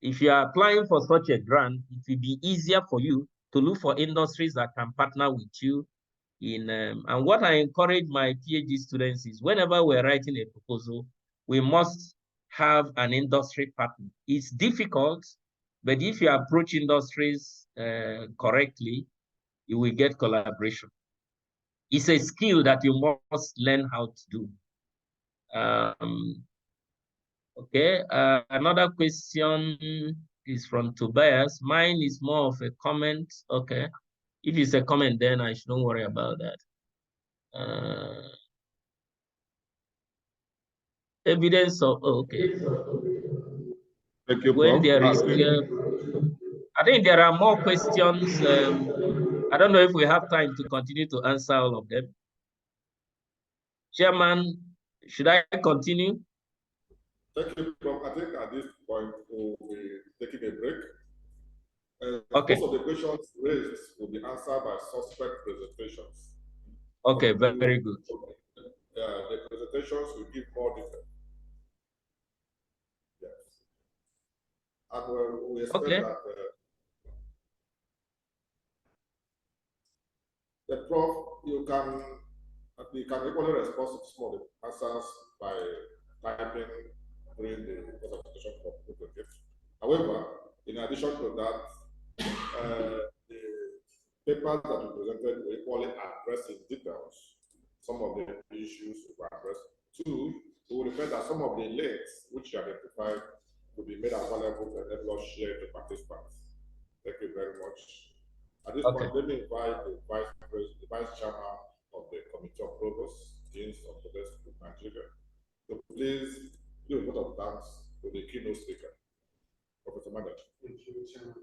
if you are applying for such a grant, it will be easier for you to look for industries that can partner with you in, and what I encourage my PhD students is whenever we're writing a proposal, we must have an industry partner. It's difficult, but if you approach industries correctly, you will get collaboration. It's a skill that you must learn how to do. Okay, another question is from Tobias. Mine is more of a comment. Okay, if it's a comment, then I shouldn't worry about that. Evidence of, okay. Thank you, When Prof. there is, I think there are more questions I don't know if we have time to continue to answer all of them. Chairman, should I continue? Thank you, Prof. I think at this point we'll be taking a break. Okay. Most of the questions raised will be answered by suspect presentations. Okay, very good. The presentations will give more detail. Yes. And we expect that the Prof, you can equally respond to some of the answers by typing during the presentation for people. However, in addition to that, the papers that we presented will equally address in details some of the issues we addressed. Two, we will refer that some of the links which you identified will be made available to enable us share to participants. Thank you very much. At this point, let me invite the Vice Chairman of the Committee of Provosts, Deans of the University of Nigeria, to please do a vote of thanks to the keynote speaker, Professor Mandaj. Thank you, Chairman.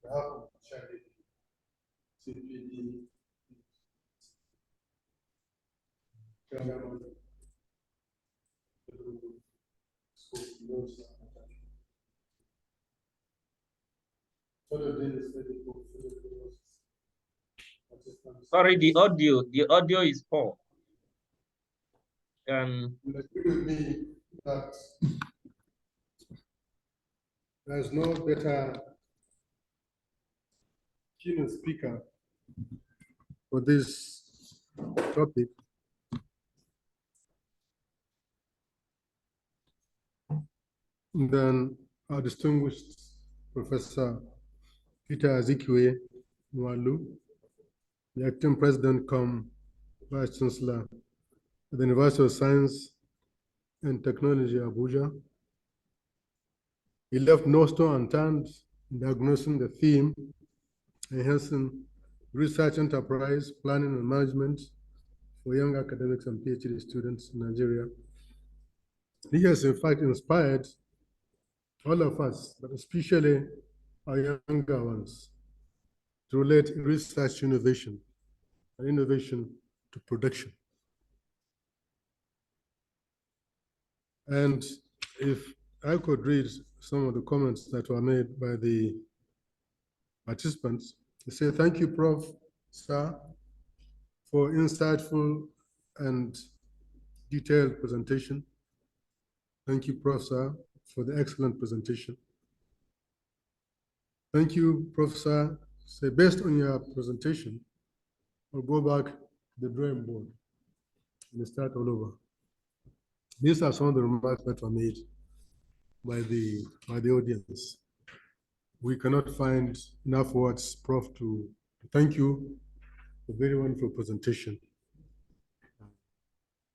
On behalf of Charlie, CPD, Chairman, Sorry, the audio is poor. You agree with me that there's no better keynote speaker for this topic than our distinguished Professor Peter Azikiwe, Onwualu, the acting president cum Vice Chancellor at the University of Science and Technology, Abuja. He left no stone unturned in diagnosing the theme, enhancing research enterprise, planning and management for young academics and PhD students in Nigeria. He has in fact inspired all of us, but especially our younger ones, to relate research innovation and innovation to production. And if I could read some of the comments that were made by the participants, they say, thank you, Prof, sir, for insightful and detailed presentation. Thank you, Prof, sir, for the excellent presentation. Thank you, Professor. Say, based on your presentation, I'll go back to the drawing board and start all over. These are some of the remarks that were made by the audience. We cannot find enough words, Prof, to thank you for a very wonderful presentation.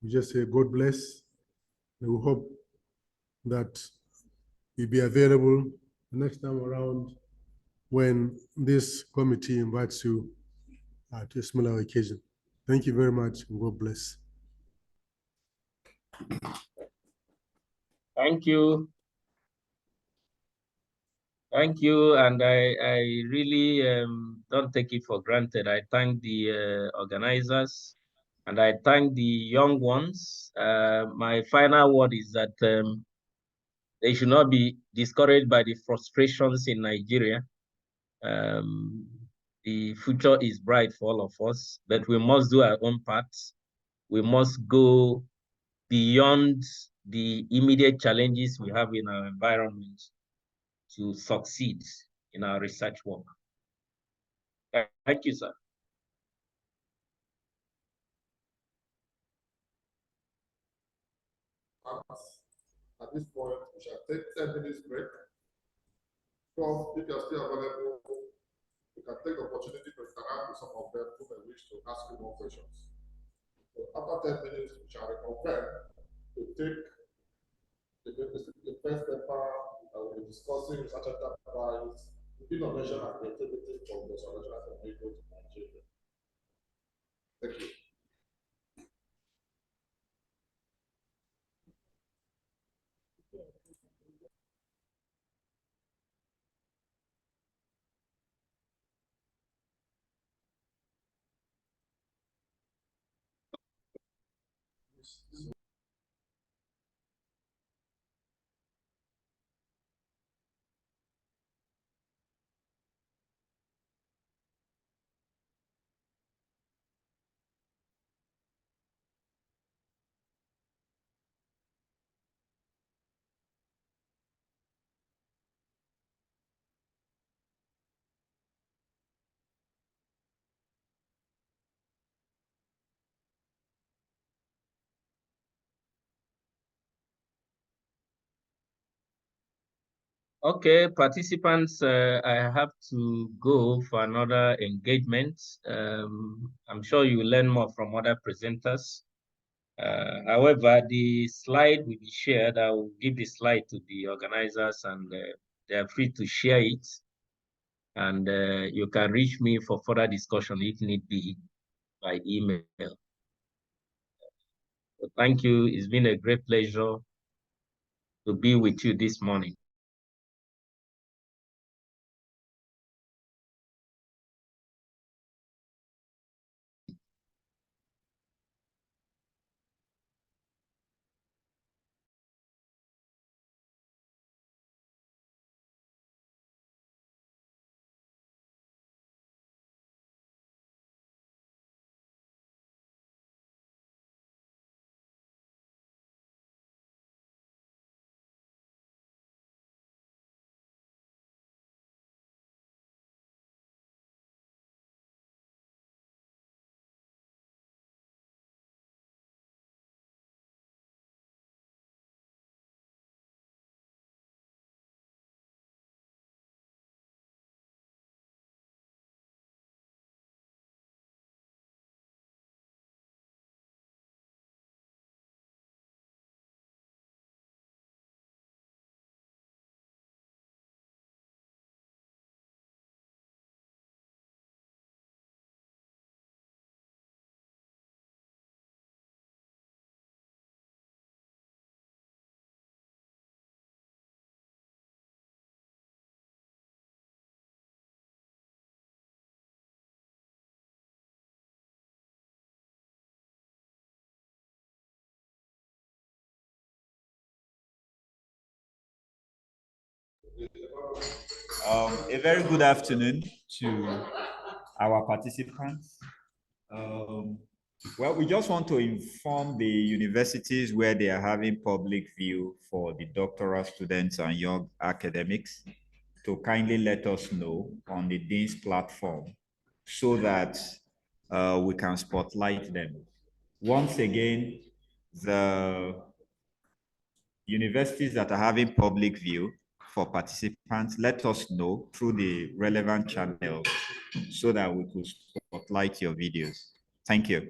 We just say God bless, and we hope that you'll be available the next time around when this committee invites you to a similar occasion. Thank you very much, and God bless. Thank you. Thank you, and I really don't take it for granted. I thank the organizers, and I thank the young ones. My final word is that they should not be discouraged by the frustrations in Nigeria. The future is bright for all of us, but we must do our own part. We must go beyond the immediate challenges we have in our environment to succeed in our research work. Thank you, sir. At this point, we shall take 10 minutes break. Prof, if you are still available, you can take the opportunity to interact with some of them who may wish to ask you more questions. So after 10 minutes, we shall reconvene to take the first paper that we'll be discussing research enterprise, innovation and creativity from the solution from Keynote to Nigeria. Thank you. Okay, participants, I have to go for another engagement. I'm sure you will learn more from other presenters. However, the slide will be shared. I will give the slide to the organizers and they are free to share it. And you can reach me for further discussion if need be by email. So thank you. It's been a great pleasure to be with you this morning. A very good afternoon to our participants. Well, we just want to inform the universities where they are having public view for the doctoral students and young academics to kindly let us know on the Dean's platform so that we can spotlight them. Once again, the universities that are having public view for participants, let us know through the relevant channels so that we could spotlight your videos. Thank you.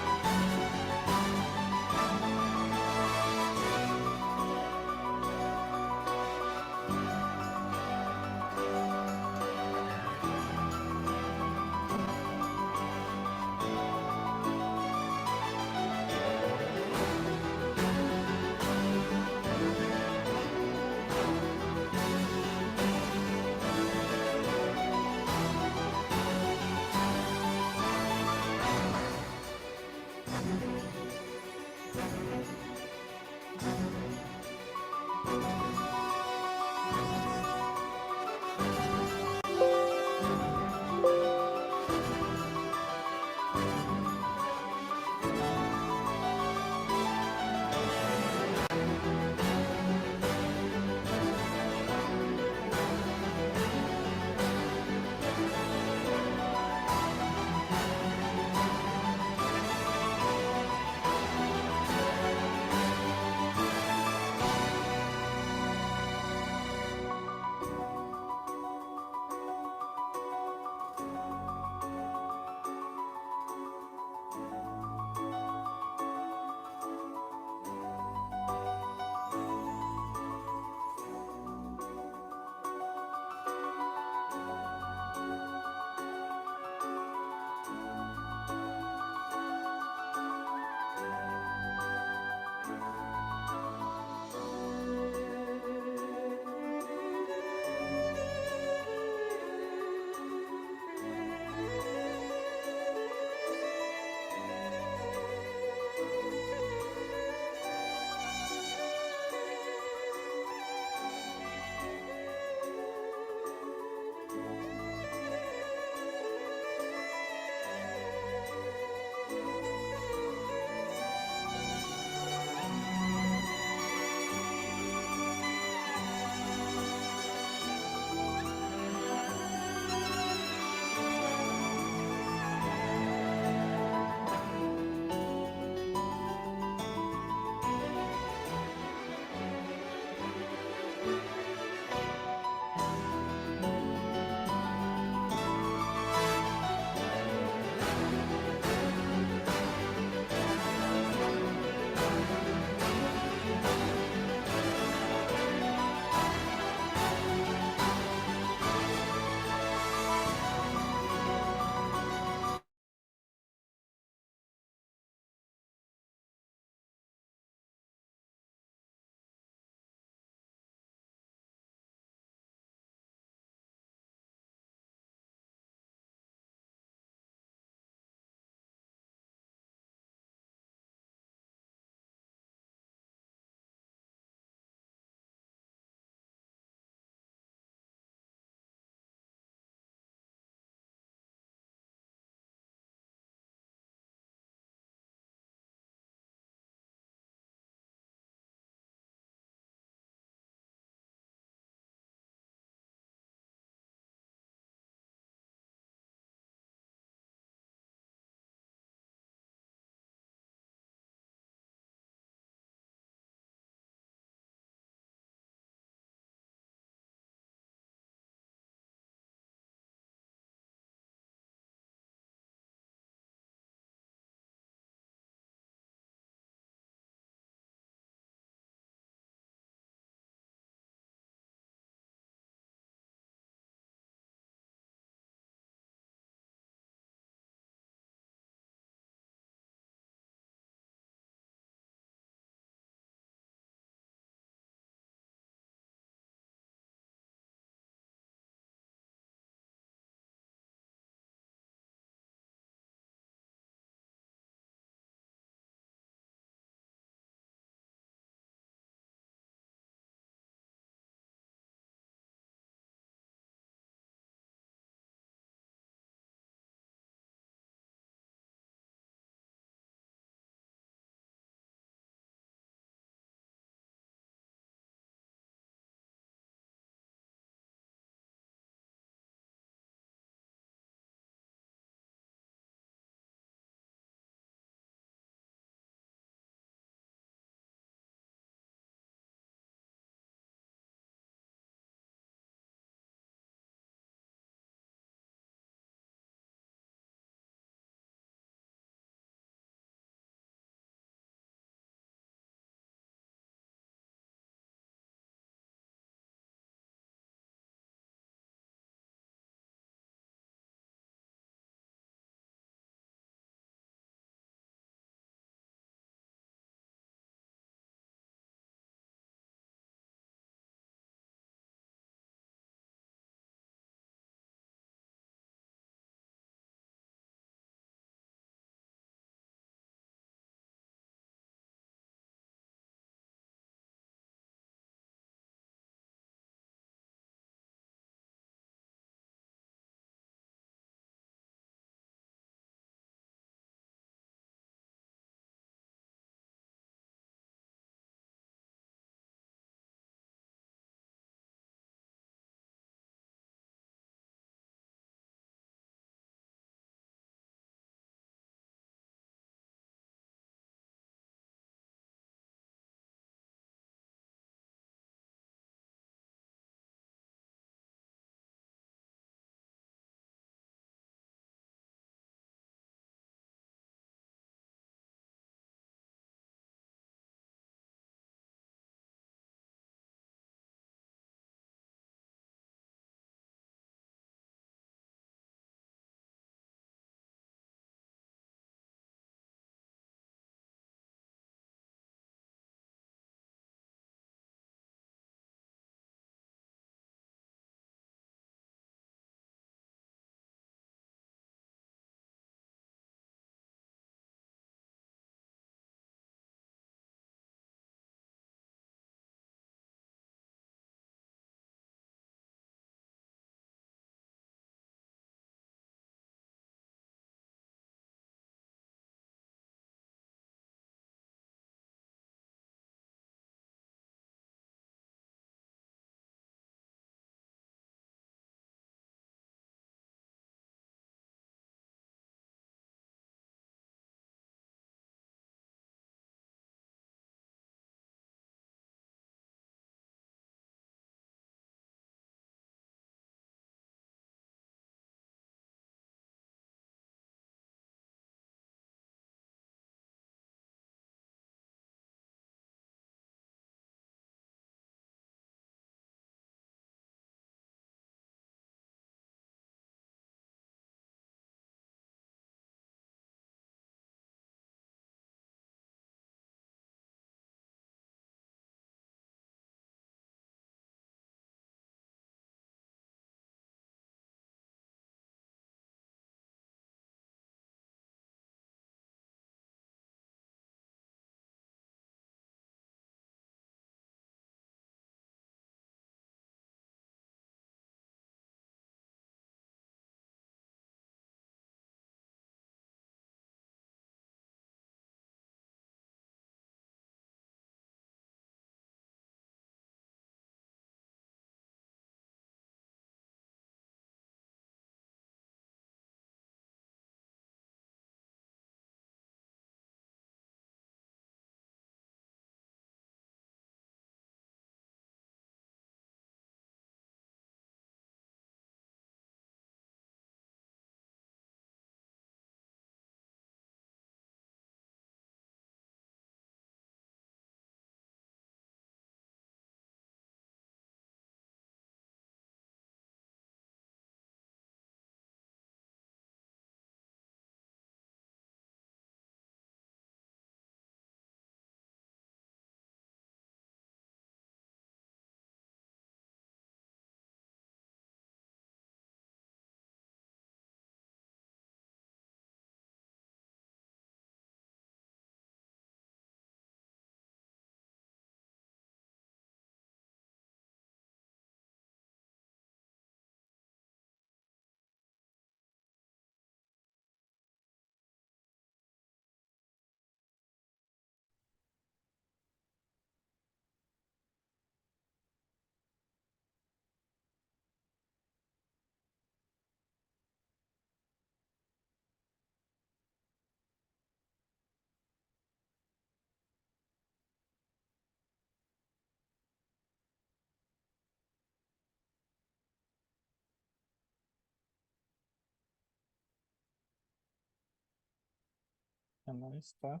Can I start?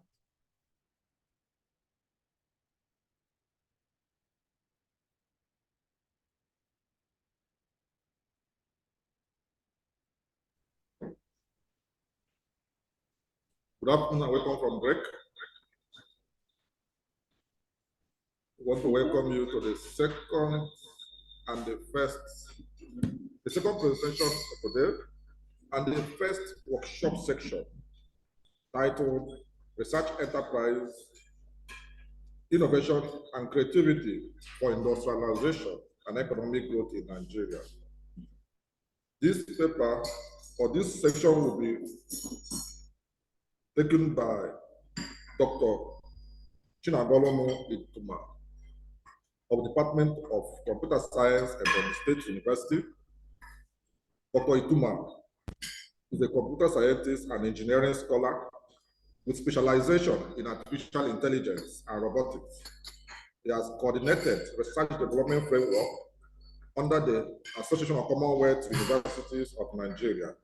Good afternoon and welcome from break. We want to welcome you to the second presentation of today and the first workshop section titled Research Enterprise, Innovation and Creativity for Industrialization and Economic Growth in Nigeria. This paper or this section will be taken by Dr. Chinagolum Ituma of the Department of Computer Science at Ebonyi State University. Dr. Ituma is a computer scientist and engineering scholar with specialization in artificial intelligence and robotics. He has coordinated research development framework under the Association of Commonwealth Universities of Nigeria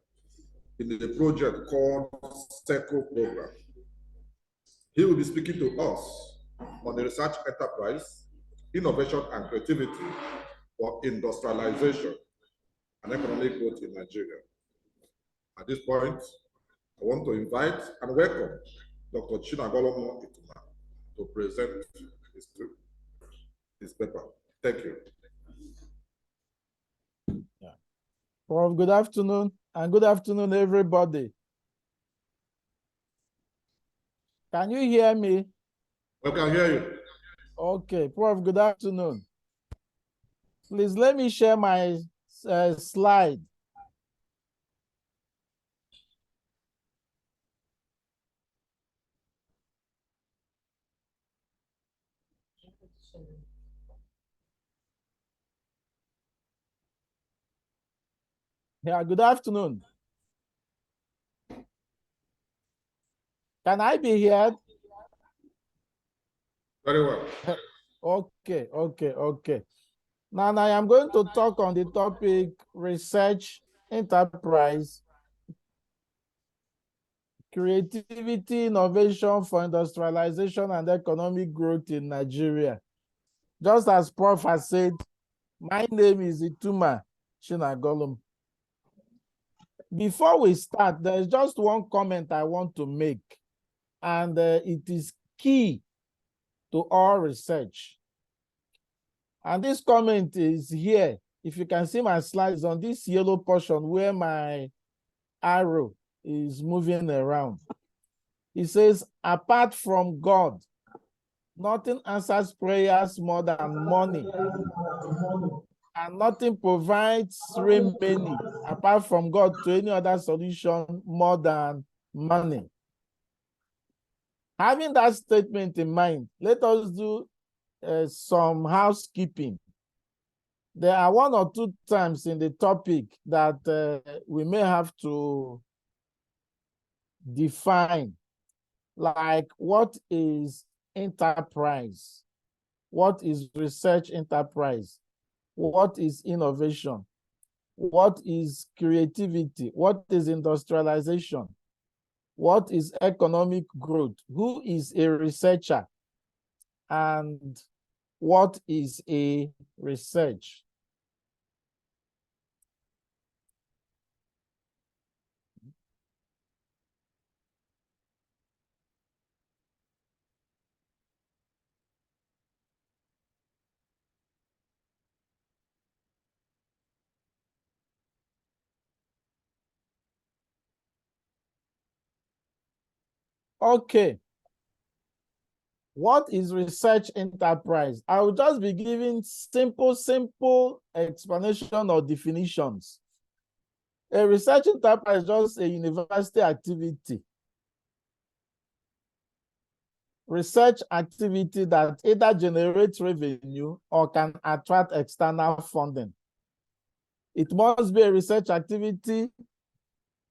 in the project called SECO program. He will be speaking to us on the research enterprise, innovation and creativity for industrialization and economic growth in Nigeria. At this point, I want to invite and welcome Dr. Chinagolum Ituma to present his paper. Thank you. Yeah. Prof, good afternoon, and good afternoon, everybody. Can you hear me? We can hear you. Okay, Prof, good afternoon. Please let me share my slide. Yeah, good afternoon. Can I be heard? Very well. Okay. Now I am going to talk on the topic research, enterprise, creativity, innovation for industrialization and economic growth in Nigeria. Just as Prof has said, my name is Ituma Chinagolum. Before we start, there's just one comment I want to make, and it is key to all research. And this comment is here. If you can see my slides on this yellow portion where my arrow is moving around. It says, apart from God, nothing answers prayers more than money. And nothing provides remedy apart from God to any other solution more than money. Having that statement in mind, let us do some housekeeping. There are one or two times in the topic that we may have to define, like what is enterprise? What is research enterprise? What is innovation? What is creativity? What is industrialization? What is economic growth? Who is a researcher? And what is a research? Okay. What is research enterprise? I will just be giving simple explanation or definitions. A research enterprise is just a university activity. Research activity that either generates revenue or can attract external funding. It must be a research activity.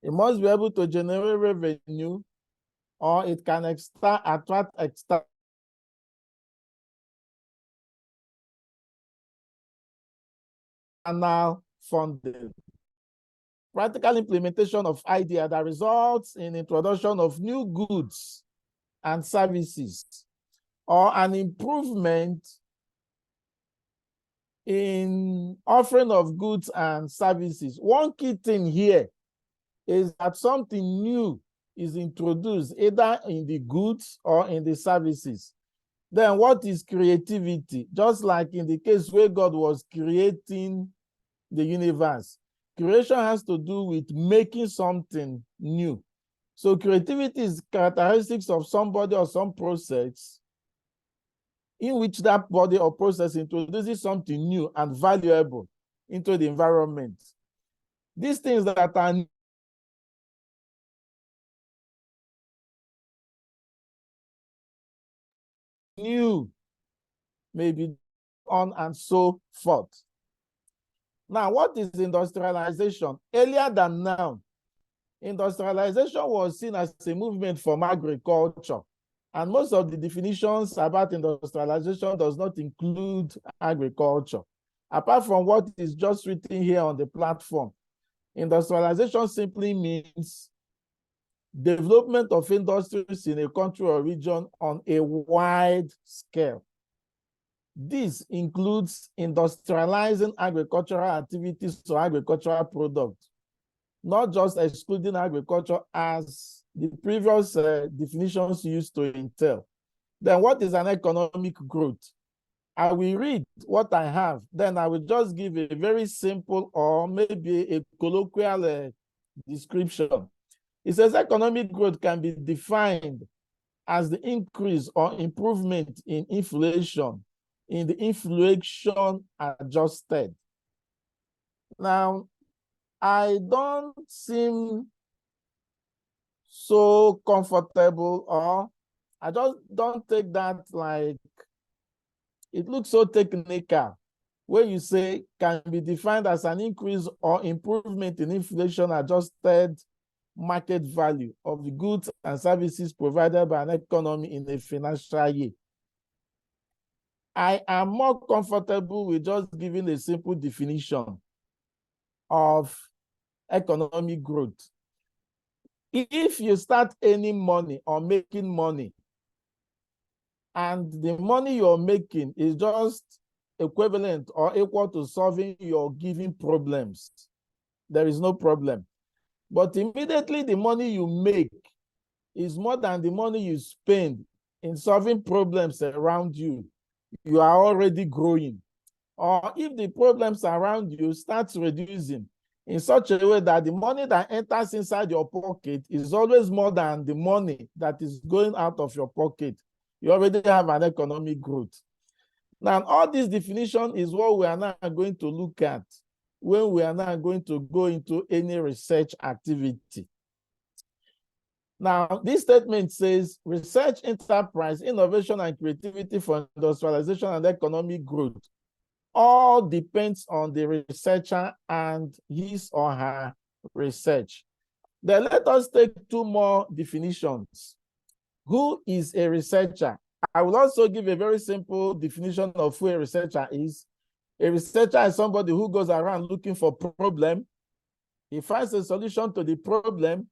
It must be able to generate revenue, or it can attract external funding. practical implementation of idea that results in introduction of new goods and services, or an improvement in offering of goods and services. One key thing here is that something new is introduced either in the goods or in the services. Then what is creativity? Just like in the case where God was creating the universe, creation has to do with making something new. So creativity is characteristics of somebody or some process in which that body or process introduces something new and valuable into the environment. These things that are new may be on and so forth. Now, what is industrialization? Earlier than now, industrialization was seen as a movement from agriculture. And most of the definitions about industrialization does not include agriculture. Apart from what is just written here on the platform, industrialization simply means development of industries in a country or region on a wide scale. This includes industrializing agricultural activities or agricultural products, not just excluding agriculture as the previous definitions used to entail. Then what is an economic growth? I will read what I have, then I will just give a very simple or maybe a colloquial description. It says economic growth can be defined as the increase or improvement in inflation in the inflation adjusted. Now, I don't seem so comfortable, or I just don't take that like, it looks so technical, where you say can be defined as an increase or improvement in inflation adjusted market value of the goods and services provided by an economy in a financial year. I am more comfortable with just giving a simple definition of economic growth. If you start earning money or making money, and the money you're making is just equivalent or equal to solving your given problems, there is no problem. But immediately the money you make is more than the money you spend in solving problems around you, you are already growing. Or if the problems around you start reducing in such a way that the money that enters inside your pocket is always more than the money that is going out of your pocket, you already have an economic growth. Now, all this definition is what we are now going to look at when we are now going to go into any research activity. Now, this statement says research, enterprise, innovation, and creativity for industrialization and economic growth all depends on the researcher and his or her research. Then let us take two more definitions. Who is a researcher? I will also give a very simple definition of who a researcher is. A researcher is somebody who goes around looking for a problem. He finds a solution to the problem.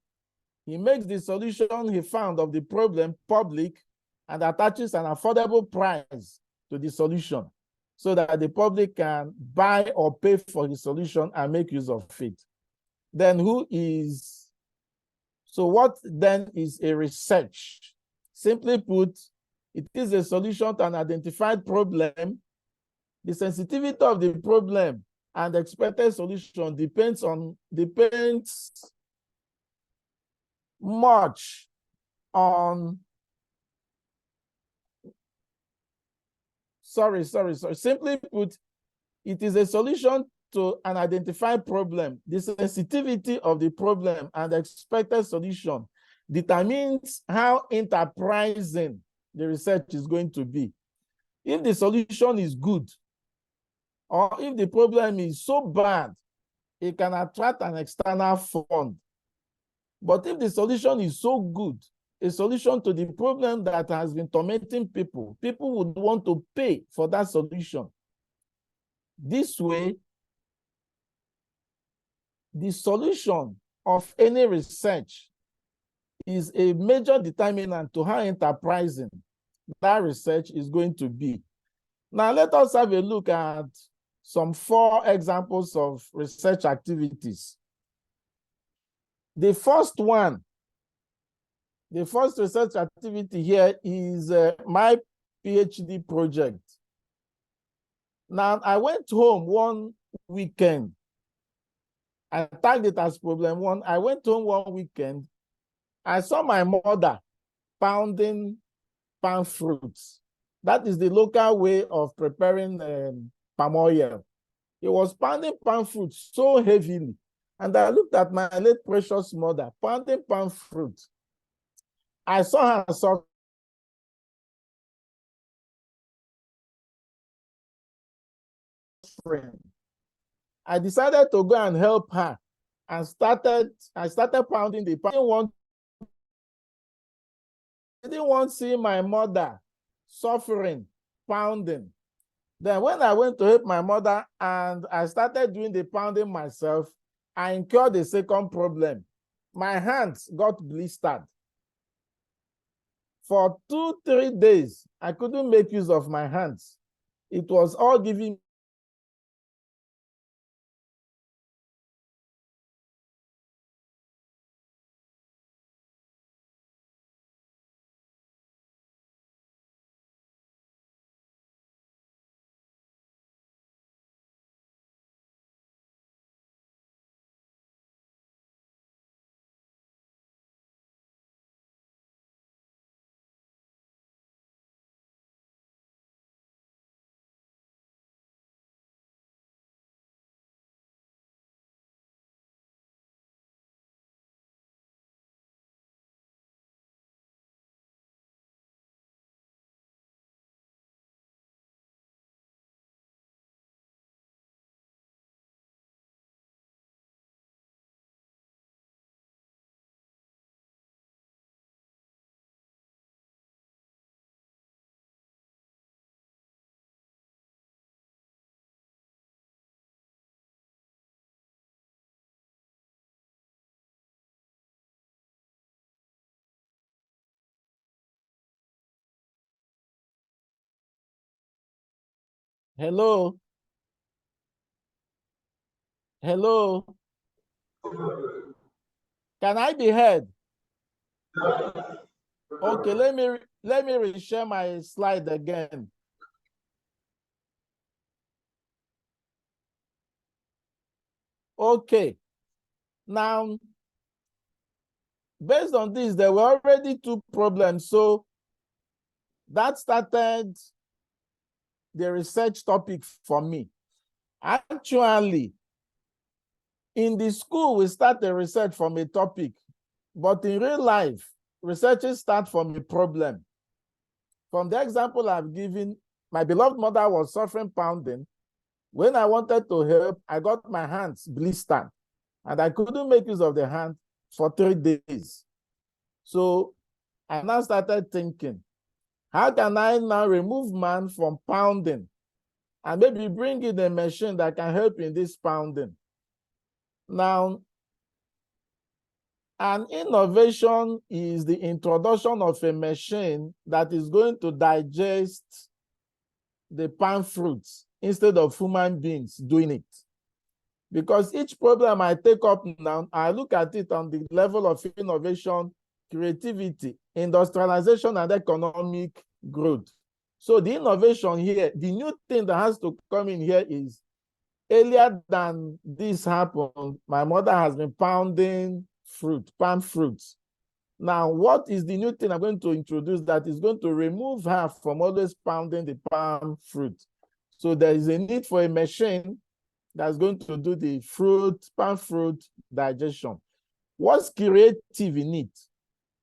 He makes the solution he found of the problem public and attaches an affordable price to the solution so that the public can buy or pay for his solution and make use of it. Then what then is a research? Simply put, it is a solution to an identified problem. The sensitivity of the problem and the expected solution depends much on, simply put, it is a solution to an identified problem. The sensitivity of the problem and the expected solution determines how enterprising the research is going to be. If the solution is good, or if the problem is so bad, it can attract an external fund. But if the solution is so good, a solution to the problem that has been tormenting people, people would want to pay for that solution. This way, the solution of any research is a major determinant to how enterprising that research is going to be. Now, let us have a look at some 4 examples of research activities. The first one, the first research activity here is my PhD project. Now, I went home one weekend. I tagged it as problem 1. I went home one weekend. I saw my mother pounding palm fruits. That is the local way of preparing palm oil. He was pounding palm fruits so heavily. And I looked at my late precious mother pounding palm fruit. I saw her suffering. I decided to go and help her and I started pounding the palm. I didn't want to see my mother suffering, pounding. Then when I went to help my mother and I started doing the pounding myself, I incurred a second problem. My hands got blistered. For 2-3 days, I couldn't make use of my hands. It was all giving hello. Hello. Can I be heard? Okay, let me reshare my slide again. Okay. Now, based on this, there were already 2 problems. So that started the research topic for me. Actually, in the school, we start the research from a topic, but in real life, researchers start from a problem. From the example I've given, my beloved mother was suffering pounding. When I wanted to help, I got my hands blistered, and I couldn't make use of the hand for 3 days. So I now started thinking, how can I now remove man from pounding and maybe bring in a machine that can help in this pounding? Now, an innovation is the introduction of a machine that is going to digest the palm fruits instead of human beings doing it. Because each problem I take up now, I look at it on the level of innovation, creativity, industrialization, and economic growth. So the innovation here, the new thing that has to come in here is, earlier than this happened, my mother has been pounding fruit, palm fruits. Now, what is the new thing I'm going to introduce that is going to remove her from always pounding the palm fruit? So there is a need for a machine that's going to do the palm fruit digestion. What's creative in it?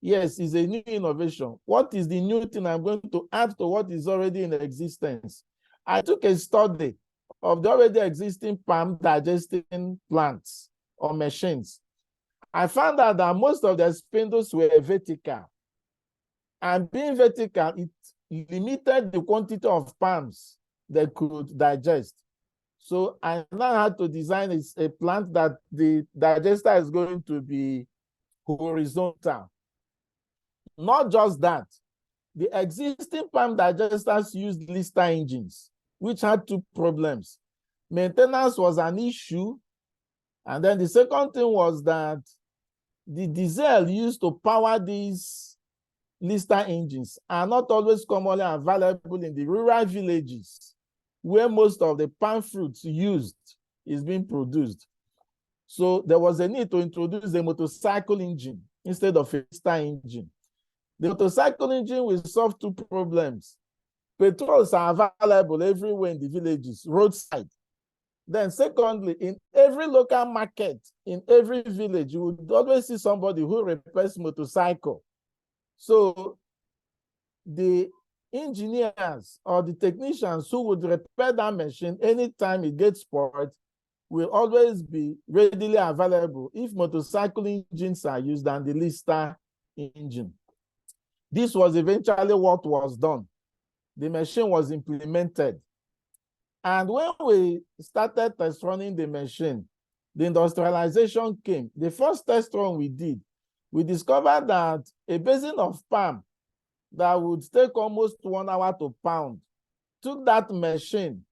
Yes, it's a new innovation. What is the new thing I'm going to add to what is already in existence? I took a study of the already existing palm digesting plants or machines. I found out that most of the spindles were vertical. And being vertical, it limited the quantity of palms they could digest. So I now had to design a plant that the digester is going to be horizontal. Not just that, the existing palm digesters used lister engines, which had two problems. Maintenance was an issue. And then the second thing was that the diesel used to power these lister engines are not always commonly available in the rural villages where most of the palm fruits used is being produced. So there was a need to introduce a motorcycle engine instead of a lister engine. The motorcycle engine will solve two problems. Petrols are available everywhere in the villages, roadside. Then secondly, in every local market, in every village, you would always see somebody who repairs motorcycle. So the engineers or the technicians who would repair that machine anytime it gets spoiled will always be readily available if motorcycle engines are used and the lister engine. This was eventually what was done. The machine was implemented. And when we started test running the machine, the industrialization came. The first test run we did, we discovered that a basin of palm that would take almost 1 hour to pound took that machine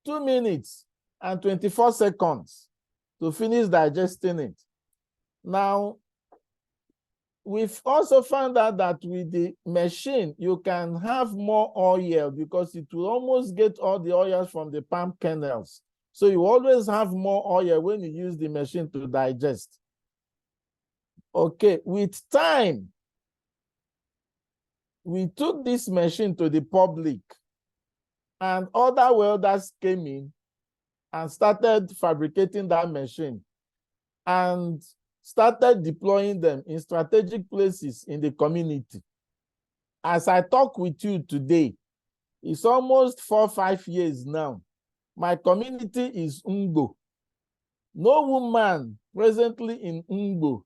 2 minutes and 24 seconds to finish digesting it. Now, we've also found out that with the machine, you can have more oil because it will almost get all the oils from the palm kernels. So you always have more oil when you use the machine to digest. Okay, with time, we took this machine to the public and other welders came in and started fabricating that machine and started deploying them in strategic places in the community. As I talk with you today, it's almost 4 or 5 years now. My community is Ngbo. No woman presently in Ngbo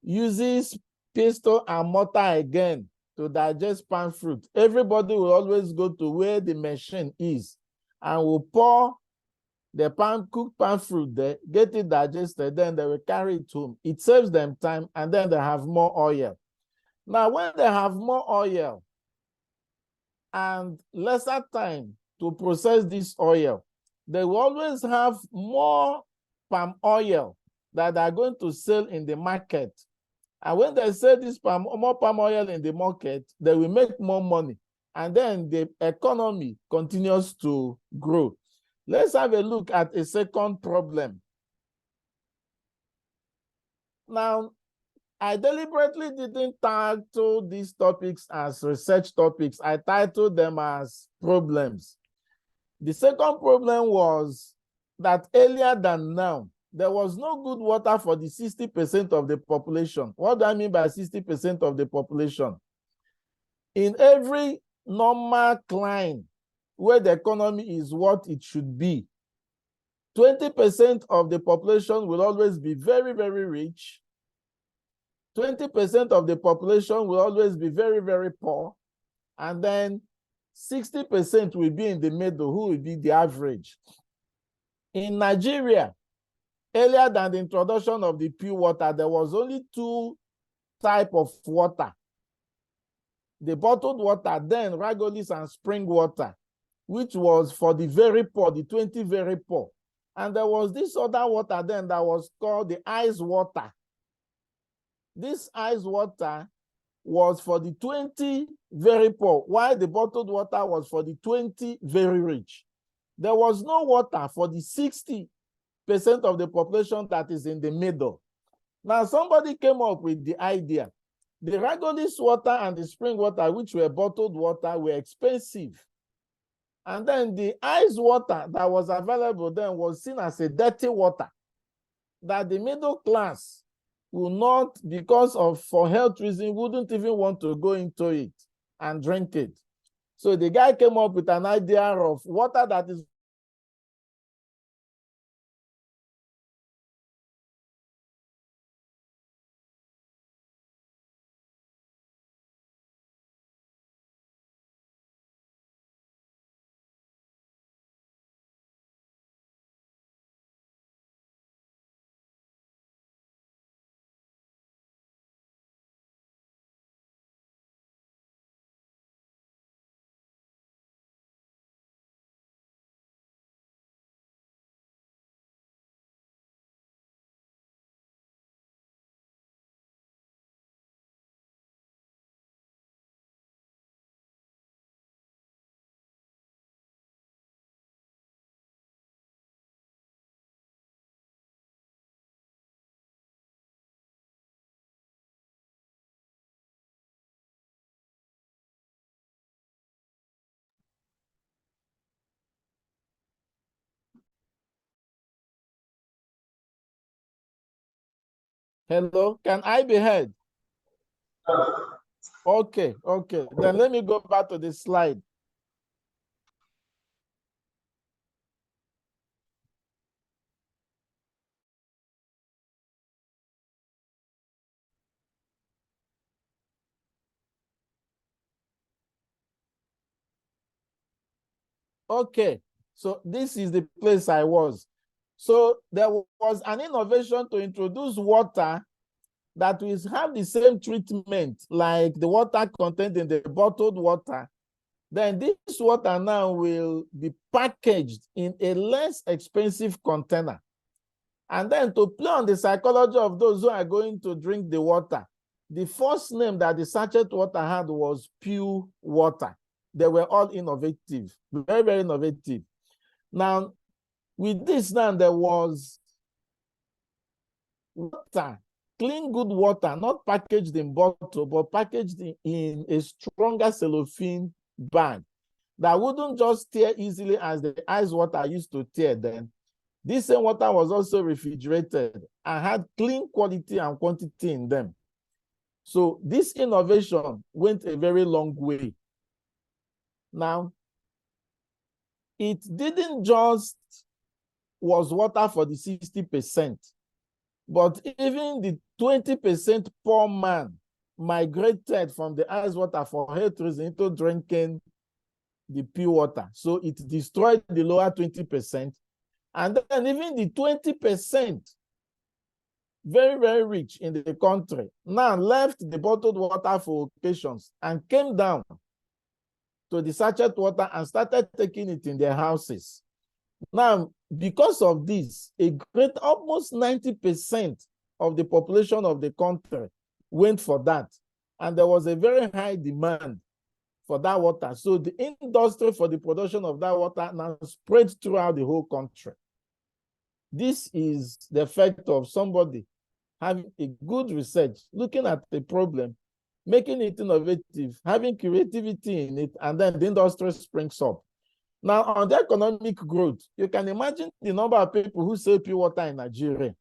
uses pestle and mortar again to digest palm fruit. Everybody will always go to where the machine is and will pour the cooked palm fruit there, get it digested, then they will carry it home. It saves them time and then they have more oil. Now, when they have more oil and lesser time to process this oil, they will always have more palm oil that they are going to sell in the market. And when they sell this more palm oil in the market, they will make more money. And then the economy continues to grow. Let's have a look at a second problem. Now, I deliberately didn't title these topics as research topics. I titled them as problems. The second problem was that earlier than now, there was no good water for the 60% of the population. What do I mean by 60% of the population? In every normal climate where the economy is what it should be, 20% of the population will always be very, very rich. 20% of the population will always be very, very poor. And then 60% will be in the middle, who will be the average. In Nigeria, earlier than the introduction of the pure water, there was only 2 types of water. The bottled water, then Ragolis and spring water, which was for the very poor, the 20 very poor. And there was this other water then that was called the ice water. This ice water was for the 20 very poor, while the bottled water was for the 20 very rich. There was no water for the 60% of the population that is in the middle. Now, somebody came up with the idea. The Ragolis water and the spring water, which were bottled water, were expensive. And then the ice water that was available then was seen as a dirty water that the middle class will not, because of for health reasons, wouldn't even want to go into it and drink it. So the guy came up with an idea of water that is Hello, can I be heard? Okay, okay. Then let me go back to the slide. Okay, so this is the place I was. So there was an innovation to introduce water that will have the same treatment like the water contained in the bottled water. Then this water now will be packaged in a less expensive container. And then to play on the psychology of those who are going to drink the water, the first name that the sachet water had was pure water. They were all innovative, very, very innovative. Now, with this now, there was water, clean, good water, not packaged in bottle, but packaged in a stronger cellophane bag that wouldn't just tear easily as the ice water used to tear then. This same water was also refrigerated and had clean quality and quantity in them. So this innovation went a very long way. Now, it didn't just was water for the 60%, but even the 20% poor man migrated from the ice water for health reasons into drinking the pure water. So it destroyed the lower 20%. And then even the 20%, very, very rich in the country, now left the bottled water for occasions and came down to the sachet water and started taking it in their houses. Now, because of this, a great, almost 90% of the population of the country went for that. And there was a very high demand for that water. So the industry for the production of that water now spread throughout the whole country. This is the effect of somebody having a good research, looking at the problem, making it innovative, having creativity in it, and then the industry springs up. Now, on the economic growth, you can imagine the number of people who sell pure water in Nigeria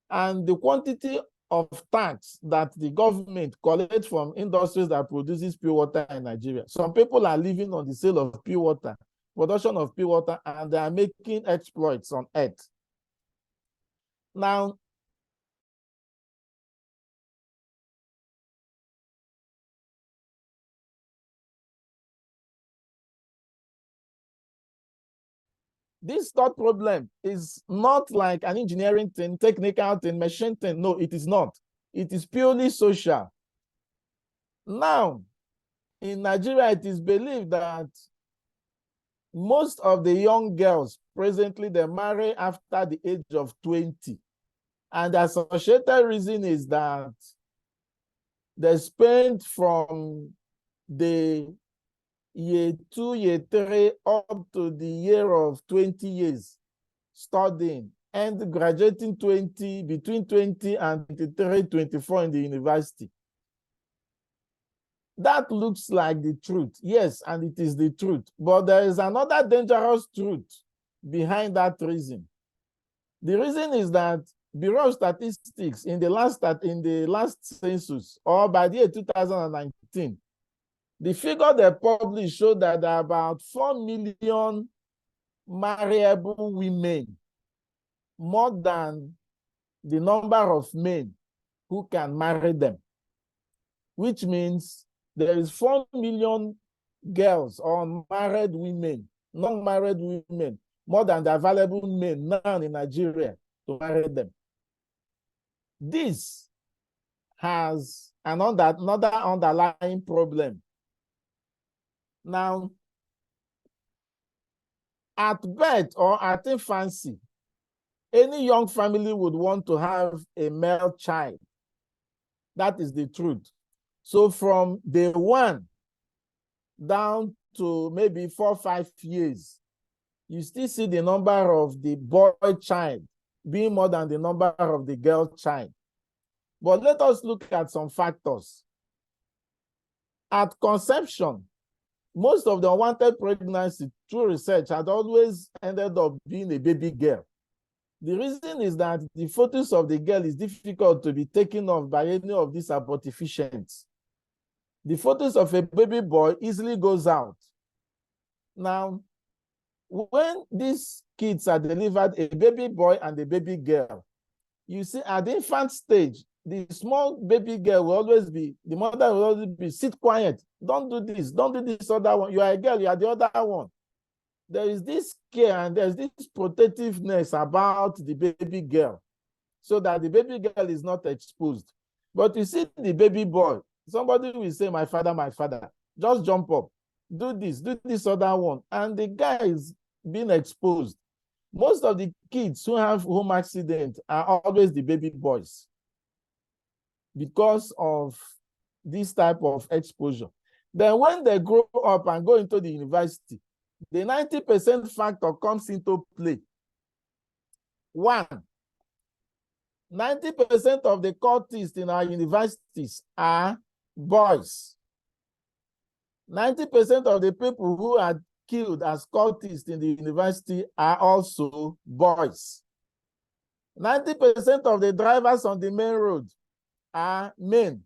and the quantity of tax that the government collects from industries that produces pure water in Nigeria. Some people are living on the sale of pure water, production of pure water, and they are making exploits on earth. Now, this third problem is not like an engineering thing, technical thing, machine thing. No, it is not. It is purely social. Now, in Nigeria, it is believed that most of the young girls presently, they marry after the age of 20. And the associated reason is that they spend from the year 2, year 3, up to the year of 20 years studying and graduating between 20 and 23, 24 in the university. That looks like the truth. Yes, and it is the truth. But there is another dangerous truth behind that reason. The reason is that Bureau of Statistics in the last census, or by the year 2019, the figure they published showed that there are about 4 million marriable women, more than the number of men who can marry them, which means there is 4 million girls or unmarried women, non-married women, more than the available men now in Nigeria to marry them. This has another underlying problem. Now, at birth or at infancy, any young family would want to have a male child. That is the truth. So from day 1 down to maybe 4 or 5 years, you still see the number of the boy child being more than the number of the girl child. But let us look at some factors. At conception, most of the unwanted pregnancy through research had always ended up being a baby girl. The reason is that the photos of the girl is difficult to be taken off by any of these abortifacients. The photos of a baby boy easily goes out. Now, when these kids are delivered, a baby boy and a baby girl, you see at the infant stage, the small baby girl will always be, the mother will always be, sit quiet, don't do this, don't do this other one. You are a girl, you are the other one. There is this care and there's this protectiveness about the baby girl so that the baby girl is not exposed. But you see the baby boy, somebody will say, my father, just jump up, do this other one. And the guy is being exposed. Most of the kids who have home accidents are always the baby boys because of this type of exposure. Then when they grow up and go into the university, the 90% factor comes into play. 1, 90% of the cultists in our universities are boys. 90% of the people who are killed as cultists in the university are also boys. 90% of the drivers on the main road are men.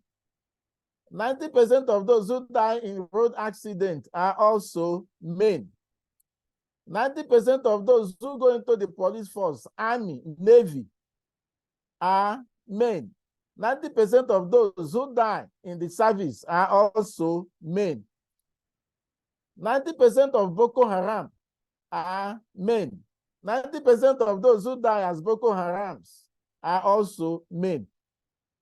90% of those who die in road accidents are also men. 90% of those who go into the police force, army, navy are men. 90% of those who die in the service are also men. 90% of Boko Haram are men. 90% of those who die as Boko Harams are also men.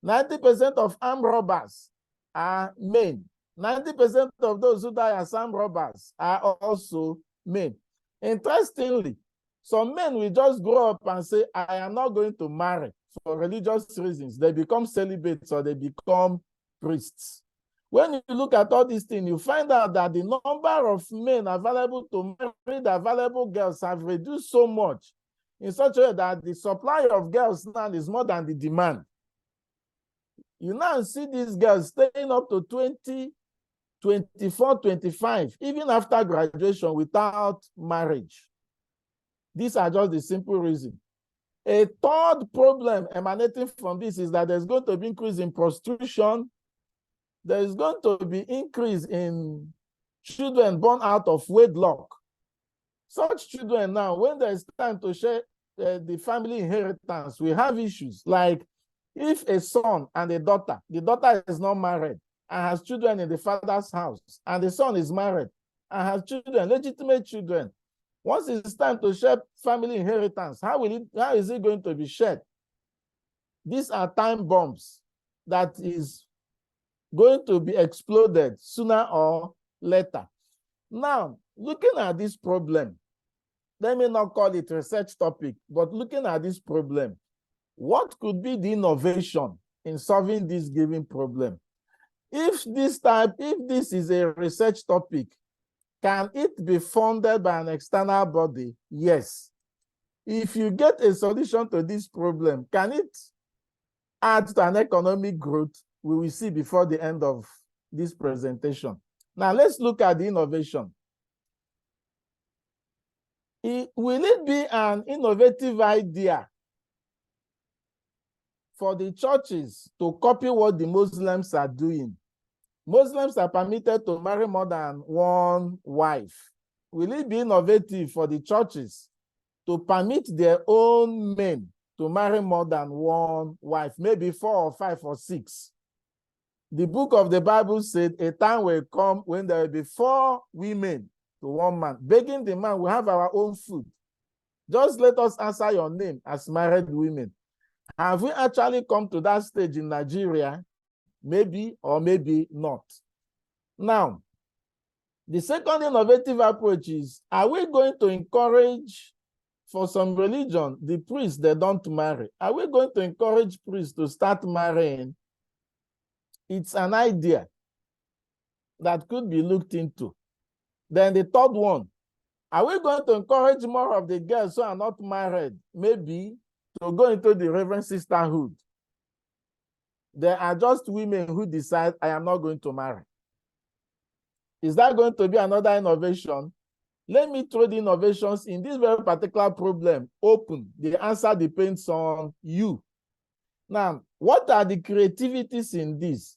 90% of armed robbers are men. 90% of those who die as armed robbers are also men. Interestingly, some men will just grow up and say, I am not going to marry for religious reasons. They become celibates or they become priests. When you look at all these things, you find out that the number of men available to marry the available girls have reduced so much in such a way that the supply of girls now is more than the demand. You now see these girls staying up to 20, 24, 25, even after graduation without marriage. These are just the simple reason. A third problem emanating from this is that there's going to be increase in prostitution. There's going to be increase in children born out of wedlock. Such children now, when there's time to share the family inheritance, we have issues like if a son and the daughter is not married and has children in the father's house, and the son is married and has children, legitimate children, once it's time to share family inheritance, how is it going to be shared? These are time bombs that is going to be exploded sooner or later. Now, looking at this problem, let me not call it research topic, but looking at this problem, what could be the innovation in solving this given problem? If this is a research topic, can it be funded by an external body? Yes. If you get a solution to this problem, can it add to an economic growth? We will see before the end of this presentation. Now let's look at the innovation. Will it be an innovative idea for the churches to copy what the Muslims are doing? Muslims are permitted to marry more than one wife. Will it be innovative for the churches to permit their own men to marry more than one wife, maybe 4 or 5 or 6? The book of the Bible said a time will come when there will be 4 women to 1 man, begging the man, we have our own food. Just let us answer your name as married women. Have we actually come to that stage in Nigeria? Maybe or maybe not. Now, the second innovative approach is, are we going to encourage, for some religion, the priests, they don't marry? Are we going to encourage priests to start marrying? It's an idea that could be looked into. Then the third one, are we going to encourage more of the girls who are not married, maybe, to go into the Reverend Sisterhood? There are just women who decide, I am not going to marry. Is that going to be another innovation? let me throw the innovations in this very particular problem open. The answer depends on you. Now, what are the creativities in this?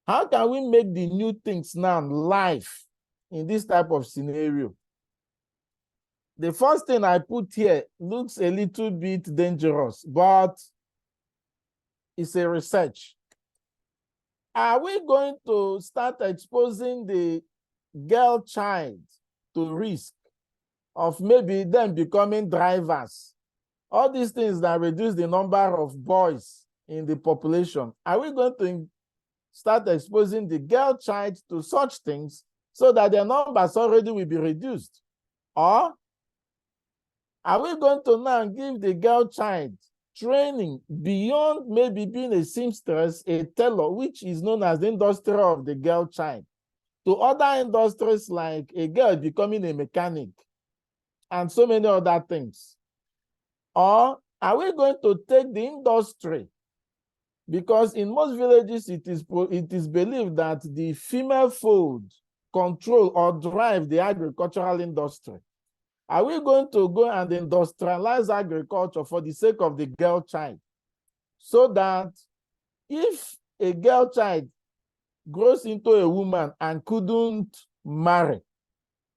How can we make the new things now live in this type of scenario? The first thing I put here looks a little bit dangerous, but it's a research. Are we going to start exposing the girl child to risk of maybe them becoming drivers? All these things that reduce the number of boys in the population. Are we going to start exposing the girl child to such things so that their numbers already will be reduced? Or are we going to now give the girl child training beyond maybe being a seamstress, a tailor, which is known as the industry of the girl child, to other industries like a girl becoming a mechanic and so many other things? Or are we going to take the industry? Because in most villages, it is believed that the female fold control or drive the agricultural industry. Are we going to go and industrialize agriculture for the sake of the girl child? So that if a girl child grows into a woman and couldn't marry,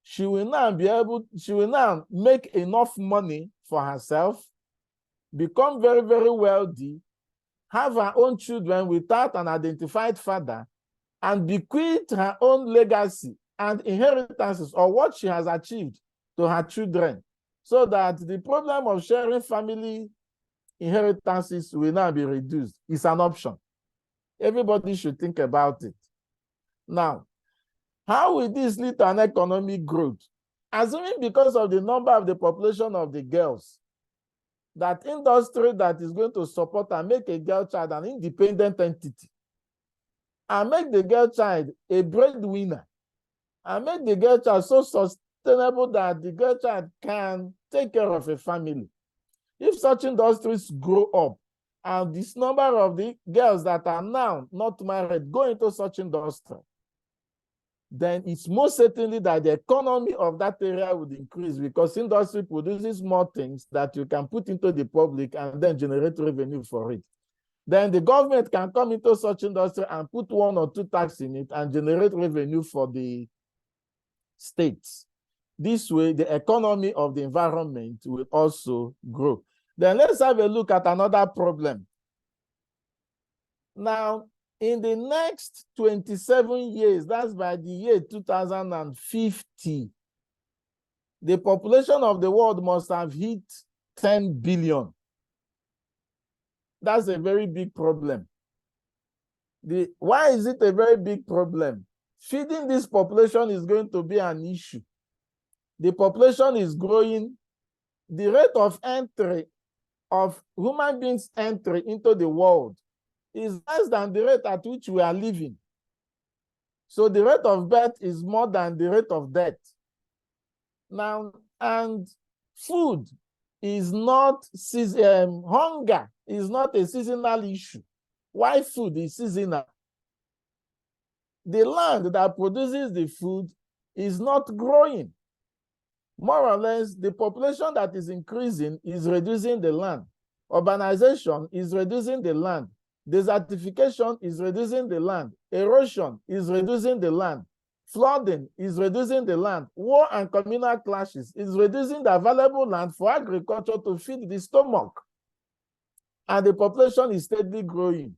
she will now make enough money for herself, become very, very wealthy, have her own children without an identified father, and bequeath her own legacy and inheritances or what she has achieved to her children, so that the problem of sharing family inheritances will now be reduced. It's an option. Everybody should think about it. Now, how will this lead to an economic growth? Assuming because of the number of the population of the girls, that industry that is going to support and make a girl child an independent entity, and make the girl child a breadwinner, and make the girl child so sustainable that the girl child can take care of a family. If such industries grow up, and this number of the girls that are now not married go into such industry, then it's most certainly that the economy of that area would increase, because industry produces more things that you can put into the public and then generate revenue for it. Then the government can come into such industry and put 1 or 2 taxes in it and generate revenue for the states. This way, the economy of the environment will also grow. Then let's have a look at another problem. Now, in the next 27 years, that's by the year 2050, the population of the world must have hit 10 billion. That's a very big problem. Why is it a very big problem? Feeding this population is going to be an issue. The population is growing. The rate of entry of human beings entry into the world is less than the rate at which we are living. So the rate of birth is more than the rate of death. Now, and food is not, hunger is not a seasonal issue. Why food is seasonal? The land that produces the food is not growing. More or less, the population that is increasing is reducing the land. Urbanization is reducing the land. Desertification is reducing the land. Erosion is reducing the land. Flooding is reducing the land. War and communal clashes is reducing the available land for agriculture to feed the stomach. And the population is steadily growing.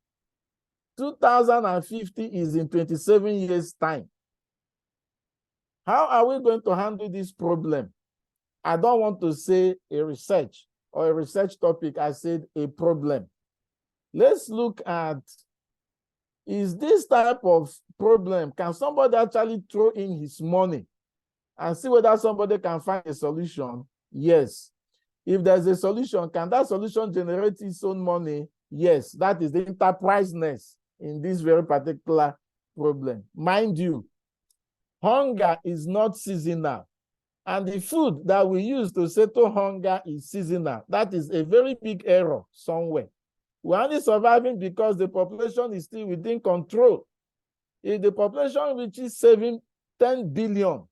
2050 is in 27 years' time. How are we going to handle this problem? I don't want to say a research or a research topic. I said a problem. Let's look at, is this type of problem, can somebody actually throw in his money and see whether somebody can find a solution? Yes. If there's a solution, can that solution generate its own money? Yes. That is the enterpriseness in this very particular problem. Mind you, hunger is not seasonal. And the food that we use to settle hunger is seasonal. That is a very big error somewhere. We're only surviving because the population is still within control. If the population reaches 10 billion,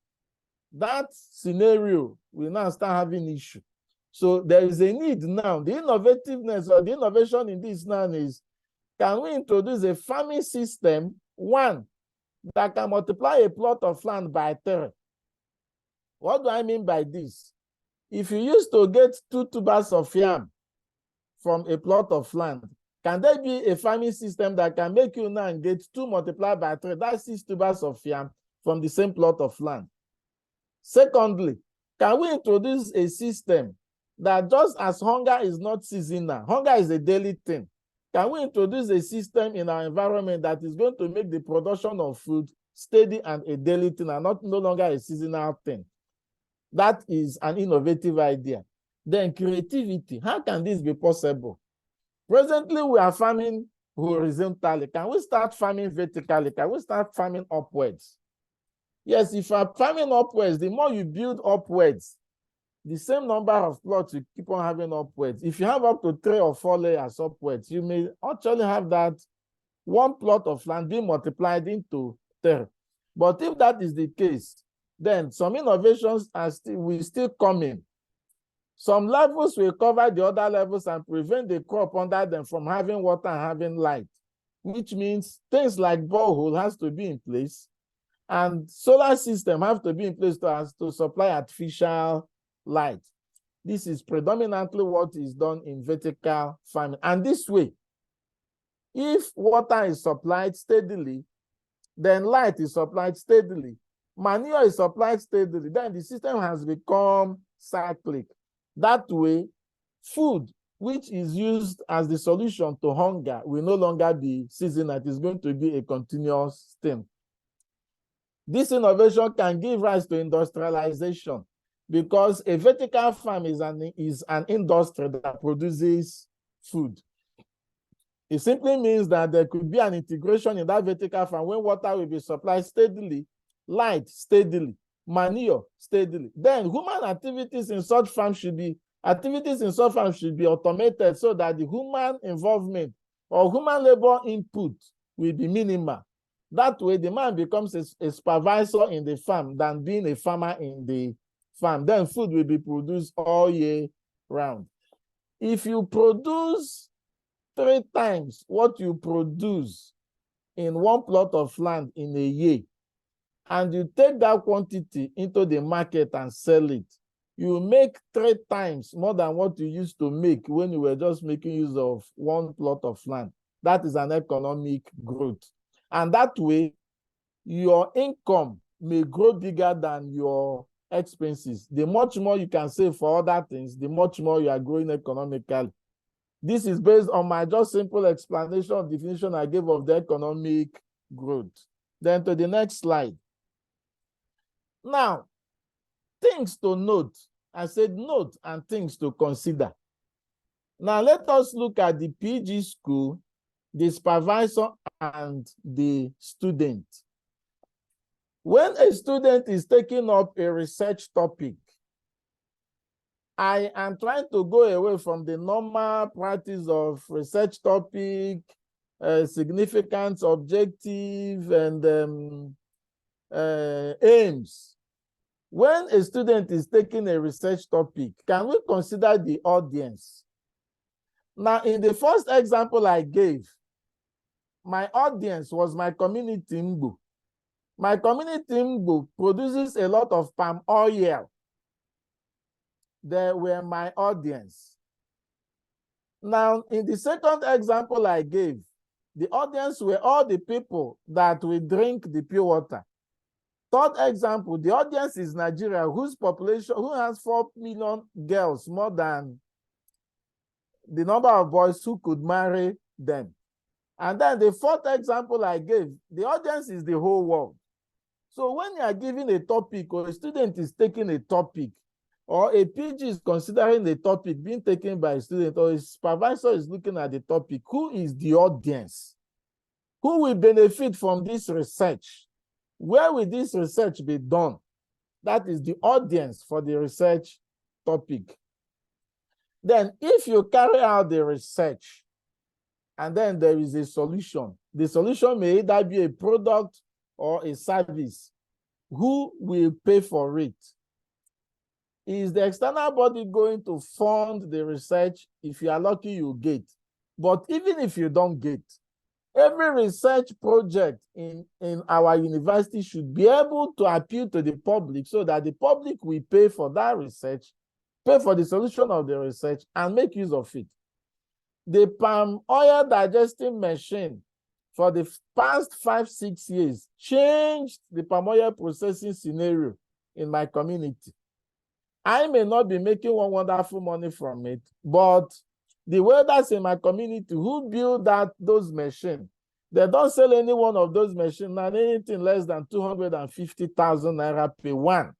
that scenario will now start having issue. So there is a need now. The innovativeness or the innovation in this now is, can we introduce a farming system, one, that can multiply a plot of land by 3? What do I mean by this? If you used to get 2 tubers of yam from a plot of land, can there be a farming system that can make you now get 2 multiplied by 3? That's 6 tubers of yam from the same plot of land. Secondly, can we introduce a system that, just as hunger is not seasonal, hunger is a daily thing, can we introduce a system in our environment that is going to make the production of food steady and a daily thing and no longer a seasonal thing? That is an innovative idea. Then creativity. How can this be possible? Presently, we are farming horizontally. Can we start farming vertically? Can we start farming upwards? Yes, if you are farming upwards, the more you build upwards, the same number of plots you keep on having upwards. If you have up to 3 or 4 layers upwards, you may actually have that 1 plot of land being multiplied into 3. But if that is the case, then some innovations will still come in. Some levels will cover the other levels and prevent the crop under them from having water and having light, which means things like borehole has to be in place, and solar system have to be in place to supply artificial light. This is predominantly what is done in vertical farming. And this way, if water is supplied steadily, then light is supplied steadily, manure is supplied steadily, then the system has become cyclic. That way, food, which is used as the solution to hunger, will no longer be seasonal. It is going to be a continuous thing. This innovation can give rise to industrialization, because a vertical farm is an industry that produces food. It simply means that there could be an integration in that vertical farm when water will be supplied steadily, light steadily, manure steadily. Then human activities in such farms should be automated so that the human involvement or human labor input will be minimal. That way, the man becomes a supervisor in the farm than being a farmer in the farm. Then food will be produced all year round. If you produce 3 times what you produce in 1 plot of land in a year, and you take that quantity into the market and sell it, you make 3 times more than what you used to make when you were just making use of 1 plot of land. That is an economic growth. And that way, your income may grow bigger than your expenses. The much more you can save for other things, the much more you are growing economically. This is based on my just simple explanation, definition I gave of the economic growth. Then to the next slide. Now, things to note. I said note and things to consider. Now, let us look at the PG school, the supervisor, and the student. When a student is taking up a research topic, I am trying to go away from the normal practice of research topic, significance, objective, and aims. When a student is taking a research topic, can we consider the audience? Now, in the first example I gave, my audience was my community Mbu. My community Mbu produces a lot of palm oil. They were my audience. Now, in the second example I gave, the audience were all the people that will drink the pure water. Third example, the audience is Nigeria, whose population, who has 4 million girls, more than the number of boys who could marry them. And then the fourth example I gave, the audience is the whole world. So when you are giving a topic, or a student is taking a topic, or a PG is considering the topic being taken by a student, or a supervisor is looking at the topic, who is the audience? Who will benefit from this research? Where will this research be done? That is the audience for the research topic. Then if you carry out the research, and then there is a solution, the solution may either be a product or a service. who will pay for it? Is the external body going to fund the research? If you are lucky, you get. But even if you don't get, every research project in our university should be able to appeal to the public so that the public will pay for that research, pay for the solution of the research, and make use of it. The palm oil digesting machine for the past 5-6 years changed the palm oil processing scenario in my community. I may not be making one wonderful money from it, but the welders in my community who build those machines, they don't sell any one of those machines now anything less than 250,000 naira per one.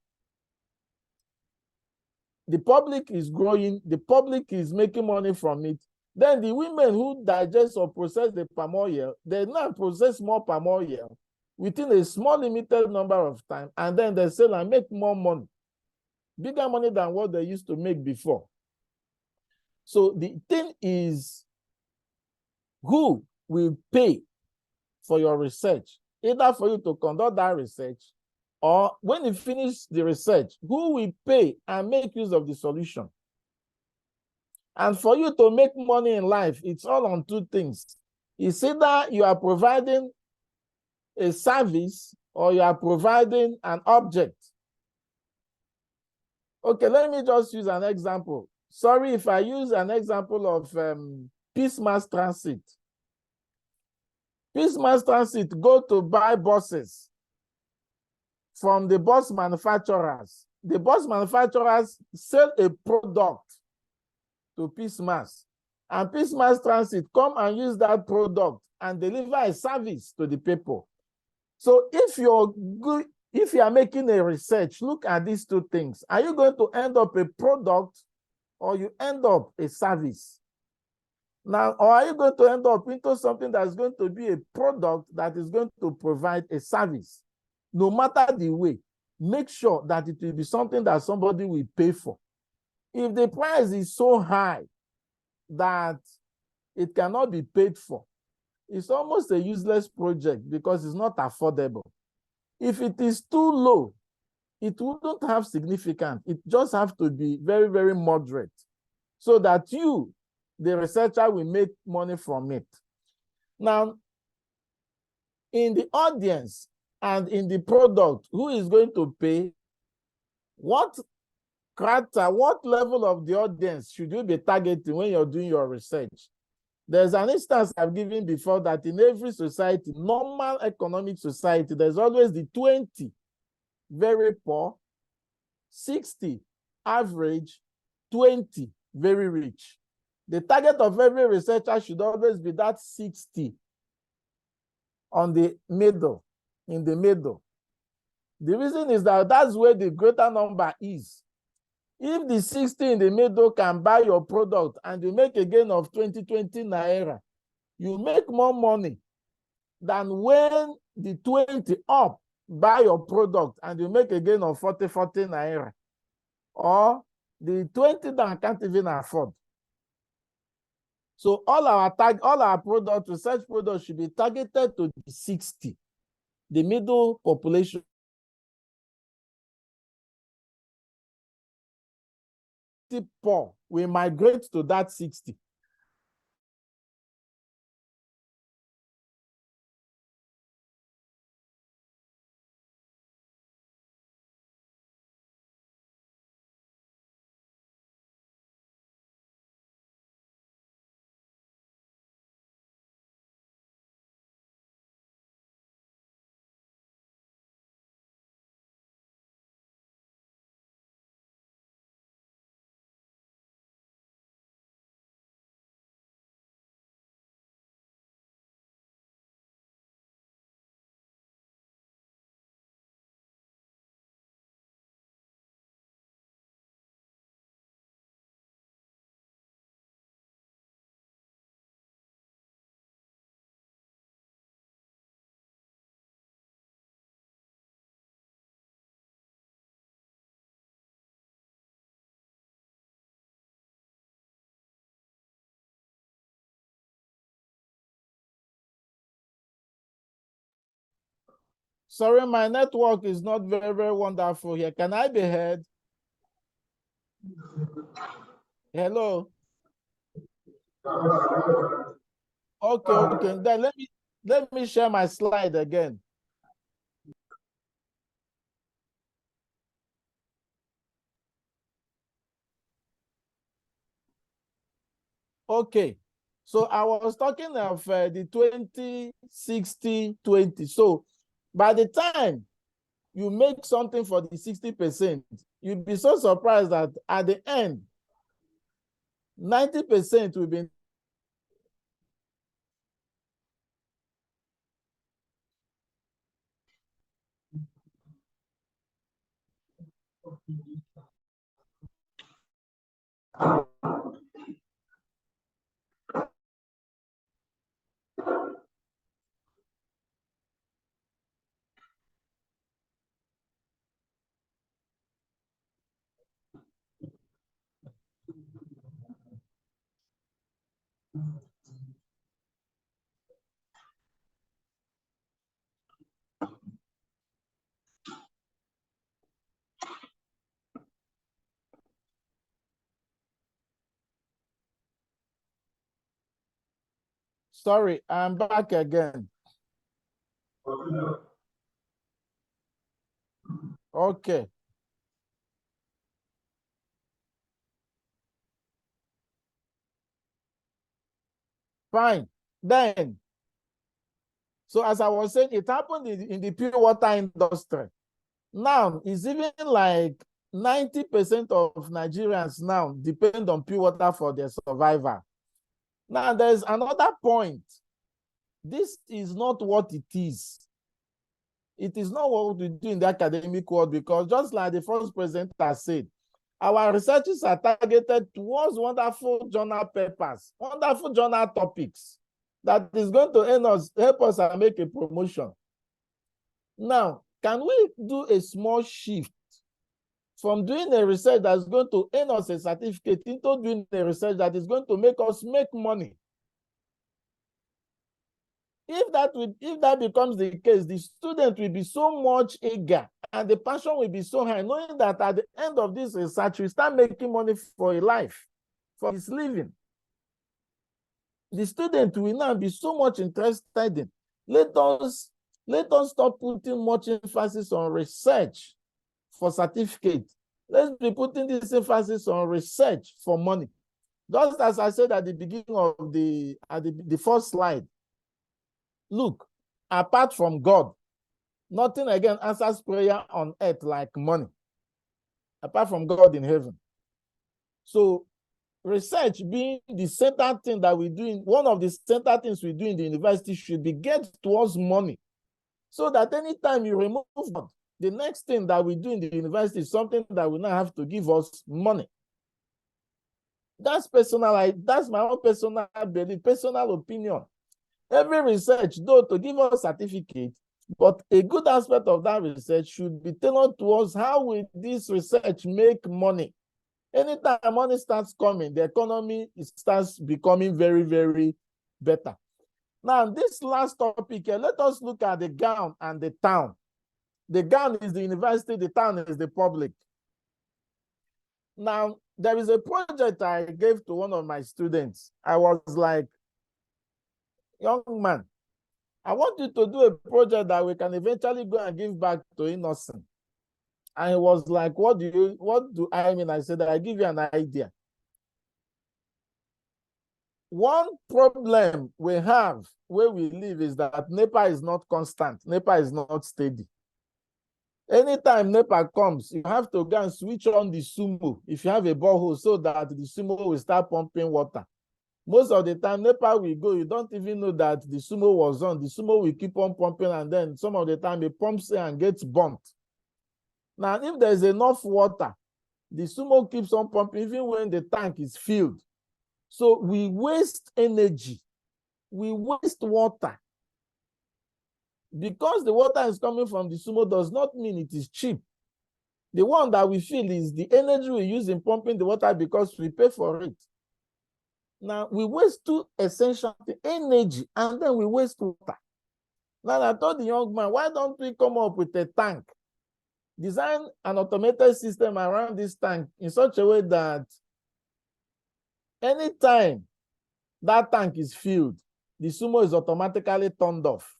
The public is growing, the public is making money from it. Then the women who digest or process the palm oil, they now process more palm oil within a small limited number of time, and then they sell and make more money, bigger money than what they used to make before. So the thing is, who will pay for your research, either for you to conduct that research, or when you finish the research, who will pay and make use of the solution? And for you to make money in life, it's all on two things. It's either you are providing a service or you are providing an object. Okay, let me just use an example. Sorry if I use an example of Peace Mass Transit. Peace Mass Transit go to buy buses from the bus manufacturers. The bus manufacturers sell a product to Peace Mass, and Peace Mass Transit come and use that product and deliver a service to the people. So if you are making a research, look at these two things. Are you going to end up a product or you end up a service? Now, or are you going to end up into something that's going to be a product that is going to provide a service? No matter the way, make sure that it will be something that somebody will pay for. If the price is so high that it cannot be paid for, it's almost a useless project because it's not affordable. If it is too low, it wouldn't have significance. It just has to be very, very moderate so that you, the researcher, will make money from it. Now, in the audience and in the product, who is going to pay? What character, what level of the audience should you be targeting when you're doing your research? There's an instance I've given before that in every society, normal economic society, there's always the 20 very poor, 60 average, 20 very rich. The target of every researcher should always be that 60 on the middle, in the middle. The reason is that that's where the greater number is. If the 60 in the middle can buy your product and you make a gain of 20 naira, you make more money than when the 20 up buy your product and you make a gain of 40 naira, or the 20 that can't even afford. So all our product, research products should be targeted to the 60, the middle population. Poor, we migrate to that 60. Sorry, my network is not very, very wonderful here. Can I be heard? Hello? Okay. Then let me share my slide again. Okay. So I was talking of the 20-60-20. So by the time you make something for the 60%, you'd be so surprised that at the end, 90% will be Sorry, I'm back again. Okay. Fine. Then, so as I was saying, it happened in the pure water industry. Now, it's even like 90% of Nigerians now depend on pure water for their survival. Now, there's another point. This is not what it is. It is not what we do in the academic world, because just like the first presenter said, our researches are targeted towards wonderful journal papers, wonderful journal topics that is going to help us and make a promotion. Now, can we do a small shift from doing a research that's going to earn us a certificate into doing a research that is going to make us make money? If that becomes the case, the student will be so much eager and the passion will be so high, knowing that at the end of this research, we start making money for a life, for his living. The student will now be so much interested in. Let us stop putting much emphasis on research for certificate. Let's be putting this emphasis on research for money. Just as I said at the beginning of the first slide, look, apart from God, nothing again answers prayer on earth like money, apart from God in heaven. So research being the center thing that we do, one of the center things we do in the university should be get towards money. So that anytime you remove God, the next thing that we do in the university is something that will not have to give us money. That's personal. That's my own personal belief, personal opinion. Every research, though, to give us a certificate, but a good aspect of that research should be tailored towards how will this research make money. Anytime money starts coming, the economy starts becoming very, very better. Now, this last topic here, let us look at the gown and the town. The gown is the university, the town is the public. Now, there is a project I gave to one of my students. I was like, young man, I want you to do a project that we can eventually go and give back to innocent. And he was like, what do I mean? I said, I give you an idea. One problem we have where we live is that NEPA is not constant. NEPA is not steady. Anytime NEPA comes, you have to go and switch on the sumo if you have a borehole so that the sumo will start pumping water. Most of the time, NEPA will go, you don't even know that the sumo was on. The sumo will keep on pumping, and then some of the time it pumps and gets burnt. Now, if there's enough water, the sumo keeps on pumping even when the tank is filled. So we waste energy. We waste water. Because the water is coming from the sumo does not mean it is cheap. The one that we feel is the energy we use in pumping the water because we pay for it. Now, we waste two essential things, energy, and then we waste water. Now I told the young man, why don't we come up with a tank? Design an automated system around this tank in such a way that anytime that tank is filled, the sumo is automatically turned off.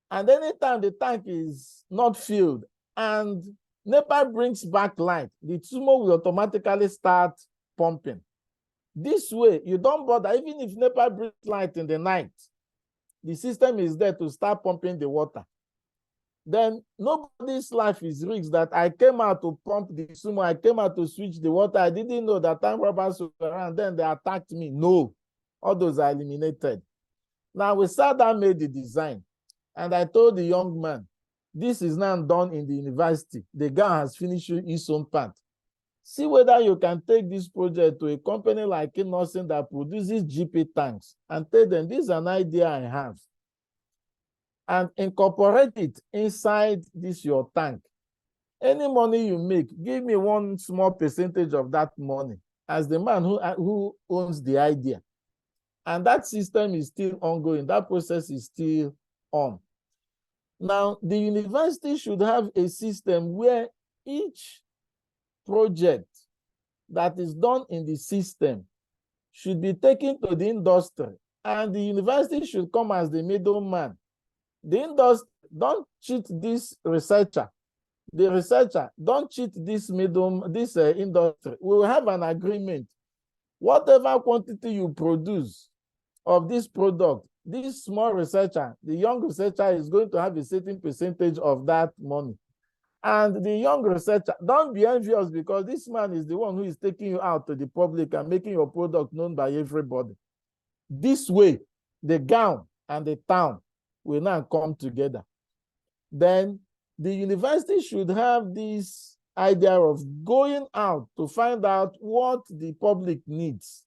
And anytime the tank is not filled and NEPA brings back light, the sumo will automatically start pumping. This way, you don't bother, even if NEPA brings light in the night, the system is there to start pumping the water. Then nobody's life is risked that I came out to pump the sumo, I came out to switch the water, I didn't know that time robbers were around, then they attacked me. No, all those are eliminated. Now we sat down, made the design, and I told the young man, this is now done in the university. The guy has finished his own part. See whether you can take this project to a company like Keynote that produces GP tanks and tell them, this is an idea I have, and incorporate it inside this your tank. Any money you make, give me one small percentage of that money as the man who owns the idea. And that system is still ongoing. That process is still on. Now, the university should have a system where each project that is done in the system should be taken to the industry, and the university should come as the middleman. The industry, don't cheat this researcher. The researcher, don't cheat this industry. We will have an agreement. Whatever quantity you produce of this product, this small researcher, the young researcher is going to have a certain percentage of that money. And the young researcher, don't be envious because this man is the one who is taking you out to the public and making your product known by everybody. This way, the gown and the town will now come together. Then the university should have this idea of going out to find out what the public needs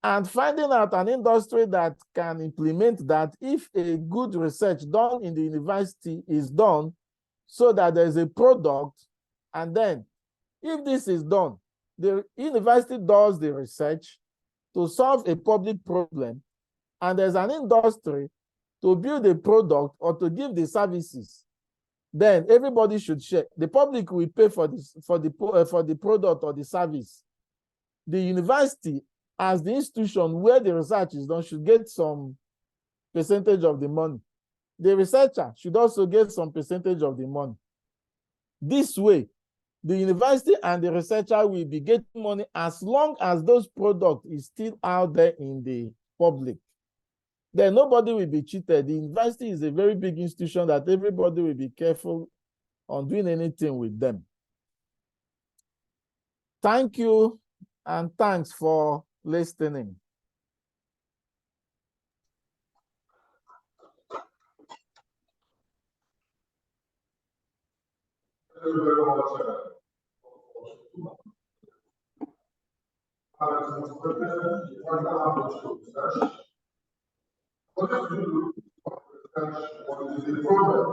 and finding out an industry that can implement that if a good research done in the university is done so that there's a product. And then if this is done, the university does the research to solve a public problem, and there's an industry to build a product or to give the services, then everybody should share. The public will pay for this, for the product or the service. The university, as the institution where the research is done, should get some percentage of the money. The researcher should also get some percentage of the money. This way, the university and the researcher will be getting money as long as those products is still out there in the public. Then nobody will be cheated. The university is a very big institution that everybody will be careful on doing anything with them. Thank you, and thanks for listening. Thank you very much. What is the problem?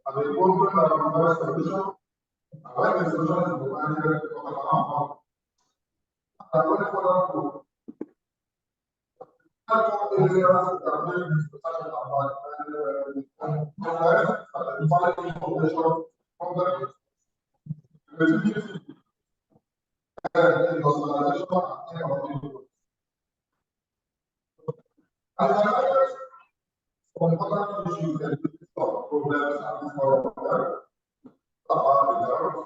And the problem that requires solution, and when the solution is provided, and when further to areas that make this discussion about identifying information from the creativity and industrialization and economic. As I mentioned, some important issues that solve problems and this part of the world, about the girls,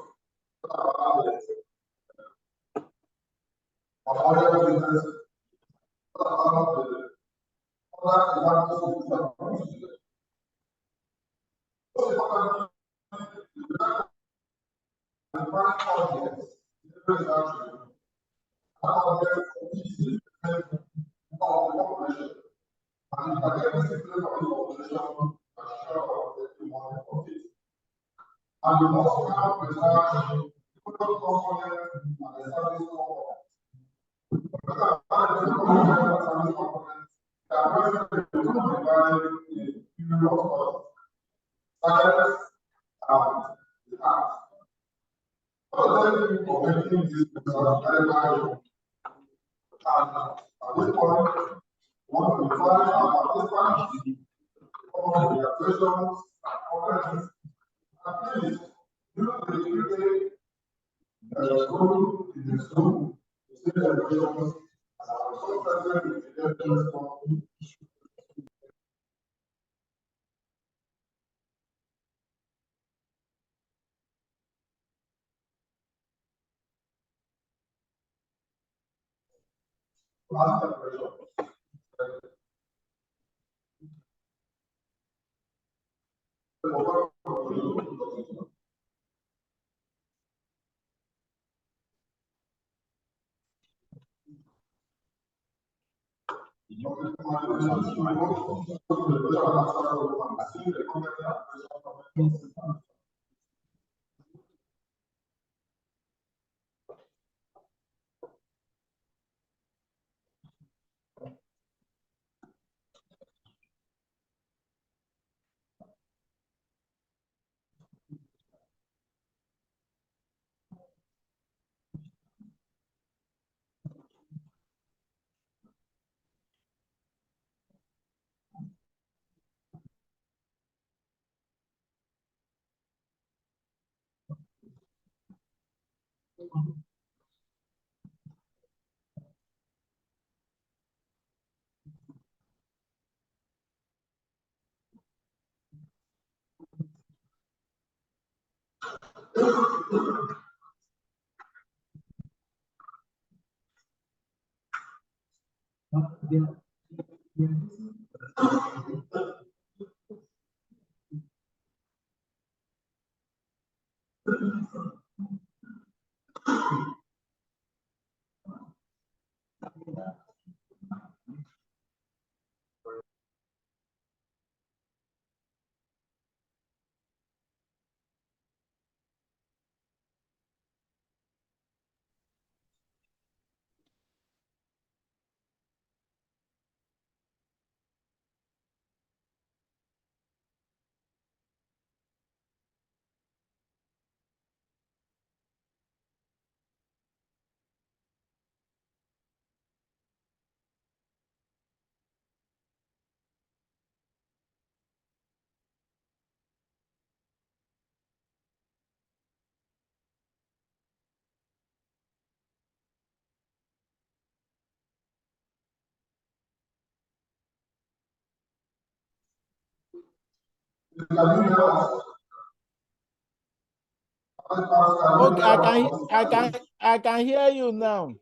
about the other businesses, about the other examples of the most important the first audience, the research, how their community of the population. And if I get this discipline of the population, I'm sure that we want to profit. And we also have research, the product component, and the service component. Because the component and service component, they are presently divided in few of science and the arts. Other people making this very valuable. And at this point, we want to invite our participants Okay, I can hear you now.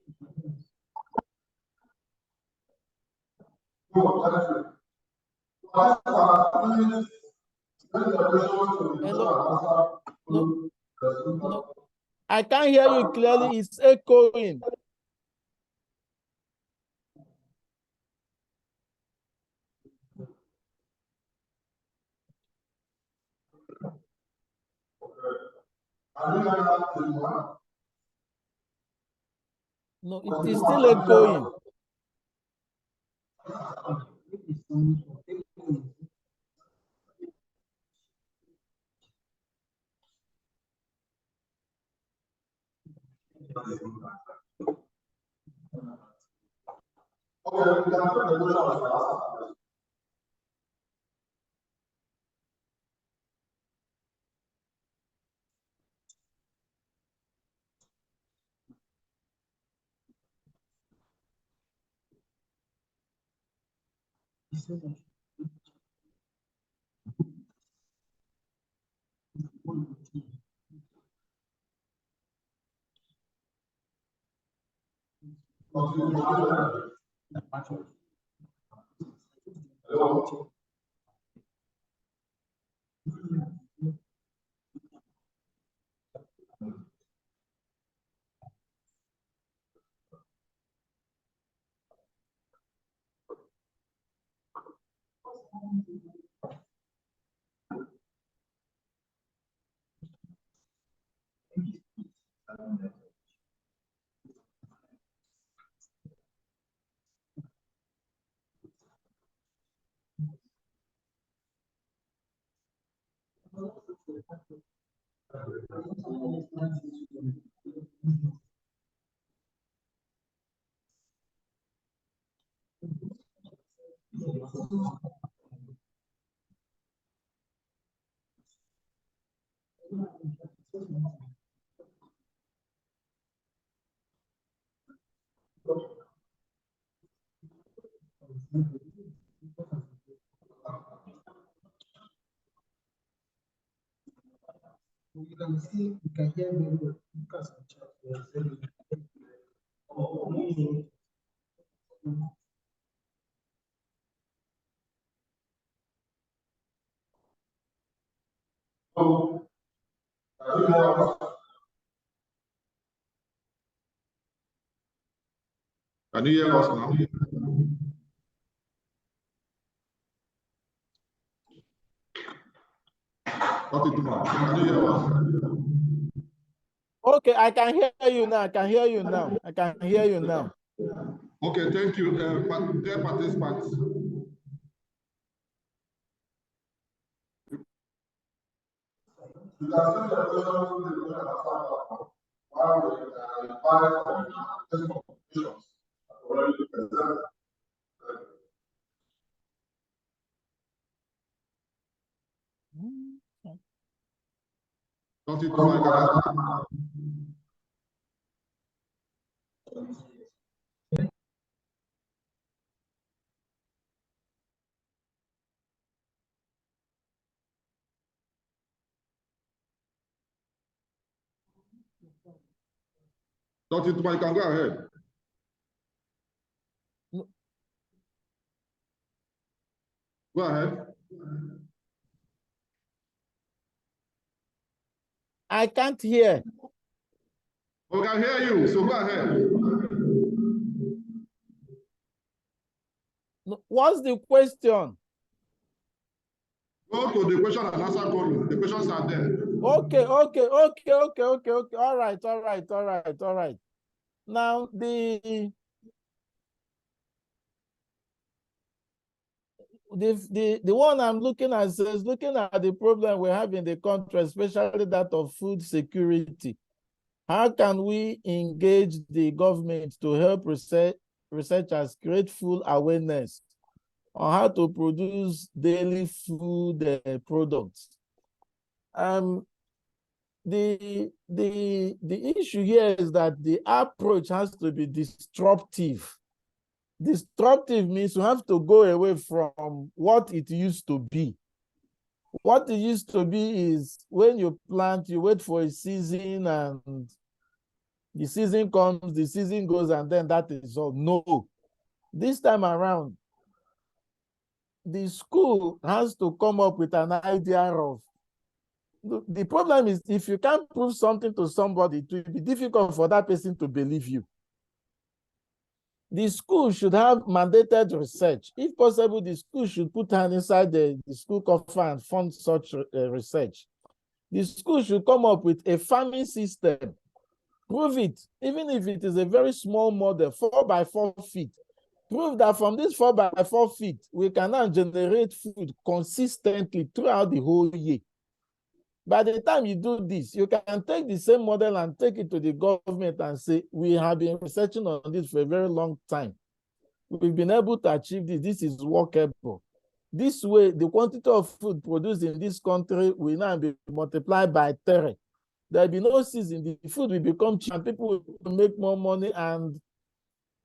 Hello? No, no, I can't hear you clearly. It's echoing. No, it is still echoing. You can see, you can hear me because of chat. Can you hear us now? Dr. Ituma, can you hear us? Okay, I can hear you now. I can hear you now. I can hear you now. Okay, thank you. Dear participants, you can send your questions to the WhatsApp while we advise on test competitions already presented. Dr. Ituma, can I? Dr. Ituma, you can go ahead. Go ahead. I can't hear. We can hear you, so go ahead. What's the question? Go to the question and answer column. The questions are there. Okay. All right. Now the one I'm looking at is looking at the problem we have in the country, especially that of food security. How can we engage the government to help researchers create full awareness on how to produce daily food products? The issue here is that the approach has to be disruptive. Disruptive means you have to go away from what it used to be. What it used to be is when you plant, you wait for a season, and the season comes, the season goes, and then that is all. No. This time around, the school has to come up with an idea of. The problem is if you can't prove something to somebody, it will be difficult for that person to believe you. The school should have mandated research. If possible, the school should put hand inside the school coffer and fund such research. The school should come up with a farming system. Prove it, even if it is a very small model, 4 by 4 feet. Prove that from this 4 by 4 feet, we can now generate food consistently throughout the whole year. By the time you do this, you can take the same model and take it to the government and say, we have been researching on this for a very long time. We've been able to achieve this. This is workable. This way, the quantity of food produced in this country will now be multiplied by 3. There will be no season. The food will become cheap and people will make more money, and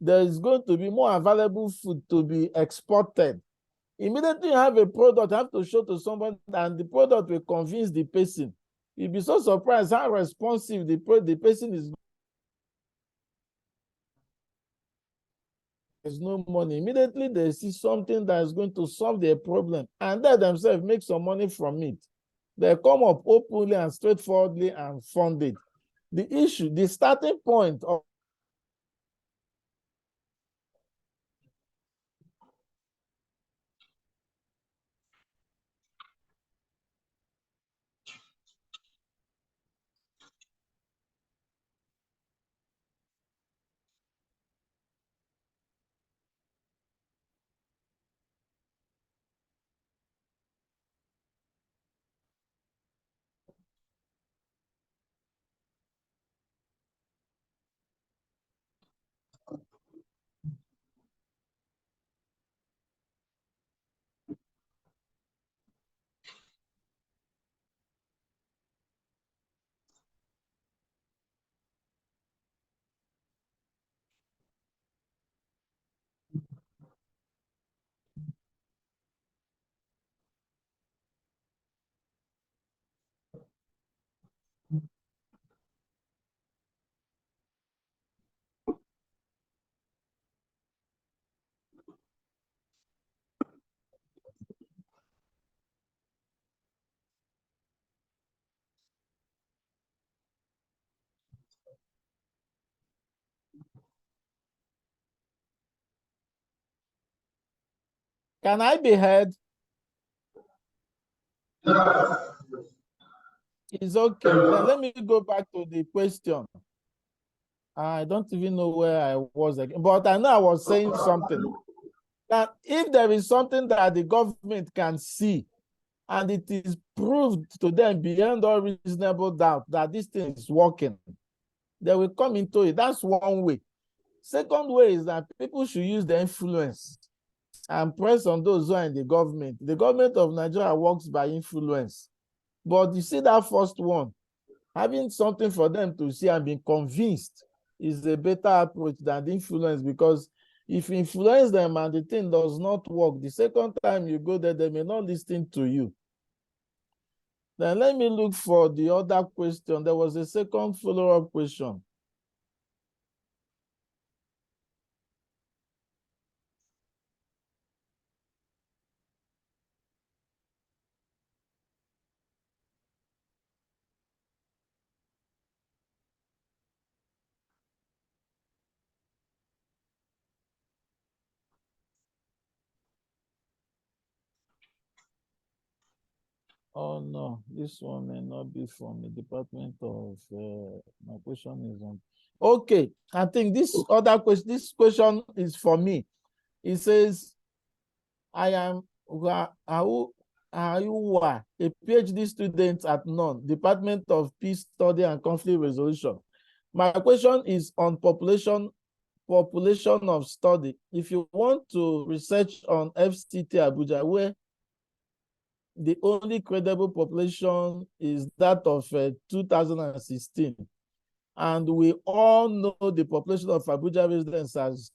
there is going to be more available food to be exported. Immediately you have a product, you have to show to someone, and the product will convince the person. You'll be so surprised how responsive the person is. There's no money. Immediately they see something that is going to solve their problem, and they themselves make some money from it. They come up openly and straightforwardly and fund it. The issue, the starting point of Can I be heard? It's okay. Then let me go back to the question. I don't even know where I was again, but I know I was saying something. That if there is something that the government can see, and it is proved to them beyond all reasonable doubt that this thing is working, they will come into it. That's one way. Second way is that people should use their influence and press on those who are in the government. The government of Nigeria works by influence. But you see that first one, having something for them to see and being convinced is a better approach than the influence, because if you influence them and the thing does not work, the second time you go there, they may not listen to you. Then let me look for the other question. There was a second follow-up question. Oh no, this one may not be from the Department of, my question is on. Okay, I think this other question, this question is for me. It says, I am Onwualu, a PhD student at NON, Department of Peace Study and Conflict Resolution. My question is on population of study. If you want to research on FCT Abuja, where the only credible population is that of 2016. And we all know the population of Abuja residents has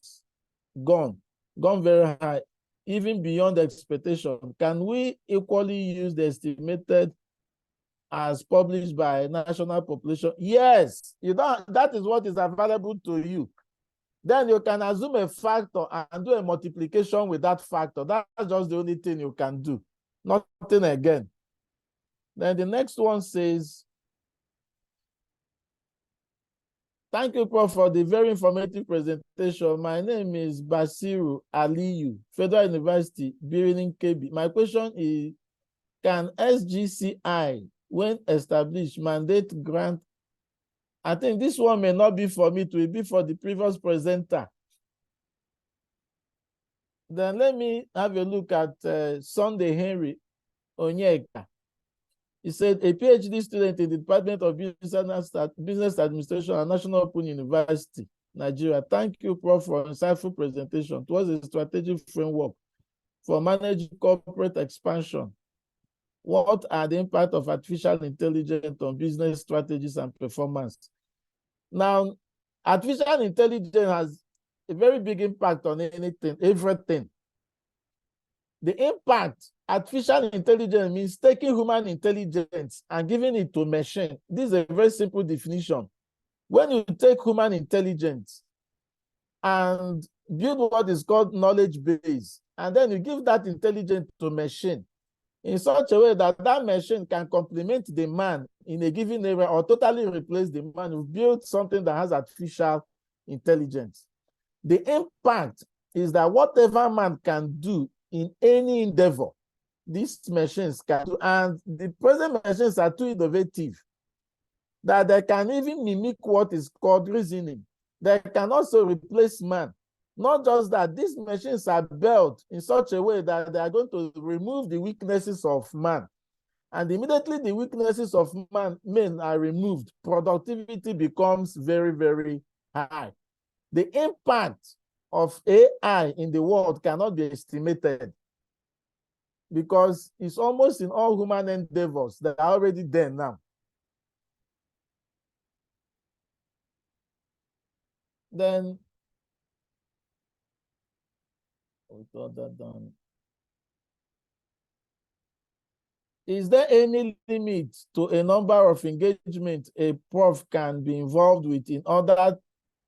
gone very high, even beyond expectation. Can we equally use the estimated as published by national population? Yes, that is what is available to you. Then you can assume a factor and do a multiplication with that factor. That's just the only thing you can do. Nothing again. Then the next one says, thank you, Prof, for the very informative presentation. My name is Basiru Aliyu, Federal University, Birnin Kebbi. My question is, can SGCI, when established, mandate grant? I think this one may not be for me, it will be for the previous presenter. Then let me have a look at Sunday Henry Onyeka. He said, a PhD student in the Department of Business Administration at National Open University, Nigeria. Thank you, Prof, for an insightful presentation. It was a strategic framework for managing corporate expansion. What are the impact of artificial intelligence on business strategies and performance? Now, artificial intelligence has a very big impact on everything. The impact, artificial intelligence means taking human intelligence and giving it to machine. This is a very simple definition. When you take human intelligence and build what is called knowledge base, and then you give that intelligence to machine in such a way that that machine can complement the man in a given area or totally replace the man who built something that has artificial intelligence. The impact is that whatever man can do in any endeavor, these machines can do, and the present machines are too innovative that they can even mimic what is called reasoning. They can also replace man. Not just that, these machines are built in such a way that they are going to remove the weaknesses of man. And immediately the weaknesses of men are removed, productivity becomes very, very high. The impact of AI in the world cannot be estimated because it's almost in all human endeavors that are already there now. Then we got that done. Is there any limit to a number of engagements a prof can be involved with in order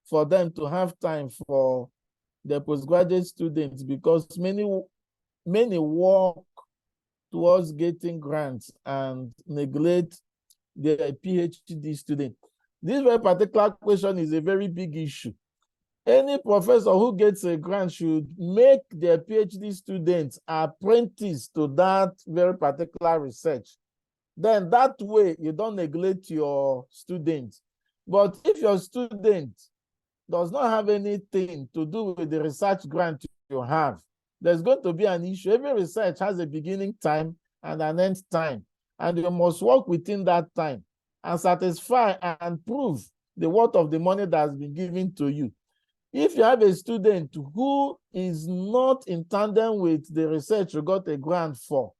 for them to have time for the postgraduate students? Because many work towards getting grants and neglect their PhD student. This very particular question is a very big issue. Any professor who gets a grant should make their PhD students apprentice to that very particular research. Then that way you don't neglect your students. But if your student does not have anything to do with the research grant you have, there's going to be an issue. Every research has a beginning time and an end time, and you must work within that time and satisfy and prove the worth of the money that has been given to you. If you have a student who is not in tandem with the research you got a grant for,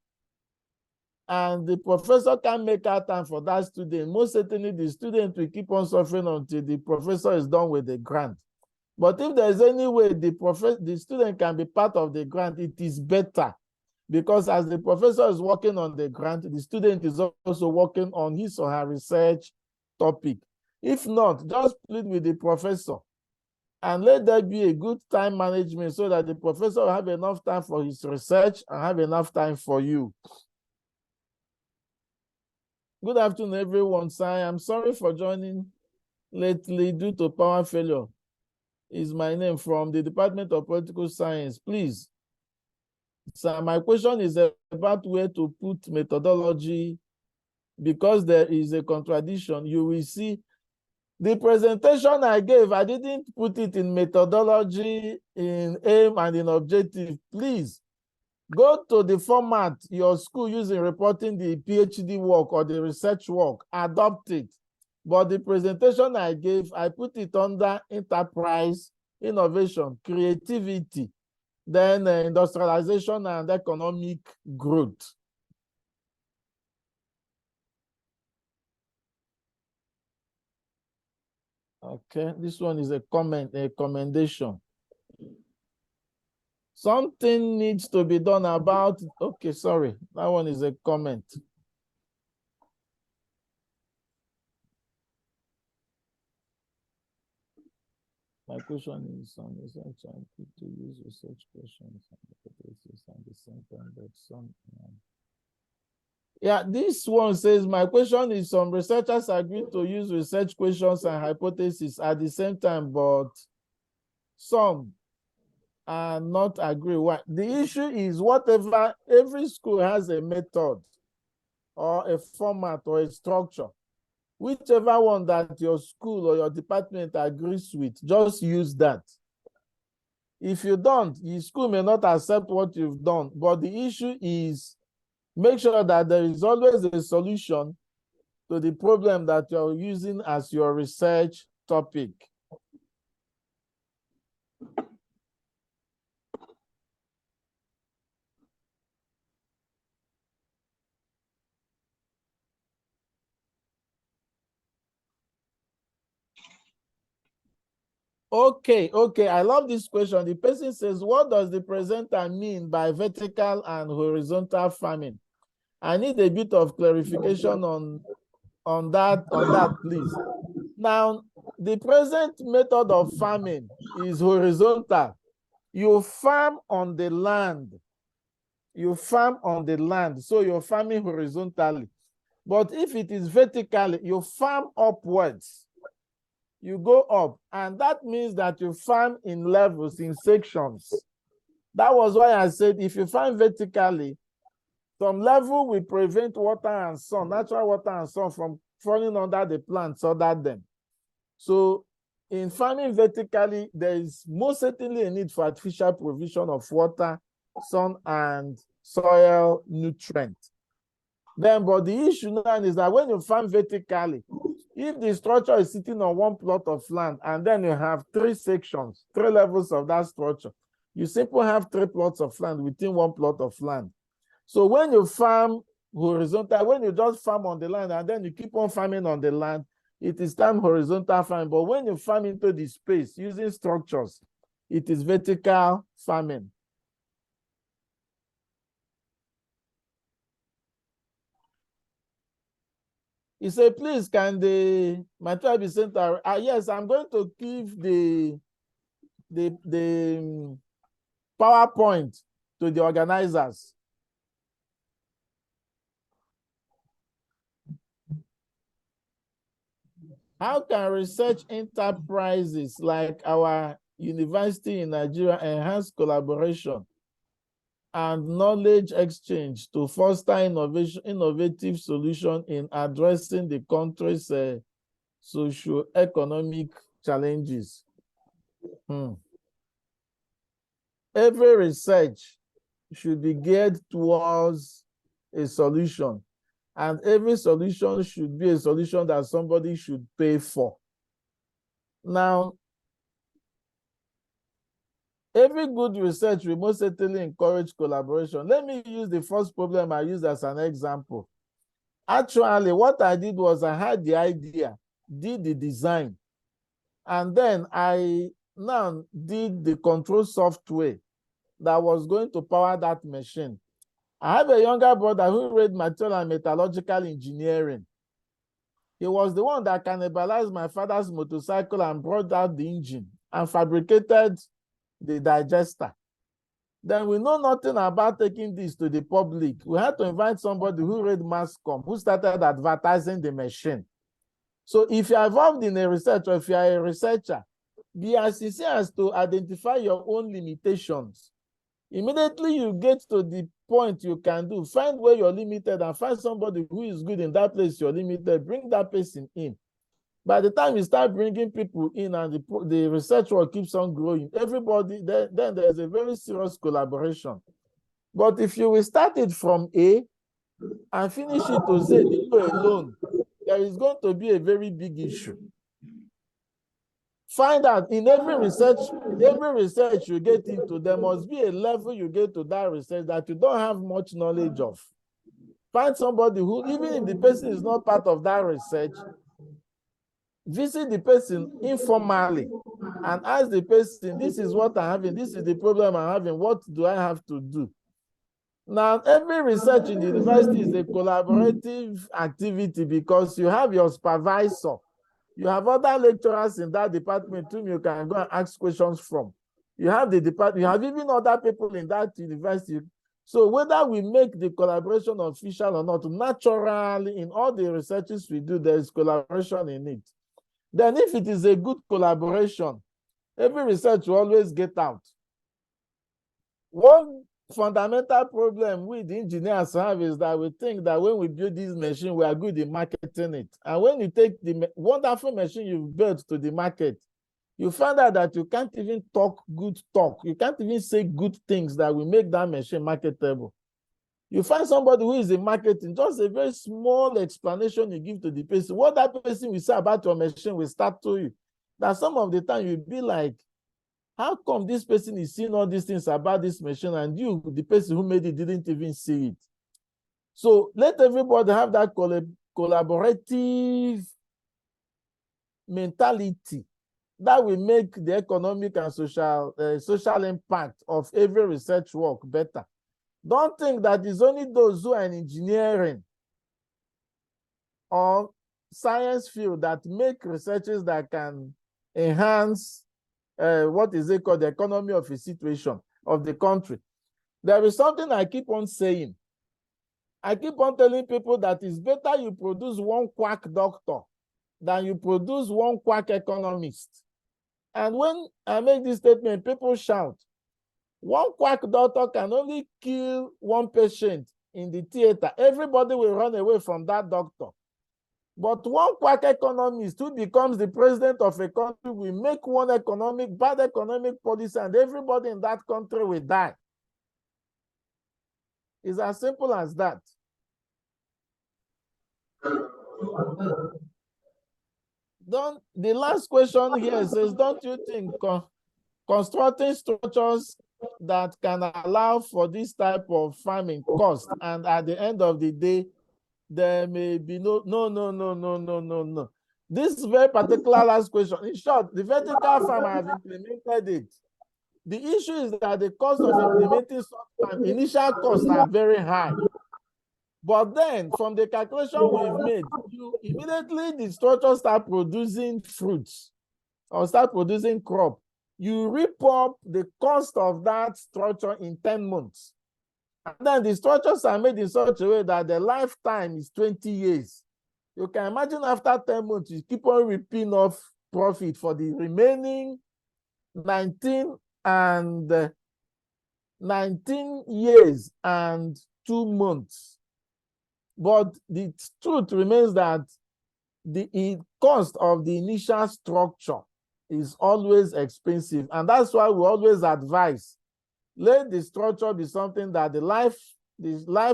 and the professor can't make out time for that student, most certainly the student will keep on suffering until the professor is done with the grant. But if there's any way the student can be part of the grant, it is better, because as the professor is working on the grant, the student is also working on his or her research topic. If not, just plead with the professor and let there be a good time management so that the professor will have enough time for his research and have enough time for you. Good afternoon, everyone. Sir, I'm sorry for joining lately due to power failure. Is my name from the Department of Political Science. Please, sir, my question is about where to put methodology, because there is a contradiction. You will see the presentation I gave, I didn't put it in methodology, in aim, and in objective. Please, go to the format your school using reporting the PhD work or the research work, adopt it. But the presentation I gave, I put it under enterprise, innovation, creativity, then industrialization and economic growth. Okay, this one is a comment, a commendation. Something needs to be done about, okay, sorry, that one is a comment. My question is on research and to use research questions and the same time, but some. Yeah, this one says, my question is some researchers agree to use research questions and hypotheses at the same time, but some are not agree. Why? The issue is whatever, every school has a method or a format or a structure. Whichever one that your school or your department agrees with, just use that. If you don't, your school may not accept what you've done, but the issue is make sure that there is always a solution to the problem that you're using as your research topic. Okay, I love this question. The person says, what does the presenter mean by vertical and horizontal farming? I need a bit of clarification on that, please. Now, the present method of farming is horizontal. You farm on the land. You farm on the land, so you're farming horizontally. But if it is vertically, you farm upwards. You go up, and that means that you farm in levels, in sections. That was why I said if you farm vertically, some level will prevent water and sun, natural water and sun, from falling under the plants under them. So in farming vertically, there is most certainly a need for artificial provision of water, sun, and soil nutrient. Then, but the issue now is that when you farm vertically, if the structure is sitting on one plot of land and then you have three sections, three levels of that structure, you simply have three plots of land within one plot of land. So when you farm horizontal, when you just farm on the land and then you keep on farming on the land, it is time horizontal farming. But when you farm into the space using structures, it is vertical farming. He said, please, can the material be sent out? Yes, I'm going to give the PowerPoint to the organizers. How can research enterprises like our university in Nigeria enhance collaboration and knowledge exchange to foster innovative solution in addressing the country's socio-economic challenges. Every research should be geared towards a solution, and every solution should be a solution that somebody should pay for. Now, every good research will most certainly encourage collaboration. Let me use the first problem I used as an example. Actually, what I did was I had the idea, did the design, and then I now did the control software that was going to power that machine. I have a younger brother who read material and metallurgical engineering. He was the one that cannibalized my father's motorcycle and brought out the engine and fabricated the digester. Then we know nothing about taking this to the public. We had to invite somebody who read mass comm, who started advertising the machine. So if you're involved in a research, or if you're a researcher, be as sincere as to identify your own limitations. Immediately you get to the point you can do, find where you're limited and find somebody who is good in that place you're limited, bring that person in. By the time you start bringing people in and the research work keeps on growing, everybody, then there's a very serious collaboration. But if you will start it from A and finish it to Z, you alone, there is going to be a very big issue. Find out in every research you get into, there must be a level you get to that research that you don't have much knowledge of. Find somebody who, even if the person is not part of that research, visit the person informally and ask the person, this is what I'm having, this is the problem I'm having, what do I have to do? Now, every research in the university is a collaborative activity because you have your supervisor. You have other lecturers in that department whom you can go and ask questions from. You have the department, you have even other people in that university. So whether we make the collaboration official or not, naturally in all the researches we do, there is collaboration in it. Then if it is a good collaboration, every research will always get out. One fundamental problem with engineers have is that we think that when we build this machine, we are good in marketing it. And when you take the wonderful machine you've built to the market, you find out that you can't even talk good talk. You can't even say good things that will make that machine marketable. You find somebody who is in marketing, just a very small explanation you give to the person. What that person will say about your machine will start to you. That some of the time you'll be like, how come this person is seeing all these things about this machine and you, the person who made it, didn't even see it? So let everybody have that collaborative mentality that will make the economic and social impact of every research work better. Don't think that it's only those who are in engineering or science field that make researches that can enhance what is it called, the economy of a situation of the country. There is something I keep on saying. I keep on telling people that it's better you produce one quack doctor than you produce one quack economist. And when I make this statement, people shout. One quack doctor can only kill one patient in the theater. Everybody will run away from that doctor. But one quack economist who becomes the president of a country will make one bad economic policy and everybody in that country will die. It's as simple as that. The last question here says, don't you think constructing structures that can allow for this type of farming cost, and at the end of the day, there may be no. This very particular last question, in short, the vertical farm, I have implemented it. The issue is that the cost of implementing such farm, initial costs are very high. But then from the calculation we've made, immediately the structure start producing fruits or start producing crop, you reap up the cost of that structure in 10 months. And then the structures are made in such a way that the lifetime is 20 years. You can imagine after 10 months, you keep on reaping off profit for the remaining 19 years and 2 months. But the truth remains that the cost of the initial structure is always expensive. And that's why we always advise, let the structure be something that the life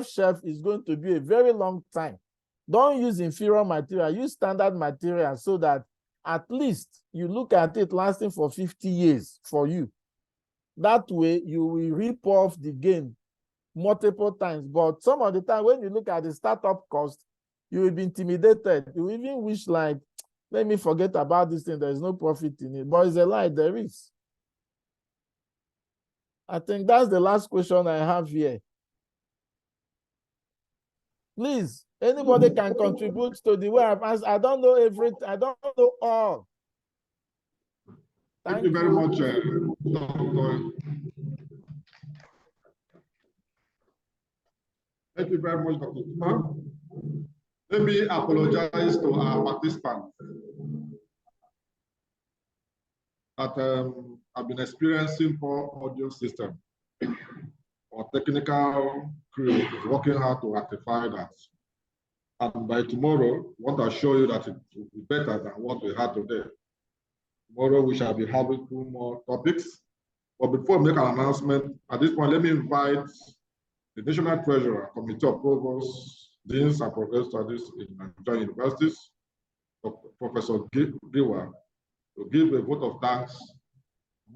shelf is going to be a very long time. Don't use inferior material, use standard material so that at least you look at it lasting for 50 years for you. That way you will reap off the gain multiple times. But some of the time when you look at the startup cost, you will be intimidated. You even wish like, let me forget about this thing. There is no profit in it. But it's a lie, there is. I think that's the last question I have here. Please, anybody can contribute to the way I've answered. I don't know everything. I don't know all. Thank you very much, Dr. Thank you very much, Dr. Ituma. Let me apologize to our participants that have been experiencing poor audio system. Our technical crew is working hard to rectify that. And by tomorrow, I want to assure you that it will be better than what we had today. Tomorrow, we shall be having 2 more topics. But before we make an announcement, at this point, let me invite the National Treasurer, Committee of Provosts, Deans, and Professor Studies in Nigerian universities, Professor Giwa, to give a vote of thanks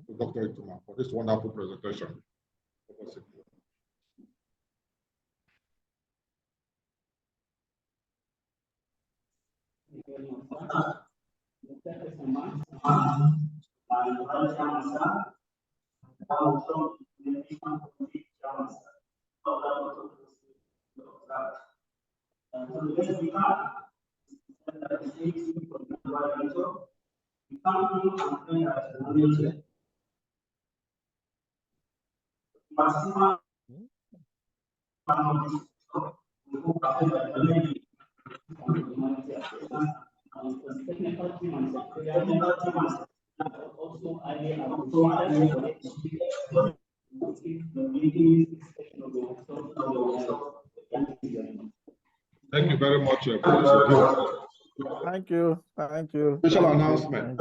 to Dr. Ituma for this wonderful presentation. Thank you very much, Professor. Thank you. Thank you. Special announcement.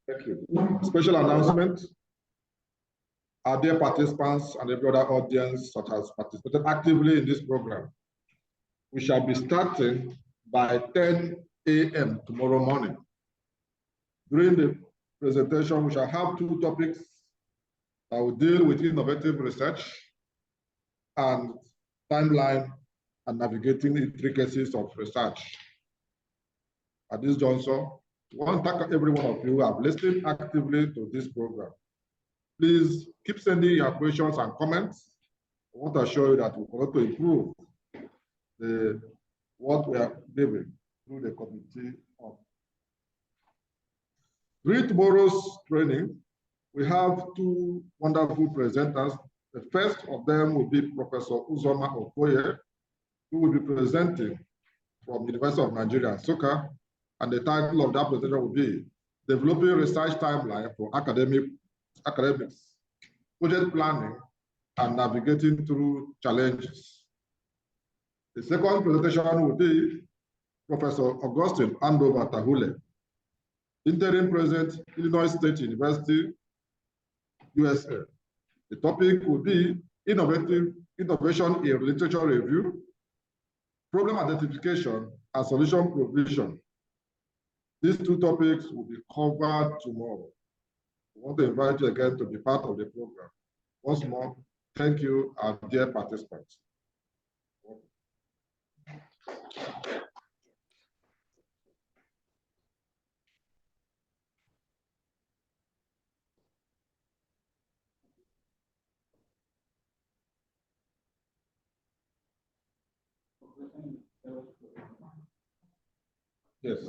Thank you. Special announcement. Our dear participants and every other audience that has participated actively in this program, we shall be starting by 10 a.m. tomorrow morning. During the presentation, we shall have 2 topics that will deal with innovative research and timeline and navigating the intricacies of research. At this juncture, I want to thank every one of you who have listened actively to this program. Please keep sending your questions and comments. I want to assure you that we want to improve what we are giving through the committee. During tomorrow's training, we have 2 wonderful presenters. The first of them will be Professor Uzoma Okoye, who will be presenting from University of Nigeria, Nsukka, and the title of that presentation will be Developing Research Timeline for Academics, Project Planning, and Navigating Through Challenges. The second presentation will be Professor Augustine Andover Tahule, Interim President, Illinois State University, USA. The topic will be Innovation in Literature Review, Problem Identification, and Solution Provision. These 2 topics will be covered tomorrow. I want to invite you again to be part of the program. Once more, thank you, our dear participants. Yes.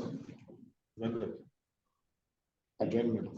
Adjournment.